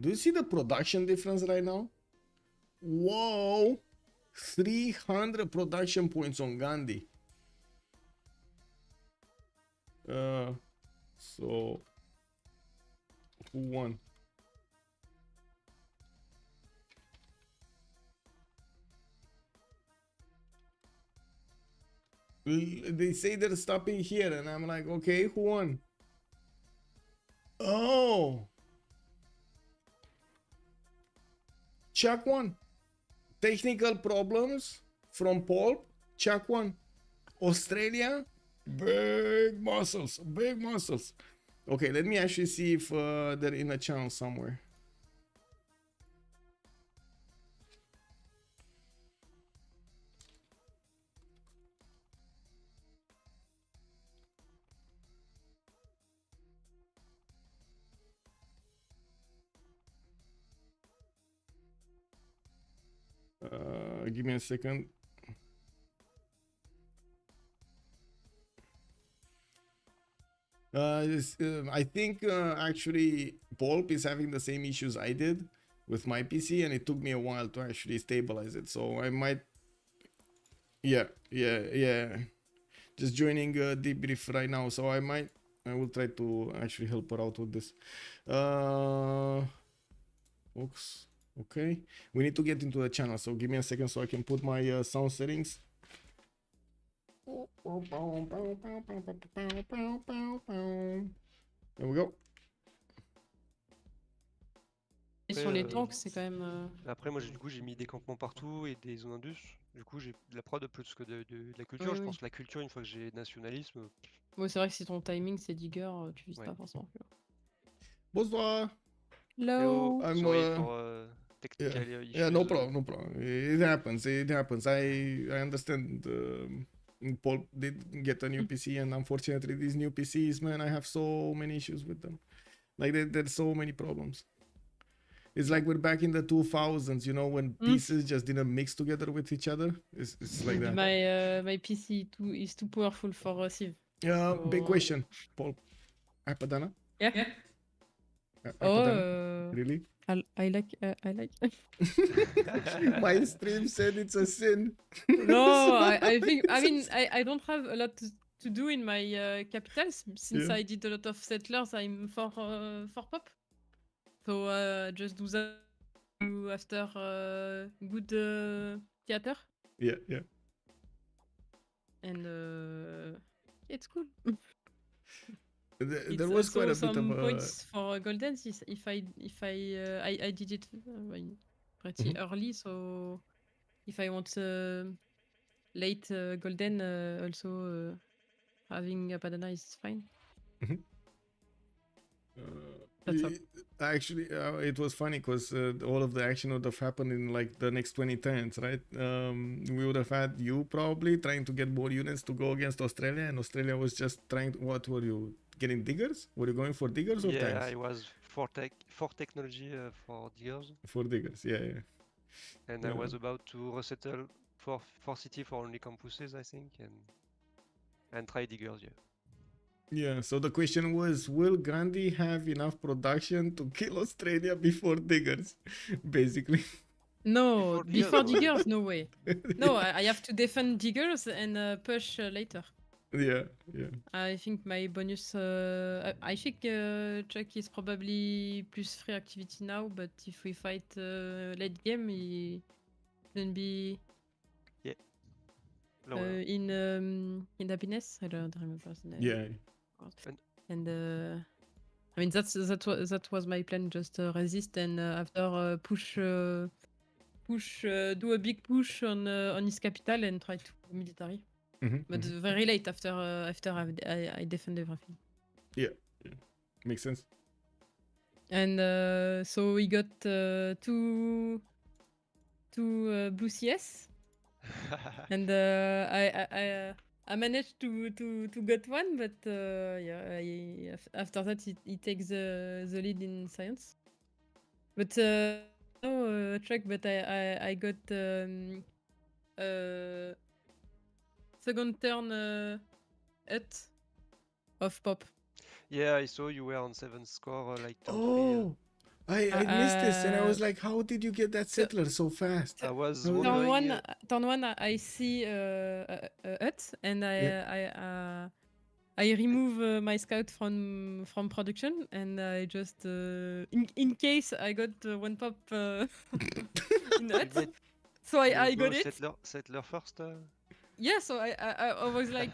Do you see the production difference right now? Whoa! 300 production points on Gandhi. So who won? They say they're stopping here, and I'm like, okay, who won? Oh! ChucK won. Technical problems from Poolp. ChucK won. Australia, big muscles. Okay, let me actually see if they're in a channel somewhere. Give me a second. I think actually Poolp is having the same issues I did with my PC, and it took me a while to actually stabilize it. So I might, yeah. Just joining debrief right now. So I will try to actually help her out with this. Folks. Okay, we need to get into the channel, so give me a second so I can put my sound settings. There we go. Et sur les tanks, c'est quand même... Après, moi, du coup, j'ai mis des campements partout et des zones indus. Du coup, j'ai de la prod plus que de la culture. Je pense que la culture, une fois que j'ai nationalisme... Ouais, c'est vrai que si ton timing, c'est digger, tu vises pas forcément. Bonsoir. Hello. I'm sorry for technical issues. Yeah, no problem. It happens. I understand. Poolp did get a new PC, and unfortunately, these new PCs, man, I have so many issues with them. Like there's so many problems. It's like we're back in the 2000s, you know, when pieces just didn't mix together with each other. It's like that. My PC is too powerful for Civ. Big question, Poolp. Apadana? Yeah. Apadana? Really? I like. My stream said it's a sin. No, I think. I mean, I don't have a lot to do in my capitals since Yeah. I did a lot of settlers. I'm for pop. So just do that after good theater, Yeah, yeah. and it's cool. There It's was quite also a bit of some a. points for golden if I did it pretty Mhm. early. So if I want late golden, also having a banana is fine. Mhm. That's all. Actually, it was funny because all of the action would have happened in like the next 20 turns, right? We would have had you probably trying to get more units to go against Australia, and Australia was just trying. What were you getting diggers? Were you going for diggers or Yeah, tanks? I was for technology for diggers, For diggers, yeah, yeah. and I was about to resettle for city for only campuses, I think, and try diggers. Yeah. Yeah, so the question was, will Gandhi have enough production to kill Australia before diggers? Basically. No, before no. diggers, no way. No, I have to defend diggers and push later. Yeah, yeah. I think my bonus. I think ChucK is probably plus free activity now, but if we fight late game, he can be Lower. in happiness. I don't remember the name. Yeah. And I mean that was my plan. Just resist and after push, do a big push on his capital and try to military. But very late after I defend everything. Yeah, yeah. Makes sense. And so we got two blue CS, and I managed to get one, but yeah, after that he takes the lead in science. But no track, but I got second turn hut of pop. Yeah, I saw you were on 7th score, like turn 3. Oh, I missed this, and I was like, how did you get that settler so fast? I was Turn wondering. one, I see a hut, and I remove my scout from production, and I just in case I got one pop in hut, so I got it. Settler first. Yeah, so I was like,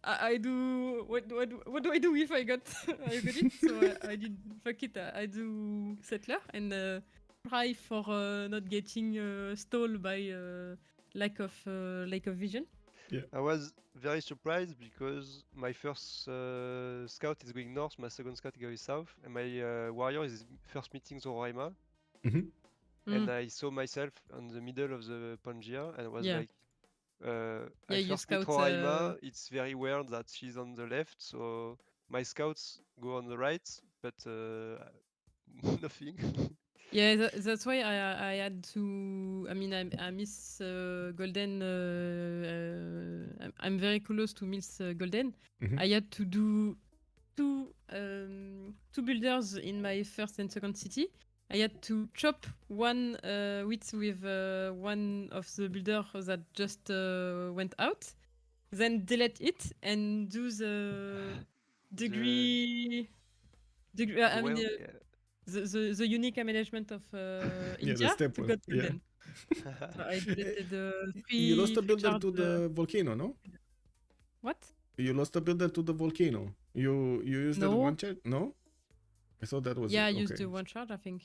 I do what do I do if I got I got it? So I did fuck it. I do settler and try for not getting stalled by lack of vision. Yeah. I was very surprised because my first scout is going north, my second scout is going south, and my warrior is first meeting the Roraima. And I saw myself on the middle of the Pangea, and I was like, I first meet Roraima, it's very weird that she's on the left, so my scouts go on the right, but nothing. Yeah, that's why I had to. I mean, I miss golden. I'm very close to miss golden. I had to do two builders in my first and second city. I had to chop one with one of the builders that just went out, then delete it and do the degree. I mean. The unique management of India step to one. get golden. So I deleted You lost a builder charge, to the volcano, no? What? You lost a builder to the volcano. You used the one charge? No? I thought that was I it. used the one charge, I think.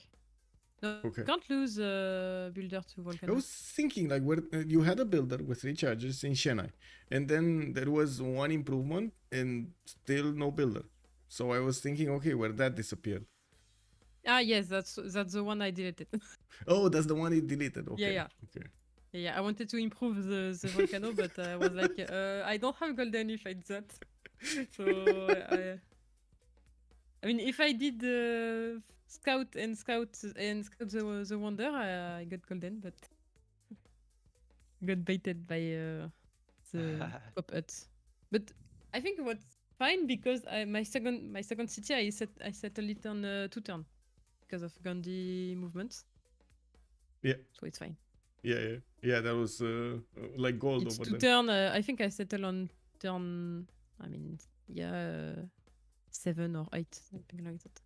No, Okay. can't lose builder to volcano. I was thinking like where you had a builder with 3 charges in Chennai, and then there was one improvement and still no builder. So I was thinking, okay, where that disappeared. Yes, that's the one I deleted. Oh, that's the one you deleted. Okay. Yeah. Okay. Yeah, I wanted to improve the volcano, but I was like, I don't have golden if I do that. So I mean, if I did scout the wonder, I got golden, but got baited by the pop huts. But I think what's fine because my second city I settled it on 2 turn because of Gandhi movements. Yeah. So it's fine. Yeah. That was like gold it's over 2 there. turn. I think I settled on turn, I mean, yeah, 7 or 8, something like that.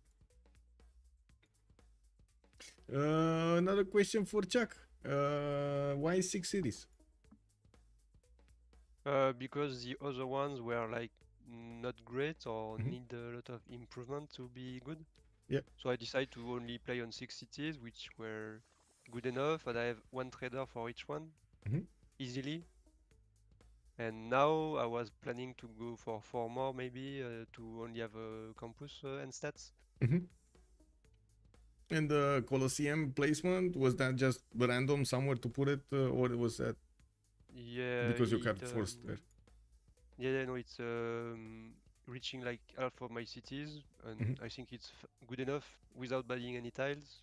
Another question for ChucK. Why 6 cities? Because the other ones were like not great or Mhm. need a lot of improvement to be good. Yeah. So I decided to only play on 6 cities, which were good enough, and I have one trader for each one Mhm. easily. And now I was planning to go for 4 more maybe to only have a campus and stats. Mhm. And the Colosseum placement, was that just random somewhere to put it, or was that Yeah, because you got forced there? Yeah, no, it's reaching like half of my cities, and Mhm. I think it's good enough without buying any tiles.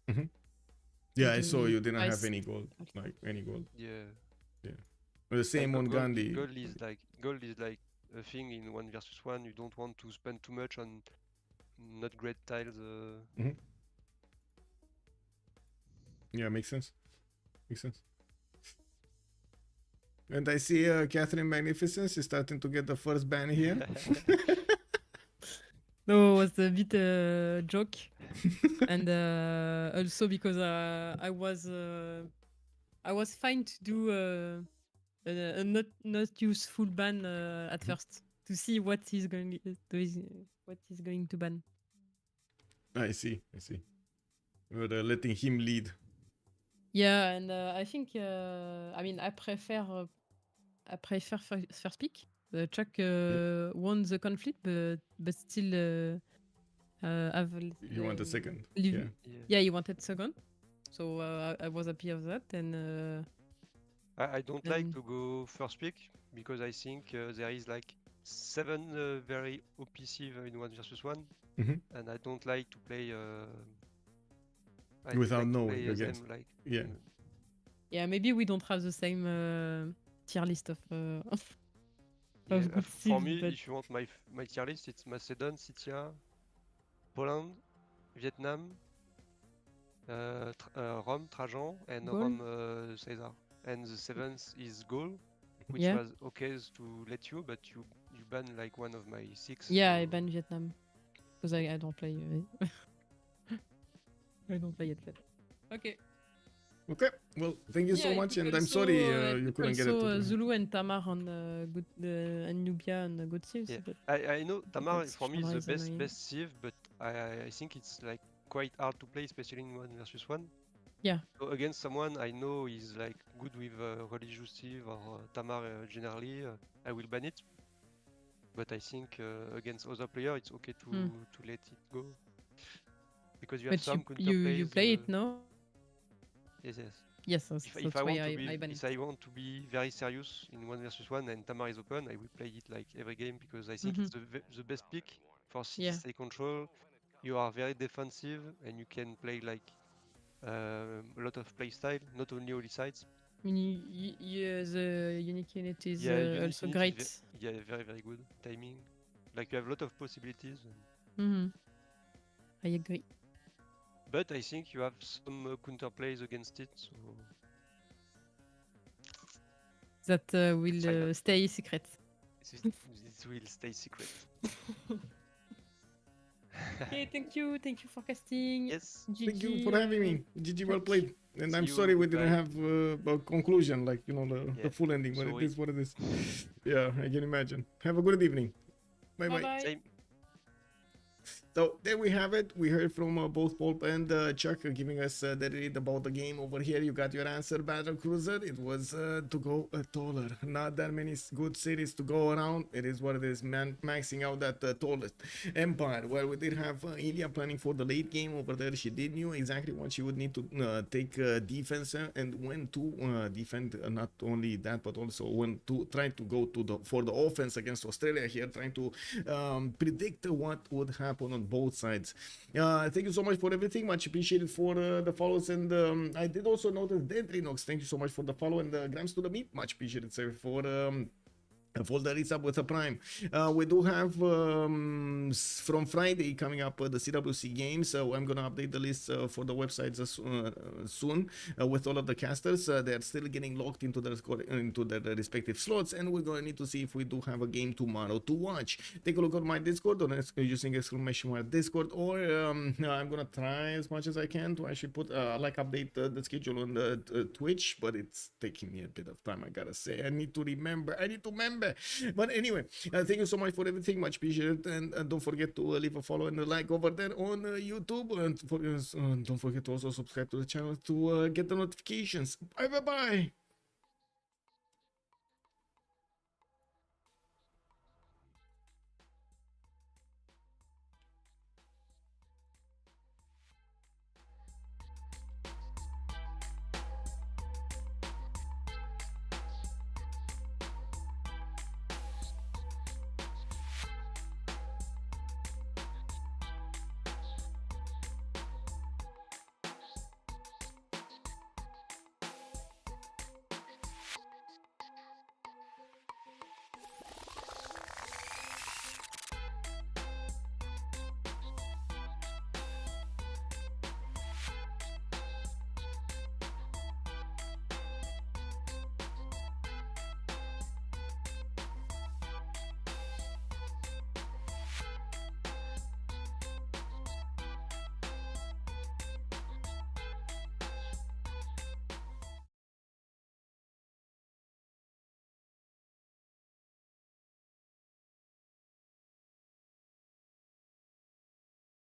Mhm. Yeah, I And saw the you didn't have price- any gold, like any gold. Yeah, The same on Gandhi. gold is like a thing in 1 versus 1. You don't want to spend too much on not great tiles. Mhm. Yeah, makes sense. Makes sense. And I see Catherine Magnificence is starting to get the first ban here. No, it was a bit joke, and also because I was fine to do a not useful ban at first to see what he's going to ban. I see. I see. We're letting him lead. Yeah, and I think I mean I prefer first pick. ChucK won the conflict, but still have You want a second? live. Yeah. Yeah, he wanted second, so I was happy of that. And I don't like to go first pick because I think there is like 7 very OP Civ in 1 versus 1, Mhm. and I don't like to play. I Without like to knowing play against. them like Yeah. yeah, maybe we don't have the same tier list of yeah, of good for civs, me, but if you want my tier list, it's Macedon, Scythia, Poland, Vietnam, Rome, Trajan, and Gaul? Rome, Caesar. And the 7th is Gaul, which Yeah. was okay to let you, but you ban like one of my 6. Yeah, so... I ban Vietnam because I don't play. I don't play it yet. Okay. Okay. Well, thank you so I much, took and I'm also, sorry I you took couldn't get it. also Zulu and Tamar on good and Nubia and good civs. Yeah, But I know Tamar that's for me is the annoying. best Civ, but I think it's like quite hard to play, especially in 1 versus 1. Yeah. So against someone I know is like good with religious Civ or Tamar generally, I will ban it. But I think against other players, it's okay to let it go because you have But some you counterplays. play it, no? Yes, yes. Yes, that's If I why want to be, I ban if it. I want to be very serious in 1 versus 1 and Tamar is open, I will play it like every game because I think it's the best pick for city Yeah. state control. You are very defensive and you can play like a lot of play style, not only holy sites. The unique unit is Yeah, unique also unit great. is very very good timing. Like you have a lot of possibilities. I agree. But I think you have some counterplays against it, so That will stay secret. this will stay secret. Okay, thank you for casting. Yes. GG, Thank you for having me. GG, well ChucK. played. And See I'm you, sorry we didn't goodbye. have a conclusion, like, you know, the Yeah, full ending, but it sorry. is what it is. Yeah, I can imagine. Have a good evening. Bye bye. Bye. Same. So there we have it. We heard from both Poolp and ChucK giving us the read about the game. Over here, you got your answer, Battle Cruiser. It was to go taller. Not that many good cities to go around. It is what it is, man. Maxing out that tallest empire. Well, we did have Ilya planning for the late game over there. She did knew exactly what she would need to take defense and when to defend. Not only that, but also when to try to go to for the offense against Australia here, trying to predict what would happen on both sides. Thank you so much for everything. Much appreciated for the follows. And I did also notice Dentrinox. Thank you so much for the follow. And Grams to the Meat. Much appreciated, sir, for for the resub with a Prime. We do have from Friday coming up the CWC games, so I'm gonna update the list for the websites soon with all of the casters. They're still getting locked into their respective slots, and we're gonna need to see if we do have a game tomorrow to watch. Take a look at my Discord or using exclamation mark Discord, or I'm gonna try as much as I can to actually put update the schedule on the Twitch, but it's taking me a bit of time, I gotta say. I need to remember. But anyway, thank you so much for everything, much appreciated, and don't forget to leave a follow and a like over there on YouTube, and don't forget to also subscribe to the channel to get the notifications. Bye.